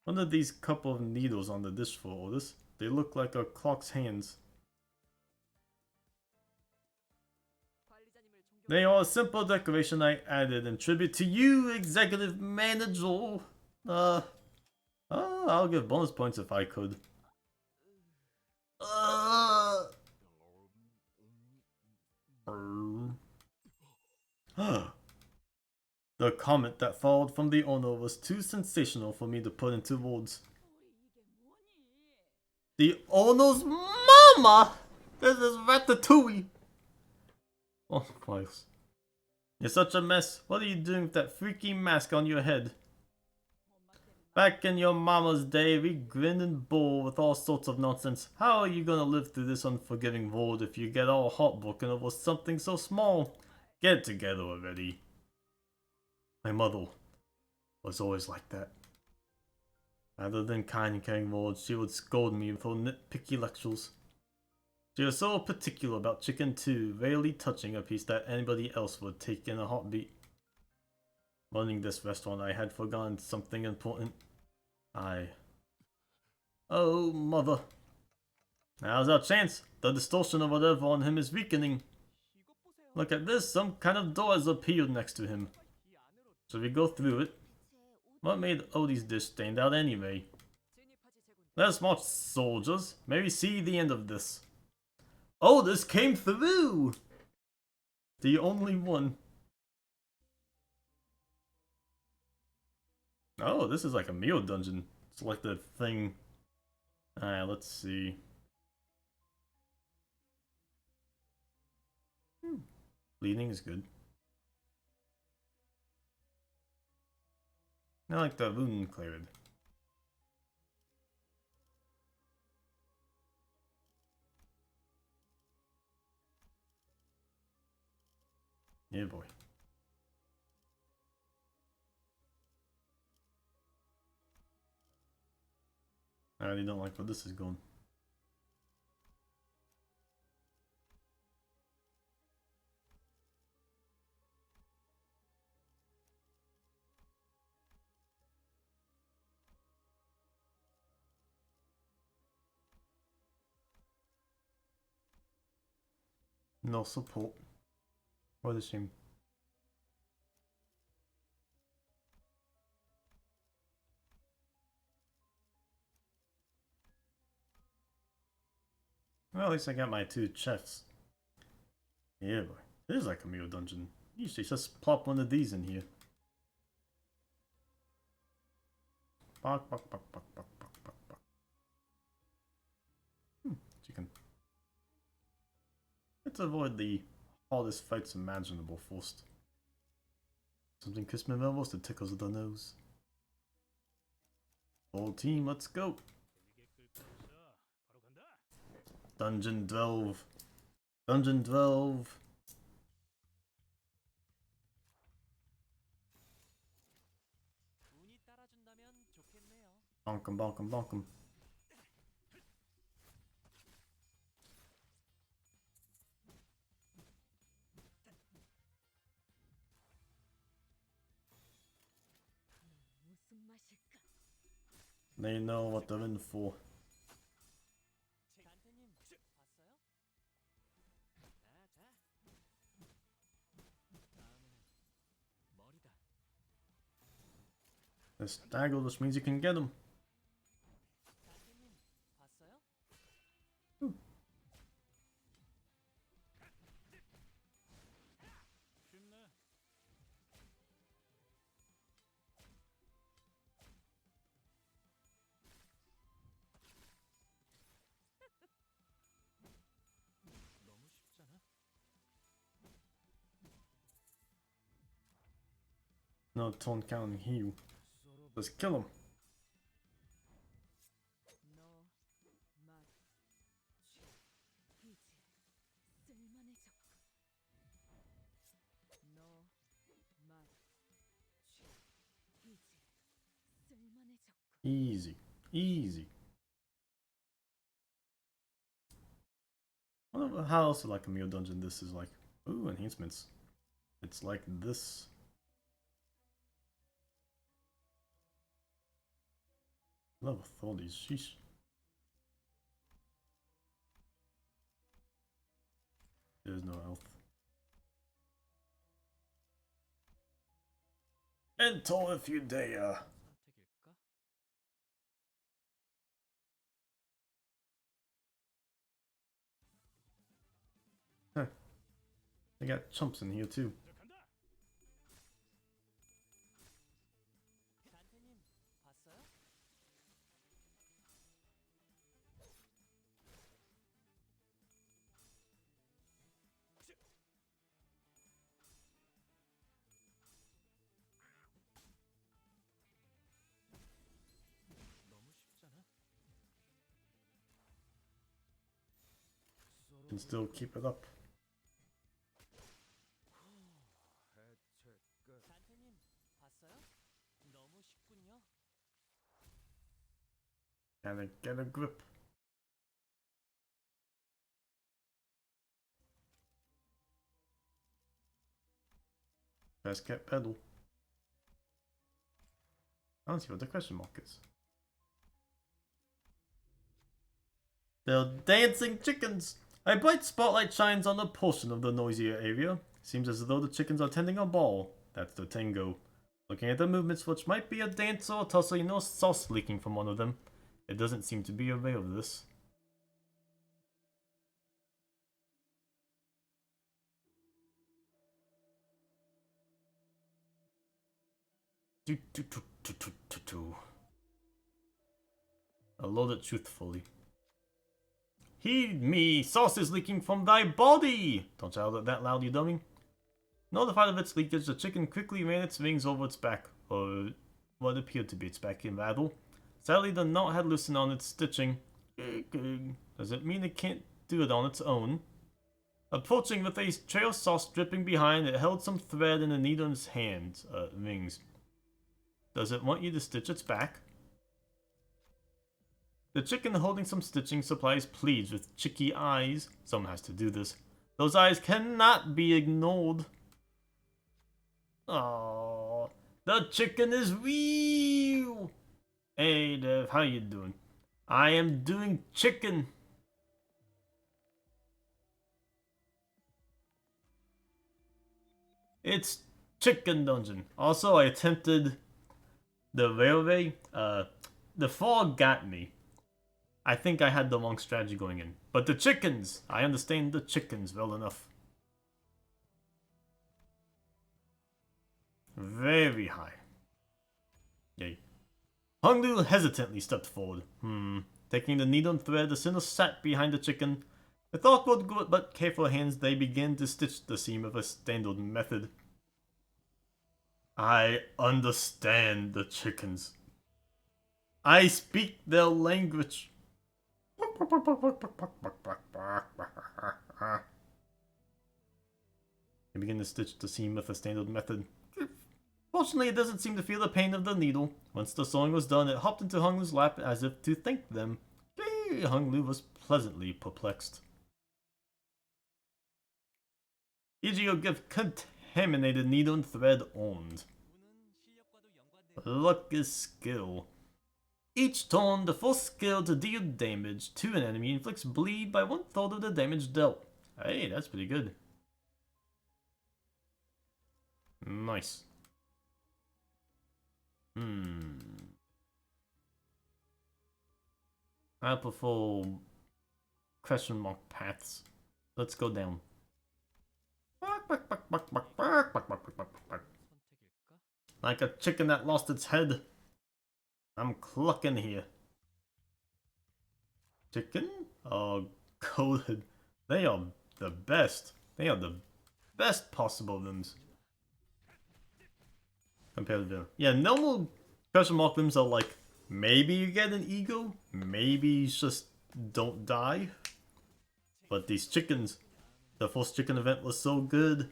One of these couple of needles on the dish for Otis. They look like a clock's hands. They are a simple decoration I added in tribute to you, executive manager. I'll give bonus points if I could. The comment that followed from the owner was too sensational for me to put into words. The owner's mama! This is Ratatouille! Oh, Christ. You're such a mess. What are you doing with that freaky mask on your head? Back in your mama's day, we grinned and bore with all sorts of nonsense. How are you gonna live through this unforgiving world if you get all heartbroken over something so small? Get it together already. My mother was always like that. Rather than kind and caring words, she would scold me for nitpicky lectures. She was so particular about chicken too, rarely touching a piece that anybody else would take in a heartbeat. Running this restaurant, I had forgotten something important. Oh, mother. Now's our chance. The distortion of whatever on him is weakening. Look at this, some kind of door has appeared next to him. Should we go through it? What made Odie's dish stand out anyway? Let's march, soldiers. Maybe see the end of this. Oh, this came through! The only one. Oh, this is like a meal dungeon. Select the thing. Alright, let's see. Bleeding is good. I like the wound cleared. Yeah, boy. I already don't like where this is going. No support. What a shame. Well, at least I got my 2 chests. Yeah, boy. This is like a Mio dungeon. Usually just plop one of these in here. Bok, bok, bok, bok, bok, bok, bok, bok. Chicken. Let's avoid the hardest fights imaginable first. Something crisp and mellows that tickles the nose. Whole team, let's go! 이게 끌 거 없어. 바로 간다. Dungeon 12. Dungeon 12. 운이 따라준다면 좋겠네요. Bonk 'em, bonk 'em, bonk 'em. 무슨 맛일까? They know what they're in for. 단테님 봤어요? 자. 다음에는 머리다. This dagger just means you can get them. 단테님 봤어요? 쉽네. 너무 쉽잖아. No tone counting heal. Just kill him. 너, 맛, 취, 이제 쓸만해졌군. 너, 맛, 취, 이제 쓸만해졌군. Easy. Easy. I wonder how else like a Mio dungeon this is like. Ooh, enhancements. It's like this. Level 30, sheesh. There's no health. Enter if you dare. 선택일까? They got chumps in here too. 시작한다. 단테님 봤어요? 너무 쉽잖아. Can still keep it up. 해체 끝. 단테님 봤어요? 너무 쉽군요. Gotta get a grip. Best kept pedal. I don't see what the question mark is. They're dancing chickens! A bright spotlight shines on a portion of the noisier area. Seems as though the chickens are tending a ball. That's the tango. Looking at the movements, which might be a dance or a tussle, you know sauce leaking from one of them. It doesn't seem to be aware of this. I'll load it truthfully. Heed me! Sauce is leaking from thy body! Don't shout it that loud, you dummy. Notified of its leakage, the chicken quickly ran its wings over its back, or what appeared to be its back in battle. Sadly, the knot had loosened on its stitching. Does it mean it can't do it on its own? Approaching with a trail of sauce dripping behind, it held some thread and a needle in its hands, rings. Does it want you to stitch its back? The chicken holding some stitching supplies pleads with chicky eyes. Someone has to do this. Those eyes cannot be ignored. Oh, the chicken is real. Hey Dev, how you doing? I am doing chicken. It's Chicken Dungeon. Also, I attempted the railway. The fog got me. I think I had the wrong strategy going in. But the chickens! I understand the chickens well enough. Very high. Yay. Hunglu hesitantly stepped forward. Taking the needle and thread, the sinner sat behind the chicken. With awkward but careful hands, they began to stitch the seam of a standard method. I understand the chickens. I speak their language. They begin to stitch the seam with a standard method. Fortunately, it doesn't seem to feel the pain of the needle. Once the sewing was done, it hopped into Hunglu's lap as if to thank them. Hunglu was pleasantly perplexed. Ichigo give contaminated needle and thread owned. Luck is skill. Each turn, the first skill to deal damage to an enemy inflicts bleed by 1/3 of the damage dealt. Hey, that's pretty good. Nice. I prefer question mark paths. Let's go down. Like a chicken that lost its head. I'm clucking here. Chicken? Oh, coated. They are the best. They are the best possible limbs. Compared to them. Yeah, normal question mark limbs are like, maybe you get an ego, maybe you just don't die. But these chickens, the first chicken event was so good.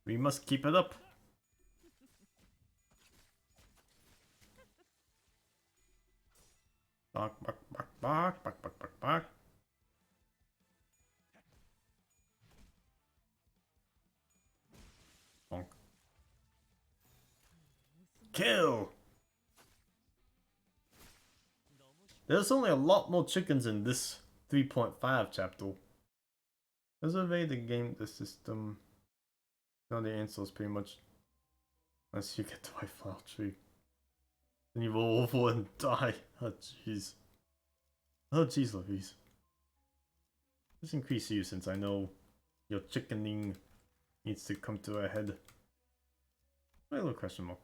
We must keep it up. Bark, bark, bark, bark, bark, bark, bark, bark. Bonk. Kill! There's only a lot more chickens in this 3.5 chapter. There's a way to game the system. No, the answers pretty much. Unless you get the right flower tree. Then you roll over and die. Oh jeez. Oh jeez, Louise. Let's increase you since I know your chickening needs to come to a head. My little question mark.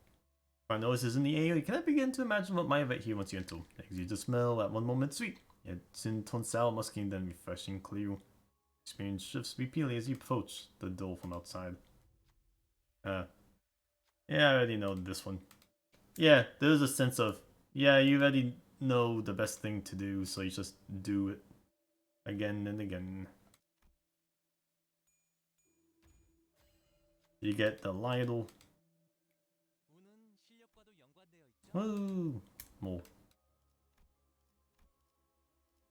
Find noises in the air, you cannot begin to imagine what might await here once you enter. Exude the smell, at one moment sweet, yet soon turns sour, musky, and then refreshing, clear. Experience shifts repeatedly as you approach the door from outside. Yeah, I already know this one. Yeah, there's a sense of, yeah, you already know the best thing to do, so you just do it again and again. You get the Lytle. Woo! More.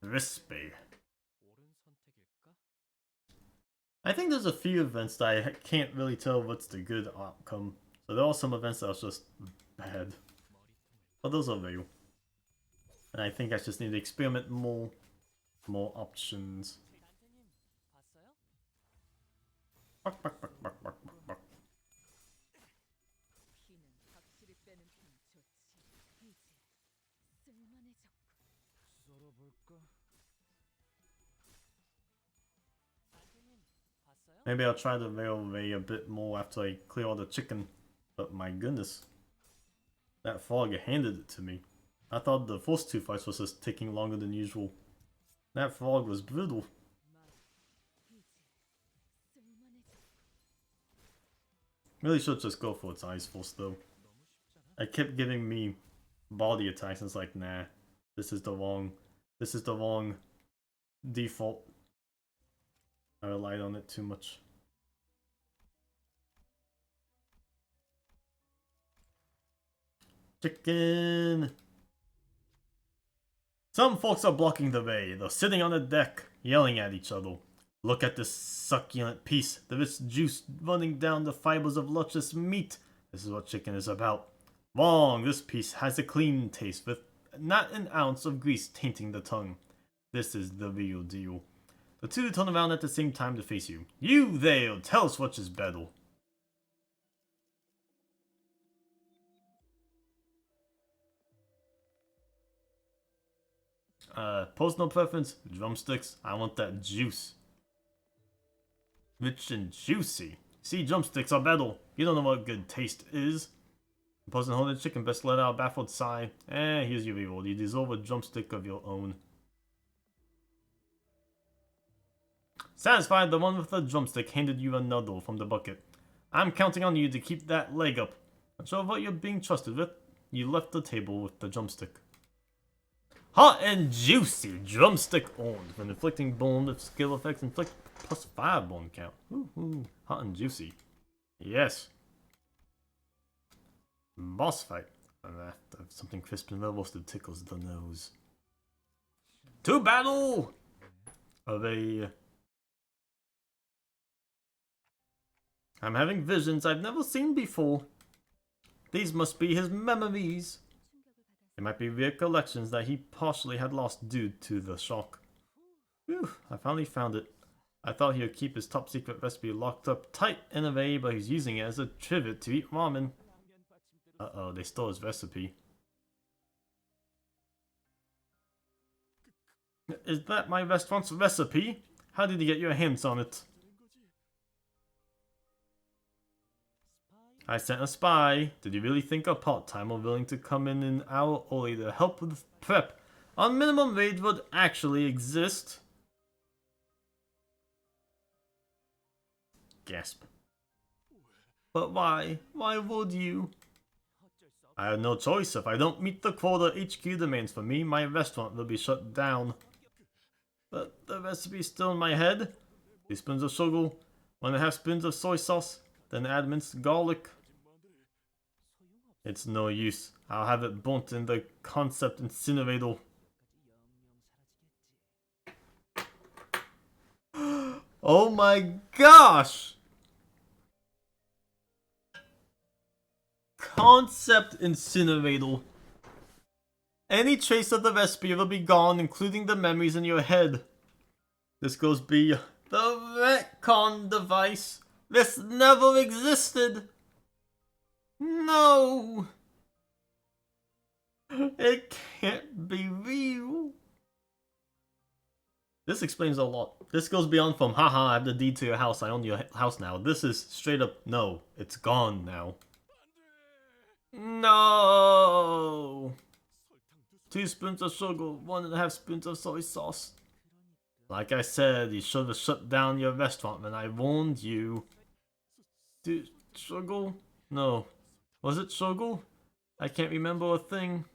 Rispe. I think there's a few events that I can't really tell what's the good outcome. So there are some events that are just bad. But those are real. And I think I just need to experiment more. More options. Buck, buck, buck, buck, buck, buck, buck. Maybe I'll try the railway a bit more after I clear all the chicken. But my goodness. That frog handed it to me. I thought the first two fights was just taking longer than usual. That frog was brutal. Really should just go for its eyes first though. It kept giving me body attacks and it's like, nah. This is the wrong default. I relied on it too much. Chicken! Some folks are blocking the way. They're sitting on the deck, yelling at each other. Look at this succulent piece, the rich juice running down the fibers of luscious meat. This is what chicken is about. Wrong, this piece has a clean taste with not an ounce of grease tainting the tongue. This is the real deal. The two turn around at the same time to face you. You there, tell us which is better. Personal preference, drumsticks. I want that juice. Rich and juicy. See, drumsticks are better. You don't know what good taste is. The person holding the chicken best let out a baffled sigh. Here's your reward. You deserve a drumstick of your own. Satisfied, the one with the drumstick handed you another from the bucket. I'm counting on you to keep that leg up. Not sure what you're being trusted with. You left the table with the drumstick. Hot and juicy! Drumstick on. When inflicting bone with skill effects, inflict +5 bone count. Ooh, hot and juicy. Yes. Boss fight. Something crisp and well-roasted tickles the nose. To battle! I'm having visions I've never seen before. These must be his memories. They might be recollections that he partially had lost due to the shock. Whew, I finally found it. I thought he would keep his top secret recipe locked up tight in a way, but he's using it as a trivet to eat ramen. Uh-oh, they stole his recipe. Is that my restaurant's recipe? How did you get your hands on it? I sent a spy. Did you really think a part-timer willing to come in an hour early to help with prep on minimum wage would actually exist? Gasp. But why? Why would you? I had no choice. If I don't meet the quota HQ demands for me, my restaurant will be shut down. But the recipe's still in my head. 2 spoons of sugar, 1.5 spoons of soy sauce, then add minced garlic. It's no use. I'll have it burnt in the concept incinerator. Oh my gosh! Concept incinerator. Any trace of the recipe will be gone, including the memories in your head. This goes be the retcon device. This never existed. No. It can't be real. This explains a lot. This goes beyond from, haha, I have the deed to your house, I own your house now. This is straight up, no, it's gone now. No! 2 spoons of sugar, 1.5 spoons of soy sauce. Like I said, you should have shut down your restaurant when I warned you. Sugar? No. Was it sugar? I can't remember a thing.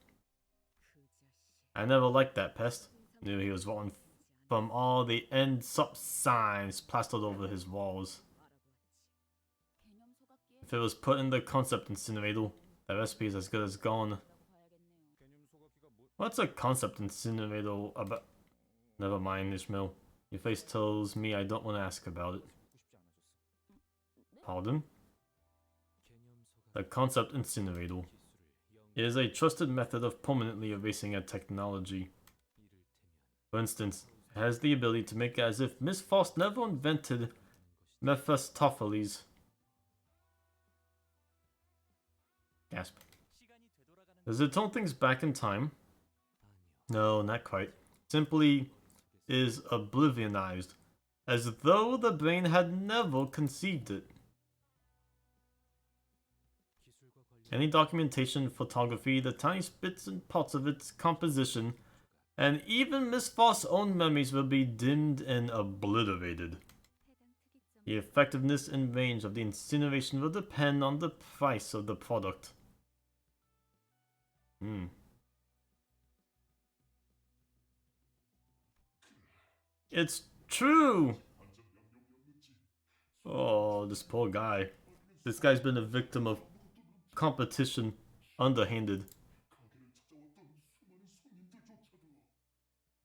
I never liked that pest. Knew he was rotten from all the end stop signs plastered over his walls. If it was put in the concept incinerator, that recipe is as good as gone. What's a concept incinerator about? Never mind, Ishmael. Your face tells me I don't want to ask about it. Pardon? The concept incinerator. It is a trusted method of permanently erasing a technology. For instance, it has the ability to make it as if Miss Frost never invented Mephistopheles. Gasp. Does it turn things back in time? No, not quite. Simply is oblivionized, as though the brain had never conceived it. Any documentation, photography, the tiny bits and parts of its composition, and even Miss Frost's own memories will be dimmed and obliterated. The effectiveness and range of the incineration will depend on the price of the product. It's true! Oh, this poor guy. This guy's been a victim of competition, underhanded.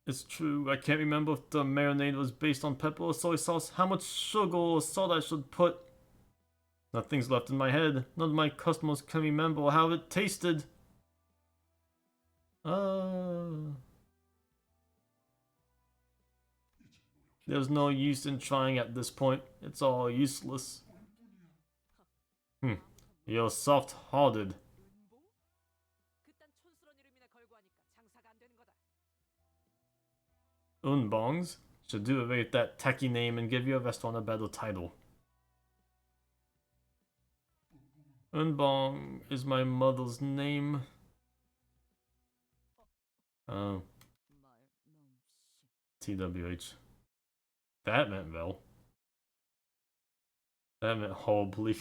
It's true, I can't remember if the marinade was based on pepper or soy sauce, how much sugar or salt I should put. Nothing's left in my head. None of my customers can remember how it tasted. There's no use in trying at this point. It's all useless. You're soft-hearted. 그딴 촌스러운 이름이나 걸고 하니까 장사가 안 되는 거다. Unbongs. Should do away with that tacky name and give your restaurant a better title. Unbong is my mother's name. Oh, TWH. That meant well. That meant horribly.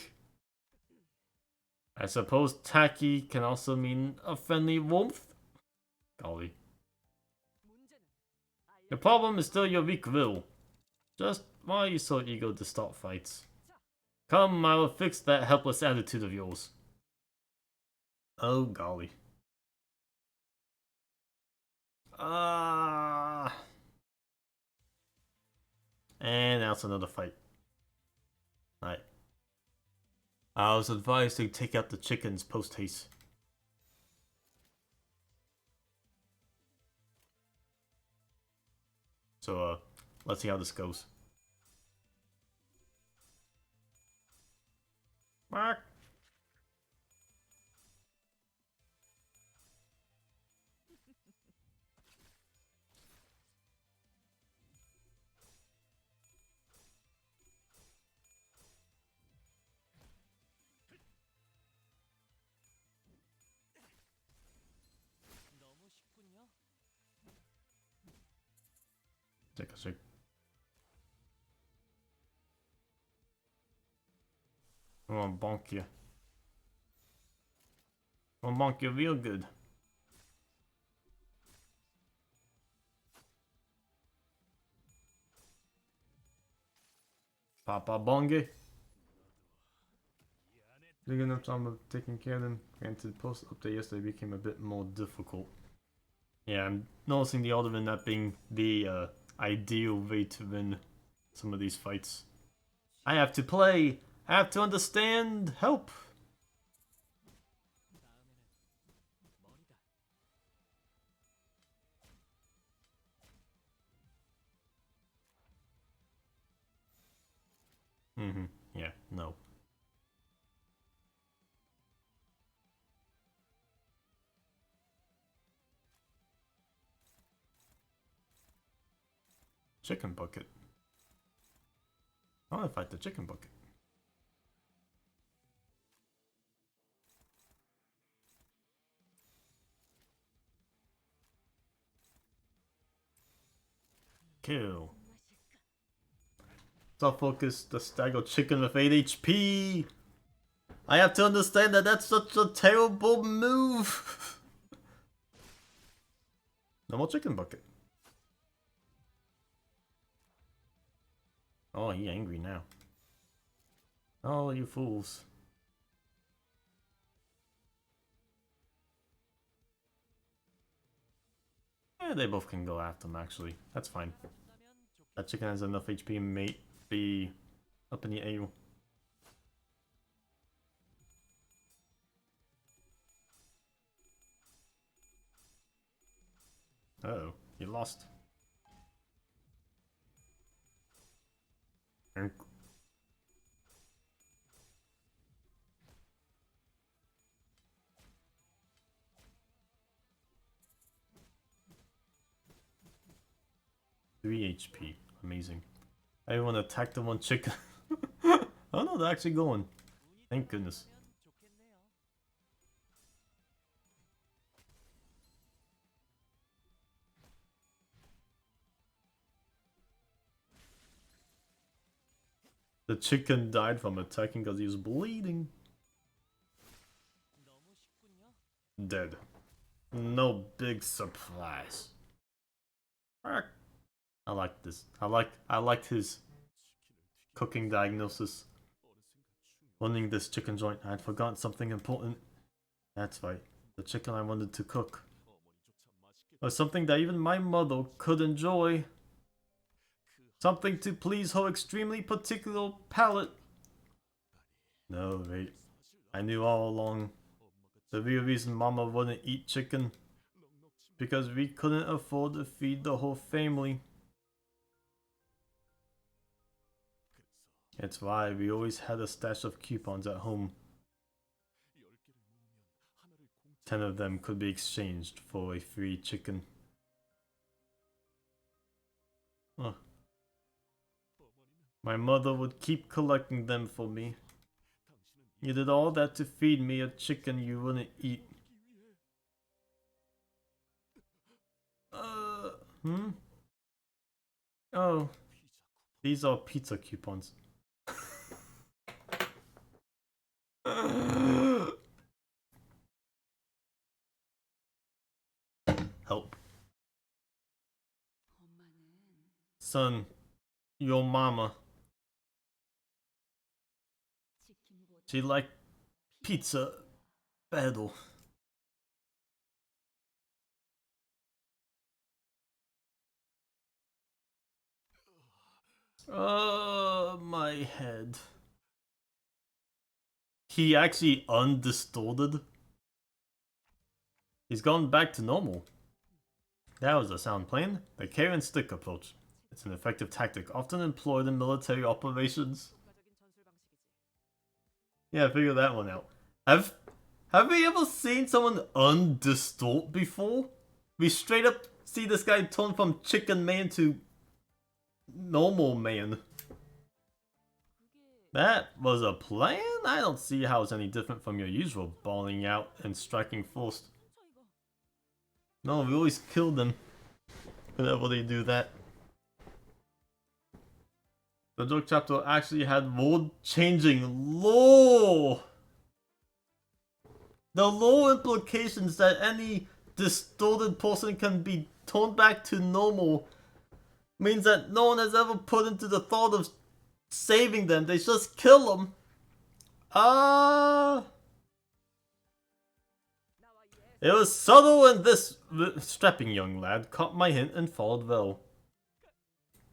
I suppose tacky can also mean a friendly warmth? Golly. The problem is still your weak will. Just why are you so eager to start fights? Come, I will fix that helpless attitude of yours. Oh golly. And now it's another fight. Alright. I was advised to take out the chickens post haste. So, let's see how this goes. Mark. 너무 쉽군요. Take a sec. I'm gonna bonk you. I'm gonna bonk you real good. Papa Bonge. Big enough time of taking care of them. Granted, post update yesterday became a bit more difficult. Yeah, I'm noticing the order in that being the ideal way to win some of these fights. I have to play. I have to understand. Help. 다음에는 머리다. Yeah, no. Chicken bucket. I want to fight the chicken bucket. Kill. Stop focus the staggered chicken with 8 HP. I have to understand that that's such a terrible move. No more chicken bucket. Oh, he angry now. Oh, you fools. Yeah, they both can go after him, actually. That's fine. That chicken has enough HP, mate. Be up in the air. Uh-oh, you lost. And 3 HP. Amazing. Everyone attacked the one chicken. Oh no, they're actually going. Thank goodness. 좋겠네요. The chicken died from attacking because he was bleeding. 너무 쉽군요. Dead. No big surprise. I like this. I liked his cooking diagnosis. Running this chicken joint, I had forgotten something important. That's right. The chicken I wanted to cook was something that even my mother could enjoy. Something to please her extremely particular palate. No, wait. I knew all along. The real reason Mama wouldn't eat chicken. Because we couldn't afford to feed the whole family. It's why we always had a stash of coupons at home. 10 of them could be exchanged for a free chicken. Ugh. My mother would keep collecting them for me. You did all that to feed me a chicken you wouldn't eat. Hmm? Oh, these are pizza coupons. Help. Son, your mama. She liked pizza battle. My head. He actually undistorted. He's gone back to normal. That was a sound plan. The carry and stick approach. It's an effective tactic, often employed in military operations. Yeah, figure that one out. Have we ever seen someone undistort before? We straight up see this guy turn from chicken man to normal man. That was a plan? I don't see how it's any different from your usual balling out and striking first. No, we always kill them whenever they do that. The joke chapter actually had world-changing lore! The lore implications that any distorted person can be turned back to normal means that no one has ever put into the thought of saving them. They just kill them. It was subtle, and this strapping young lad caught my hint and followed well.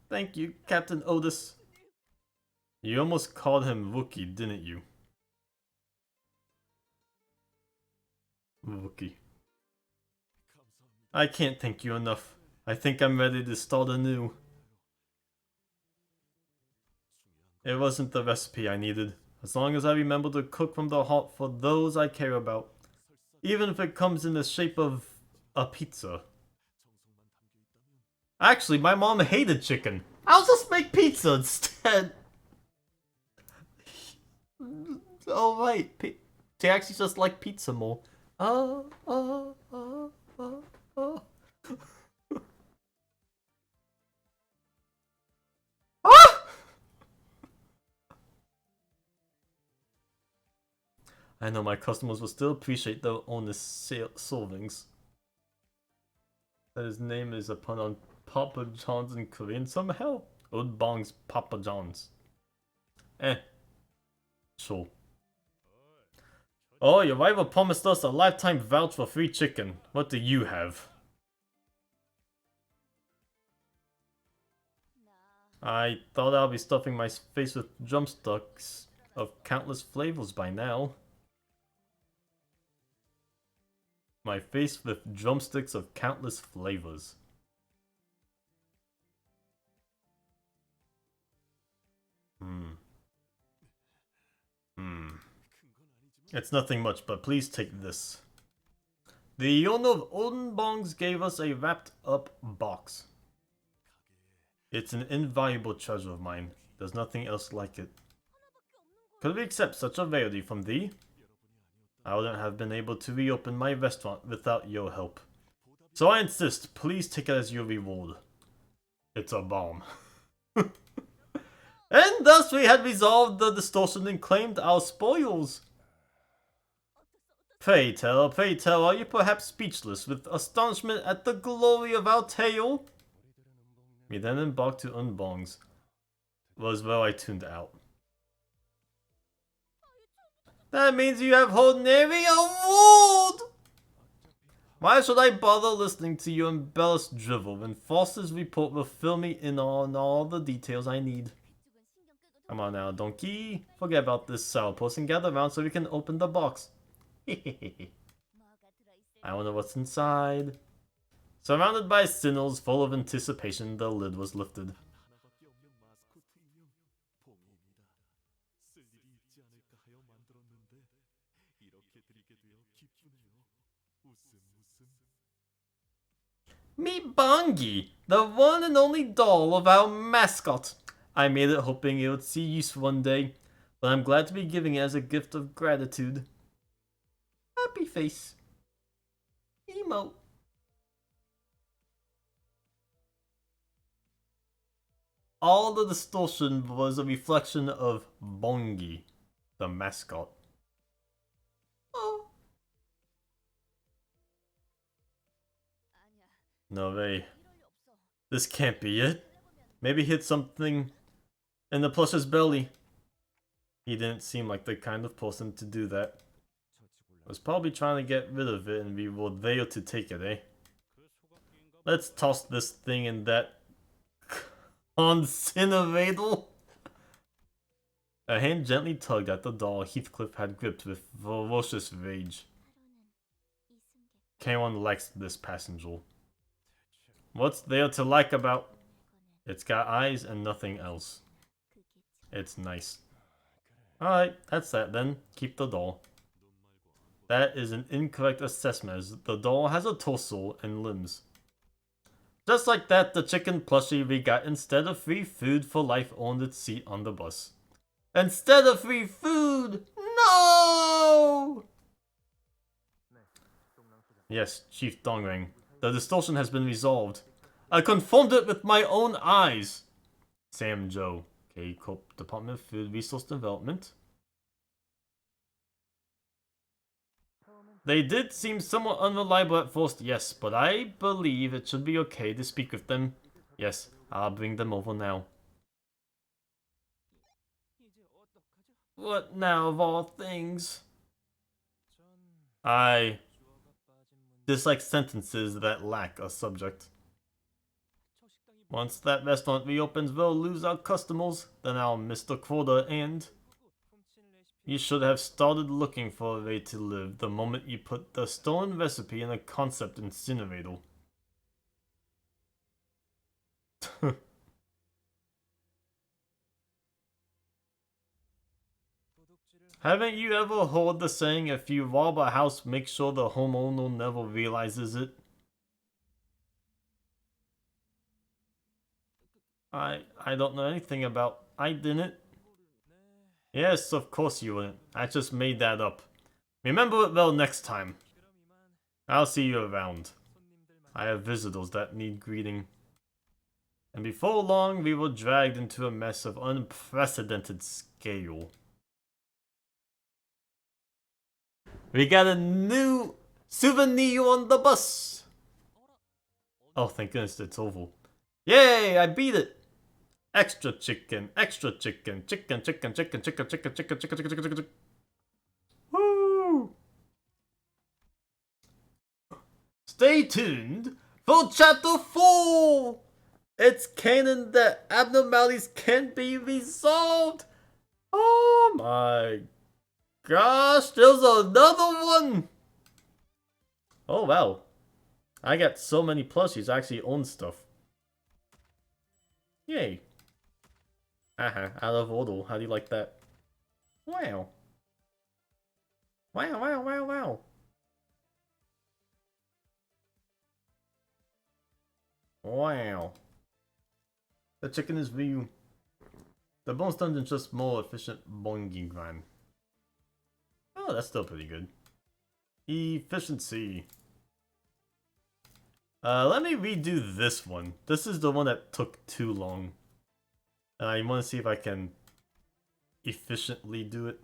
Thank you, Captain Otis. You almost called him Wookie, didn't you? Wookie. I can't thank you enough. I think I'm ready to start anew. It wasn't the recipe I needed, as long as I remember to cook from the heart for those I care about. Even if it comes in the shape of a pizza. Actually, my mom hated chicken. I'll just make pizza instead. Oh right, she actually just liked pizza more. Ah! I know my customers will still appreciate their honest servings. That his name is a pun on Papa John's in Korean somehow? Udbong's Papa John's. Sure. Oh, your rival promised us a lifetime voucher for free chicken. What do you have? I thought I'll be stuffing my face with drumsticks of countless flavors by now. My face with drumsticks of countless flavors. It's nothing much, but please take this. The owner of Odenbongs gave us a wrapped up box. It's an invaluable treasure of mine. There's nothing else like it. Could we accept such a rarity from thee? I wouldn't have been able to reopen my restaurant without your help. So I insist, please take it as your reward. It's a bomb. And thus we had resolved the distortion and claimed our spoils. Pray tell, are you perhaps speechless with astonishment at the glory of our tale? We then embarked to Unbong's. Was where I tuned out. That means you have held nary a word! Why should I bother listening to your embellished drivel when Foster's report will fill me in on all the details I need? Come on now, donkey. Forget about this sourpuss and gather around so we can open the box. I wonder what's inside. Surrounded by sinners full of anticipation, the lid was lifted. Meet Bongi, the one and only doll of our mascot. I made it hoping it would see use one day, but I'm glad to be giving it as a gift of gratitude. Happy face. Emote. All the distortion was a reflection of Bongi, the mascot. Oh. No way. This can't be it. Maybe hit something in the plush's belly. He didn't seem like the kind of person to do that. Was probably trying to get rid of it and we were there to take it, eh? Let's toss this thing in that incinerator. A hand gently tugged at the doll Heathcliff had gripped with ferocious rage. K1 likes this passenger. What's there to like about? It's got eyes and nothing else. It's nice. Alright, that's that then. Keep the doll. That is an incorrect assessment as the doll has a torso and limbs. Just like that, the chicken plushie we got instead of free food for life owned its seat on the bus. Instead of free food! No! Yes, Chief Dongrang. The distortion has been resolved. I confirmed it with my own eyes. Sam Joe. Okay, Department of Food Resource Development. They did seem somewhat unreliable at first, yes, but I believe it should be okay to speak with them. Yes, I'll bring them over now. What now of all things? I dislike sentences that lack a subject. Once that restaurant reopens, we'll lose our customers, then I'll miss the quota and... You should have started looking for a way to live the moment you put the stolen recipe in a concept incinerator. Haven't you ever heard the saying, if you rob a house, make sure the homeowner never realizes it? I don't know anything about... I didn't. Yes, of course you wouldn't. I just made that up. Remember it well next time. I'll see you around. I have visitors that need greeting. And before long, we were dragged into a mess of unprecedented scale. We got a new souvenir on the bus! Oh, thank goodness it's over. Yay, I beat it! Extra chicken, chicken, chicken, chicken, chicken, chicken, chicken, chicken, chicken, chicken, chicken. Woo! Stay tuned for chapter 4! It's canon that abnormalities can be resolved! Oh my gosh, there's another one! Oh wow. I got so many plushies, I actually own stuff. Yay. Out of order. How do you like that? Wow. Wow, wow, wow, wow. Wow. The chicken is real. The bonus dungeon's just more efficient bonging grind. Oh, that's still pretty good. Efficiency. Let me redo this one. This is the one that took too long. And I want to see if I can efficiently do it.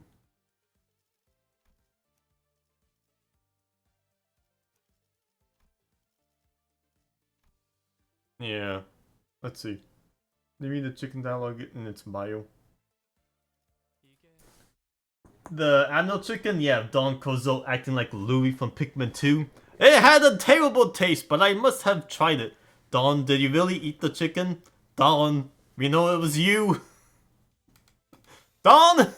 Yeah. Let's see. They read the chicken dialogue in its bio. The Admiral chicken? Yeah, Don Kozo acting like Louis from Pikmin 2. It had a terrible taste, but I must have tried it. Don, did you really eat the chicken? Don, we know it was you. Don!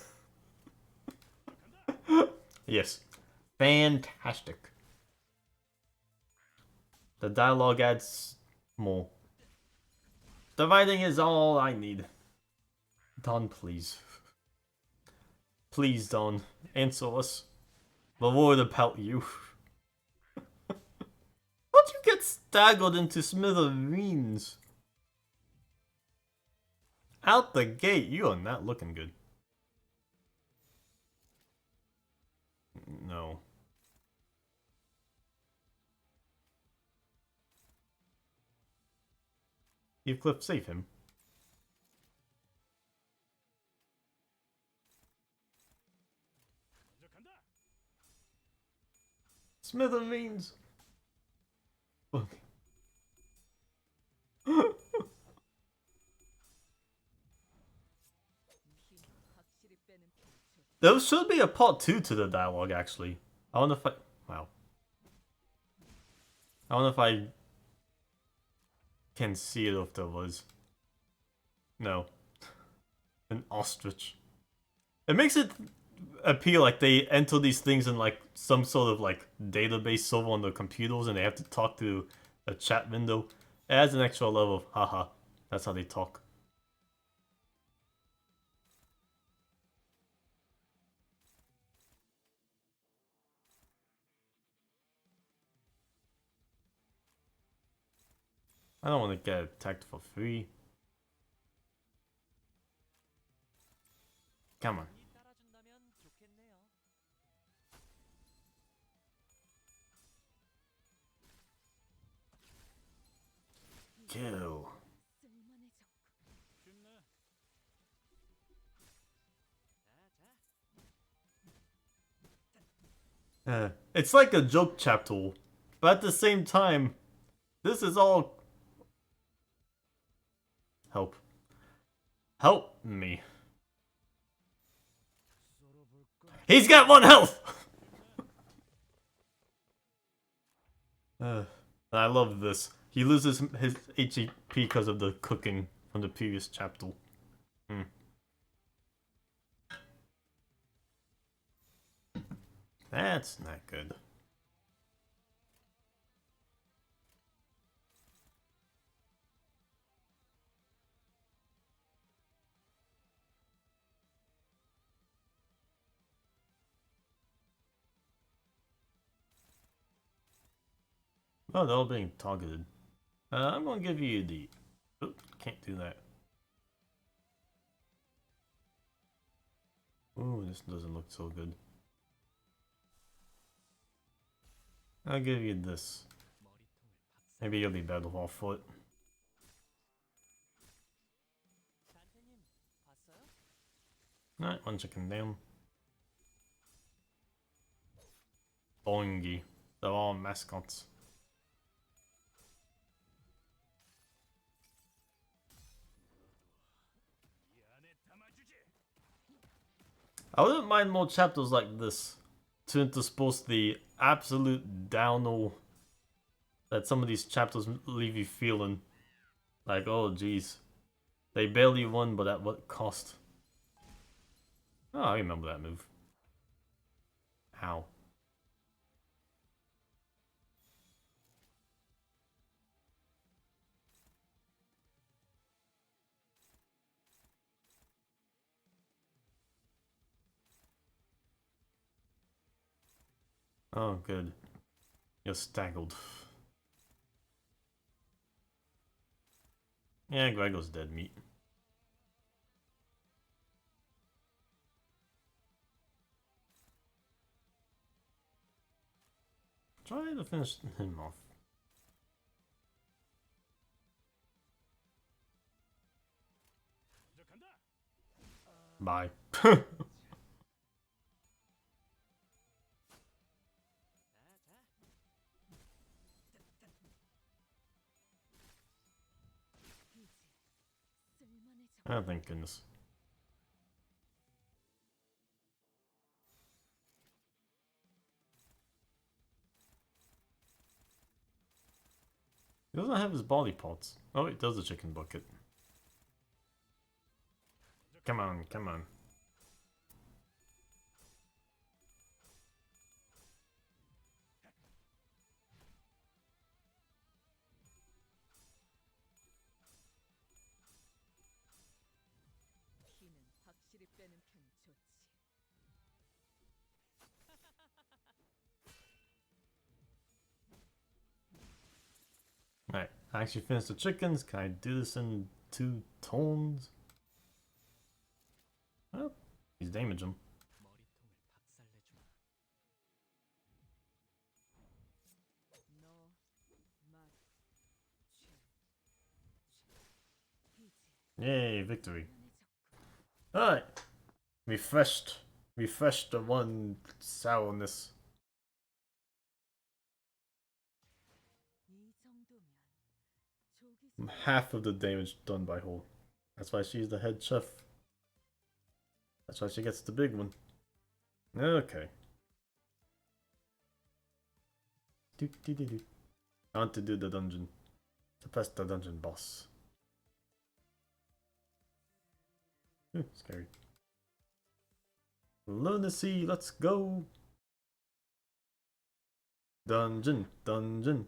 Yes. Fantastic. The dialogue adds more. The writing is all I need. Don, please. Please, Don. Answer us. We're worried about you. How'd you get get staggered into smithereens. Out the gate, you are not looking good. No. Heathcliff, save him. 먼저 간다. Smithereens. Fuck. 힘은 확실히 빼는 편이 좋지. There should be a part 2 to the dialogue, actually. I wonder if I... Wow. I wonder if I can see it if there was. No. An ostrich. It makes it appear like they enter these things in like some sort of like database server on their computers and they have to talk through a chat window. It adds an extra level of haha. That's how they talk. I don't want to get attacked for free. Come on. 이 따라준다면 좋겠네요. Kill. 쓸만해졌고. 쉽네. It's like a joke chapter, but at the same time, this is all... Help. Help me. 썰어볼까? He's got 1 health! I love this. He loses his HP because of the cooking from the previous chapter. That's not good. Oh, they're all being targeted. I'm gonna give you the... Oh, can't do that. Ooh, this doesn't look so good. I'll give you this. Maybe you'll be better off for it. 단테님 봤어요? Alright, 1 chicken down. Boingy. They're all mascots. 이 안에 담아주지. I wouldn't mind more chapters like this to intersperse the absolute downer that some of these chapters leave you feeling. Like, oh jeez. They barely won, but at what cost? Oh, I remember that move. Ow. Oh, good. You're staggered. Yeah, Gregor's dead meat. Try to finish him off. 먼저 간다. Bye. 이제 쓸만해졌고. Oh, thank goodness. He doesn't have his body parts. Oh, it does a chicken bucket. Come on, come on. 힘은 확실히 빼는 편이 좋지. I actually finished the chickens. Can I do this in 2 tones? Well, he's damage them. Yay, victory. Alright. Refreshed the one sourness. Half of the damage done by Hole. That's why she's the head chef. That's why she gets the big one. Okay. I want to do the dungeon. Suppress the dungeon boss. Ooh, scary. Lunacy, let's go! Dungeon, dungeon.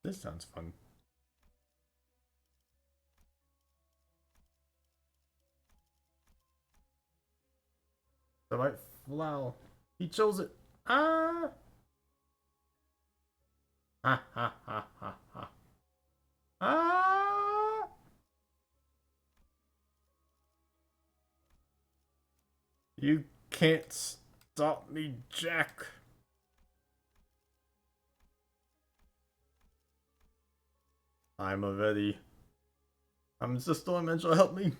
This sounds fun. The right flower. He chose it. Ah! Ha ha ha ha ha. Ah! You can't stop me, Jack. I'm already. I'm just storm angel, help me.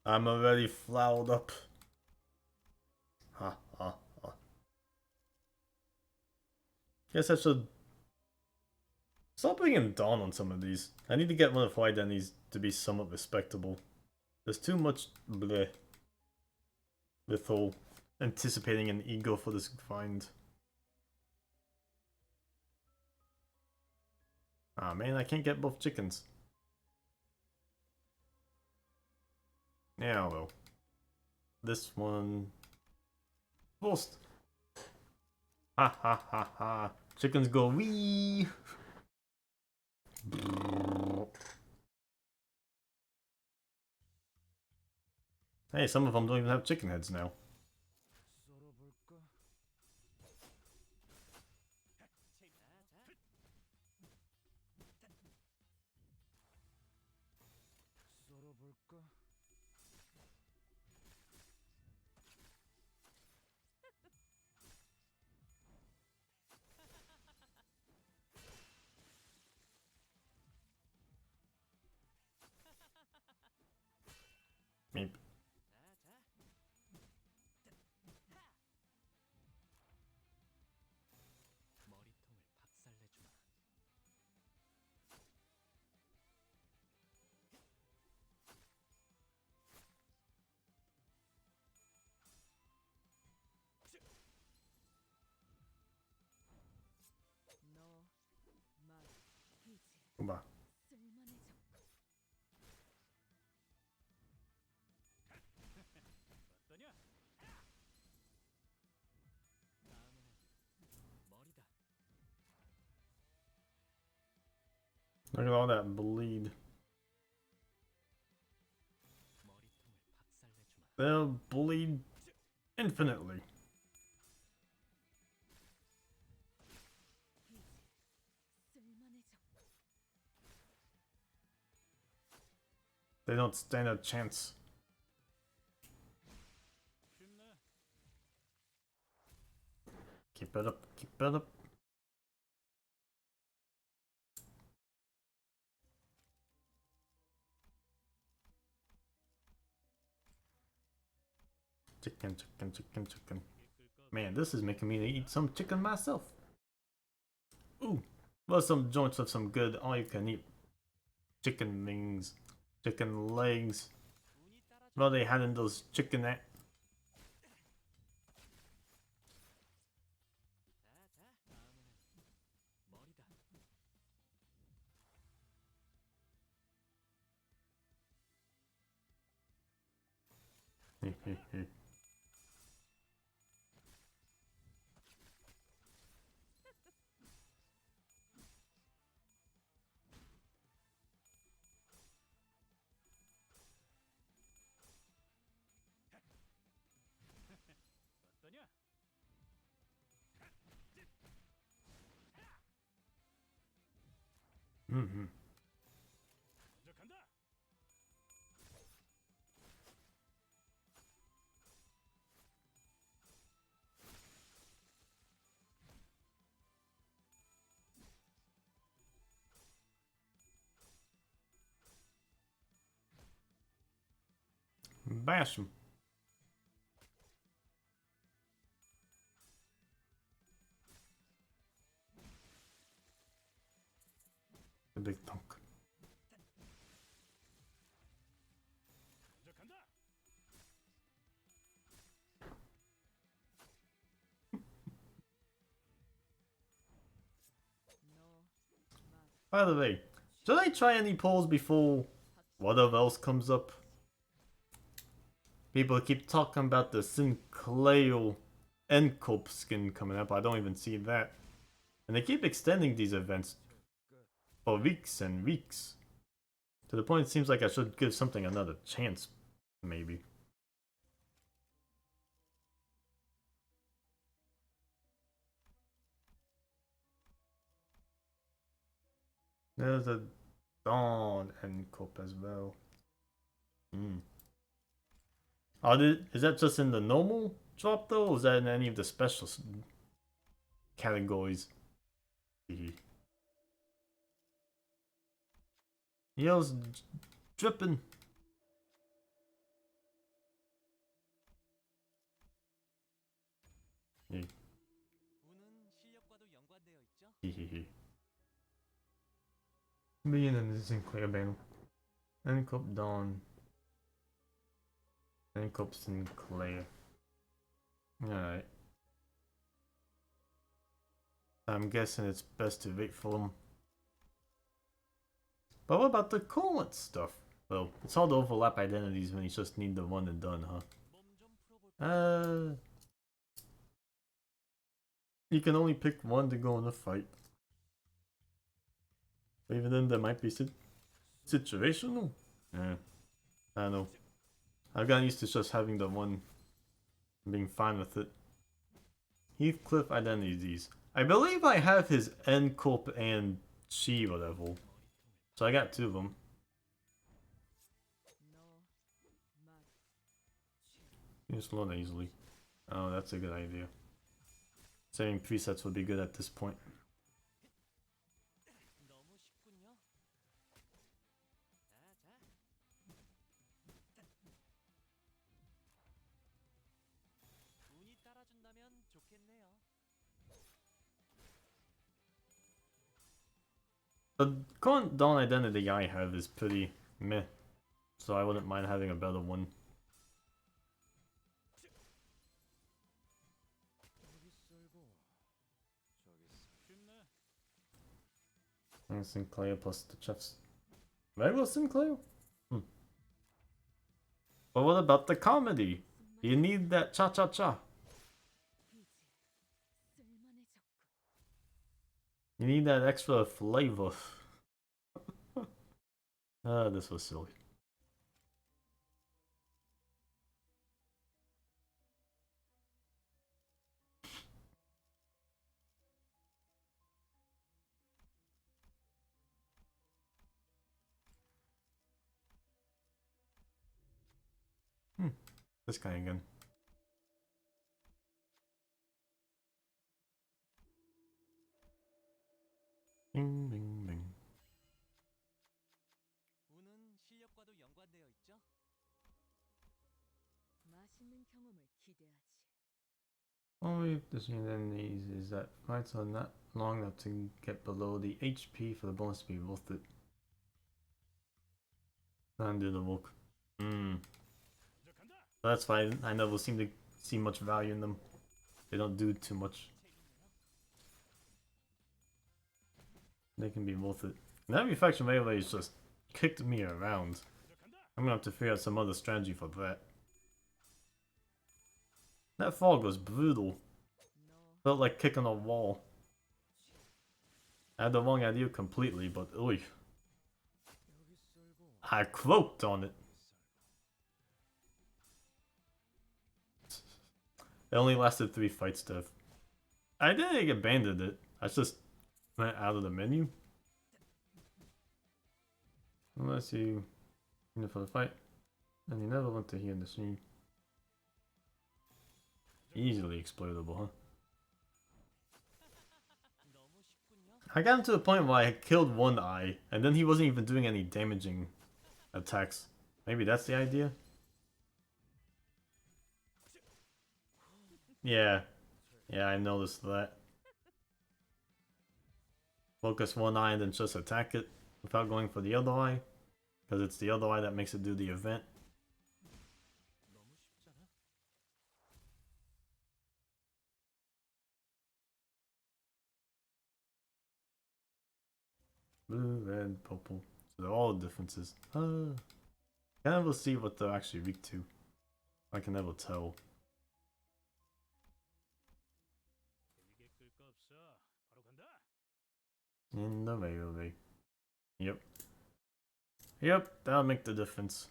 I'm already flowered up. Ha ha ha. Guess I should stop bringing Dawn on some of these. I need to get one of her identities to be somewhat respectable. There's too much bleh with whole anticipating an ego for this find. Ah man, I can't get both chickens. Yeah, well. This one. First. Ha ha ha ha. Chickens go wee. Hey, some of them don't even have chicken heads now. 썰어볼까? 썰어볼까? Meep. Goodbye. 어떠냐? Look at all that bleed. They'll bleed infinitely. They don't stand a chance. 쉽나? Keep it up, keep it up. Chicken, chicken, chicken, chicken. Man, this is making me eat some chicken myself. Ooh, well, some joints of some good all-you-can-eat chicken wings, chicken legs. Well, they had in those chicken. Mm-hmm. 먼저 간다. Bash him. The big thunk. 먼저 간다. By the way, should I try any polls before whatever else comes up? People keep talking about the Sinclair Encope skin coming up. I don't even see that. And they keep extending these events for weeks and weeks. To the point it seems like I should give something another chance, maybe. There's a Dawn Encope as well. Hmm. Is that just in the normal drop though, or is that in any of the special categories? Yo's dripping. 운은 실력과도 연관되어 있죠. Hehehe. Being in the Sinclair battle. Encope Dawn. Encope Sinclair. Alright. I'm guessing it's best to wait for them. But what about the coolant stuff? Well, it's hard to overlap identities when you just need the one and done, huh? 몸 좀 풀어볼까? You can only pick one to go in a fight. Even then, there might be situational. Yeah, I don't know. I've gotten used to just having the one, and being fine with it. Heathcliff identities. I believe I have his N-Corp and Chi whatever. So I got two of them. You just load easily. Oh, that's a good idea. Saving presets would be good at this point. 너무 쉽군요. 자. 운이 따라준다면 좋겠네요. The current Dawn identity I have is pretty meh, so I wouldn't mind having a better one. 여기 쓸고 저기 쉽네. And Sinclair plus the chefs. Regular Sinclair? But what about the comedy? You need that cha-cha-cha. You need that extra flavor. This was silly. This guy again. Bing, bing, bing. 운은 실력과도 연관되어 있죠. 맛있는 경험을 기대하지. Only if the enemies is that fights are not long enough to get below the HP for the bonus to be worth it. Undo the work. 먼저 간다. That's why I never seem to see much value in them. They don't do too much. They can be worth it. That reflection melee just kicked me around. I'm gonna have to figure out some other strategy for that. That fog was brutal. Felt like kicking a wall. I had the wrong idea completely, but oy. 여기 쓸고 I croaked on it. It only lasted 3 fights, Dev. I didn't abandon it. I just went out of the menu. Unless you in for the fight. And you never want to hear the stream. Easily exploitable, huh? 너무 쉽군요. I got him to the point where I killed one eye, and then he wasn't even doing any damaging attacks. Maybe that's the idea? Yeah. Yeah, I noticed that. Focus one eye and then just attack it without going for the other eye. Because it's the other eye that makes it do the event. 너무 쉽잖아. Blue, red, purple. So they're all differences. I can never see what they're actually weak to. I can never tell. 재밌게 끌 거 없어. 바로 간다. In the railway. Yep. Yep, that'll make the difference.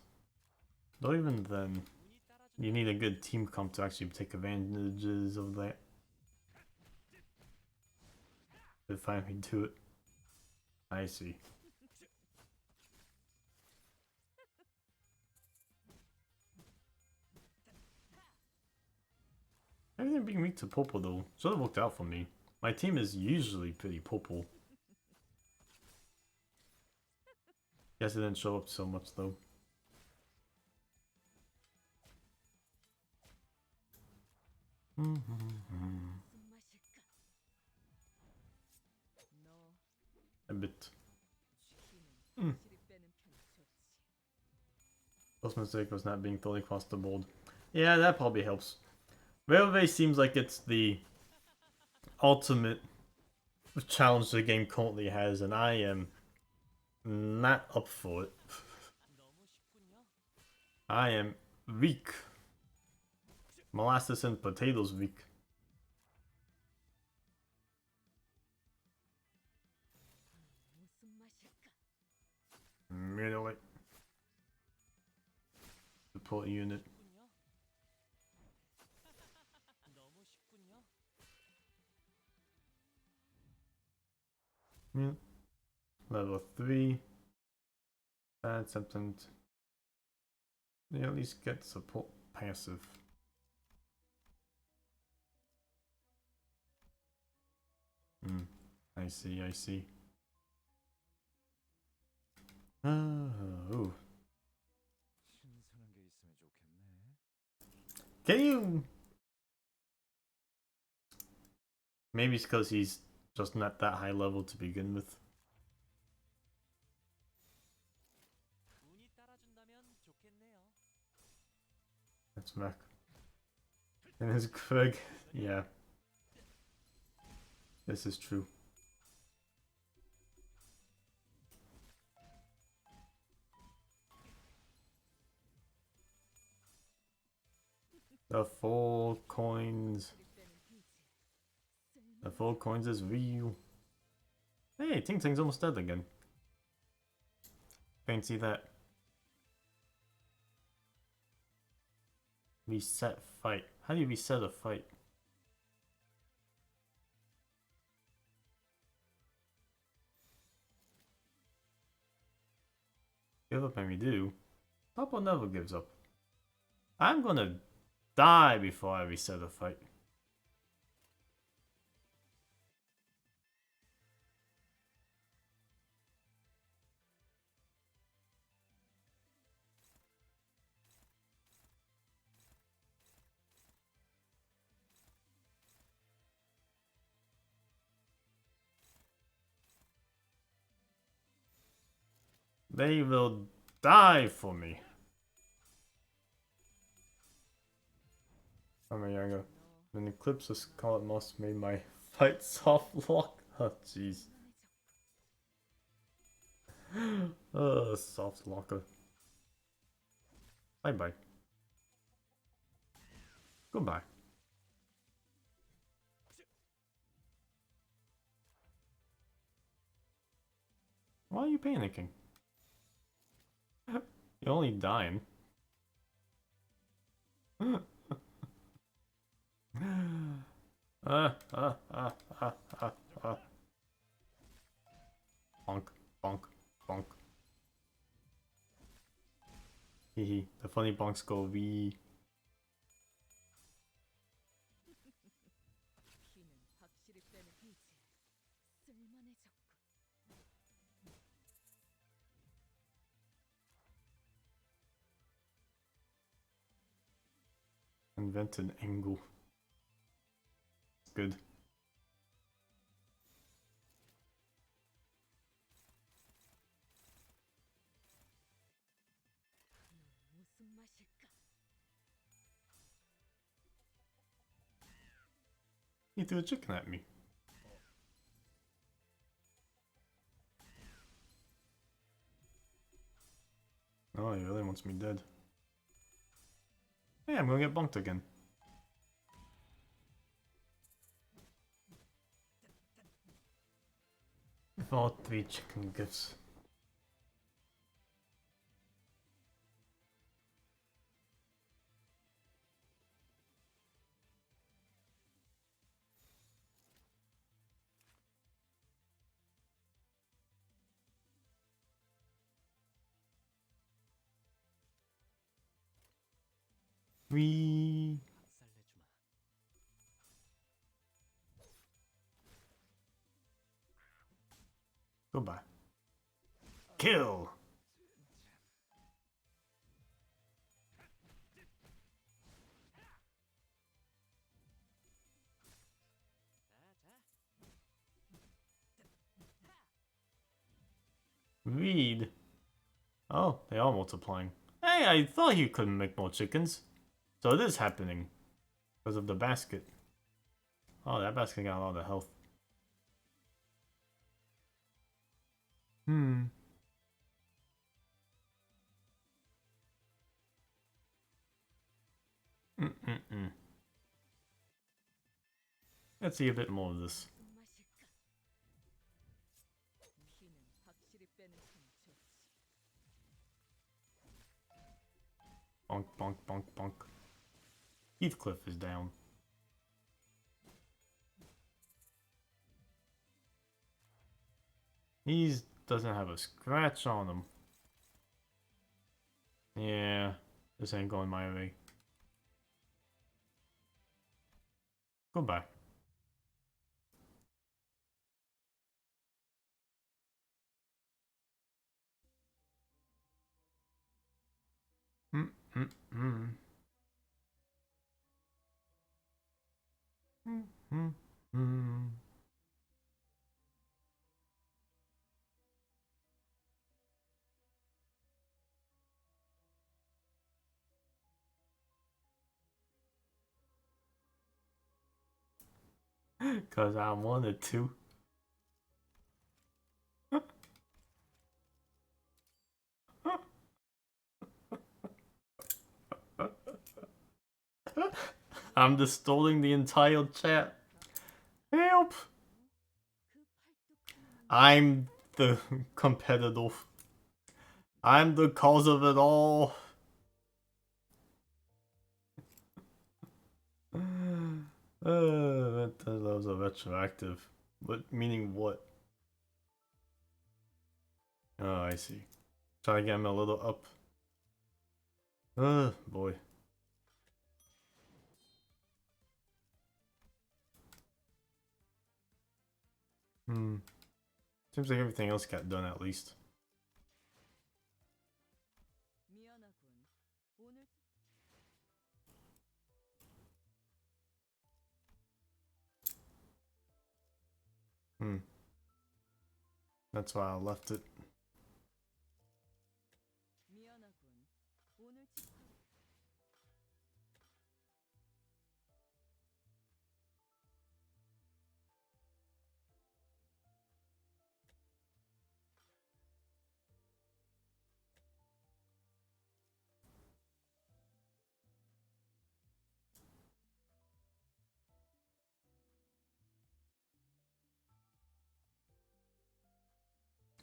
Though even then, 운이 따라준다면 you need a good team comp to actually take advantages of that. To finally do it. I see. Everything being weak to purple though sort of worked out for me. My team is usually pretty purple. Guess it didn't show up so much though. 무슨 맛일까? 너 A bit. 피는 확실히 빼는 편이 좋지. First mistake was not being totally across the board. Yeah, that probably helps. Railway seems like it's the ultimate challenge the game currently has, and I am not up for it. 너무 쉽군요. I am weak. Molasses and potatoes weak. 무슨 맛일까? Melee. Support unit. 쉽군요. 너무 쉽군요. Yeah. Level 3. Bad something. They at least get support passive. I see, I see. Ooh. 신선한 게 있으면 좋겠네. Can you... Maybe it's because he's just not that high level to begin with. 운이 따라준다면 좋겠네요. That's Mac. And his Craig. Yeah. This is true. The 4 coins. 빼는 이지. The 4 coins is real. Hey, Ting Ting's almost dead again. Fancy that. Reset fight. How do you reset a fight? Give up and redo. Papa never gives up. I'm gonna die before I reset a fight. They will die for me. Oh my younger. 너 An eclipse of Scarlet Moss made my fight soft lock. Oh jeez. Soft locker. Bye bye. Goodbye. Why are you panicking? You're only dying. Ah, ah, ah, ah, ah, ah. Bonk, bonk, bonk. Hehe. The funny bonks go wee. 피는 확실히 빼는 이제 쓸만해졌군. Invent an angle. Good. 무슨 맛일까? He threw a chicken at me. Oh, he really wants me dead. Hey, I'm gonna get bunked again. All 3 chicken gifts. Wee. 박살내주마. Goodbye. Kill! Read. Oh, they are multiplying. Hey, I thought he couldn't make more chickens. So it is happening. Because of the basket. Oh, that basket got a lot of health. Hmm. Mm-mm-mm. Let's see a bit more of this. 무슨 맛일까? 피는 확실히 빼는 편이 좋지. Bonk, bonk, bonk, bonk. Heathcliff is down. He doesn't have a scratch on him. Yeah, this ain't going my way. Goodbye. Mm-mm-mm. Mm-mm-mm. Cause I wanted to. I'm distorting the entire chat. Help! 그 팔뚝 I'm the competitor. I'm the cause of it all. That was a retroactive. But meaning what? Oh, I see. Try to get him a little up. Boy. Seems like everything else got done at least. 미안하군. 오늘 That's why I left it. 미안하군. 오늘 집합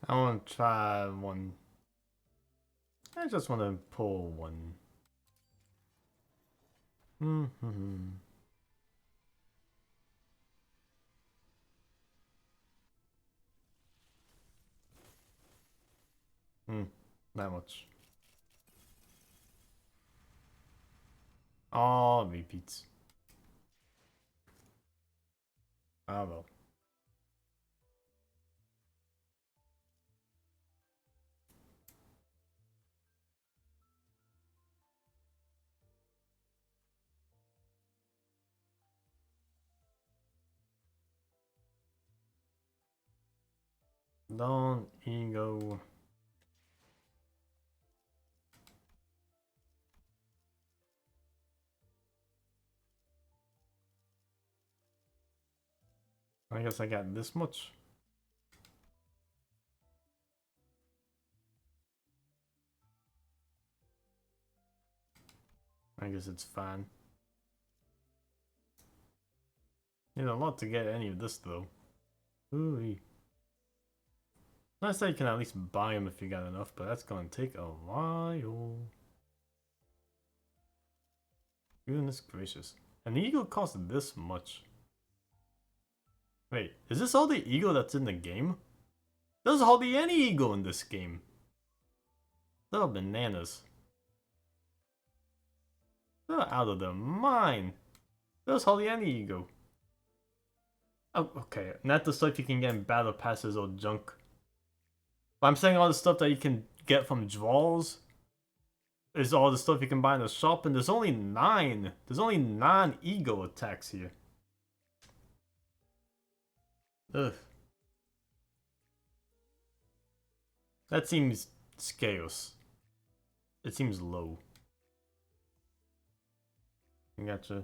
I want to try one. I just want to pull one. That much. Oh, repeats. Ah well. Don't ego. I guess I got this much. I guess it's fine. Need a lot to get any of this though. Ooh. Nice that you can at least buy them if you got enough, but that's gonna take a while. Goodness gracious. An eagle costs this much. Wait, is this all the eagle that's in the game? There's hardly any eagle in this game. They're bananas. They're out of their mind. There's hardly any eagle. Oh, okay, not the stuff you can get in battle passes or junk. But I'm saying all the stuff that you can get from draws is all the stuff you can buy in the shop, and there's only 9. There's only 9 ego attacks here. Ugh. That seems scarce. It seems low. Gotcha.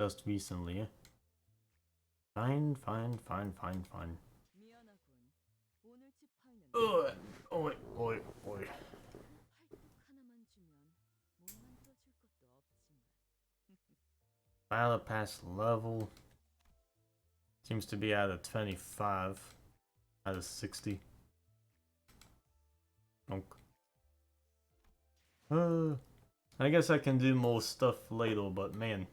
Just recently, yeah. Fine. 미안하군. 오늘 집 파이는 Oi. 팔뚝 하나만 주면 못 만들어줄 것도 없지만. Battle pass level seems to be at a 25 out of 60. I guess I can do more stuff later, but man.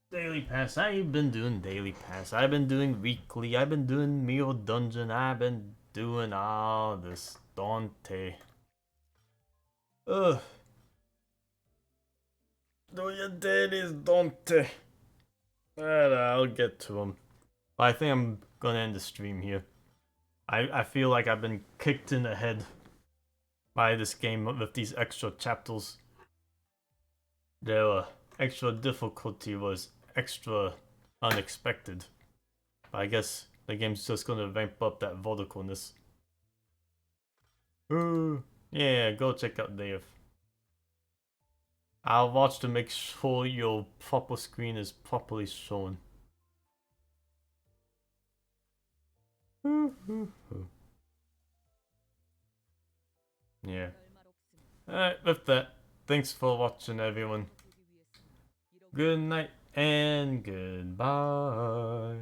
Daily pass, I've been doing daily pass, I've been doing weekly, I've been doing Mio Dungeon, I've been doing all this Dante. Ugh. Do your dailies, Dante. I'll get to them. I think I'm gonna end the stream here. I feel like I've been kicked in the head by this game with these extra chapters. The extra difficulty was extra unexpected. But I guess the game's just gonna ramp up that verticalness. Yeah, go check out Dave. I'll watch to make sure your proper screen is properly shown. Yeah. Alright, with that, thanks for watching everyone. Good night and goodbye.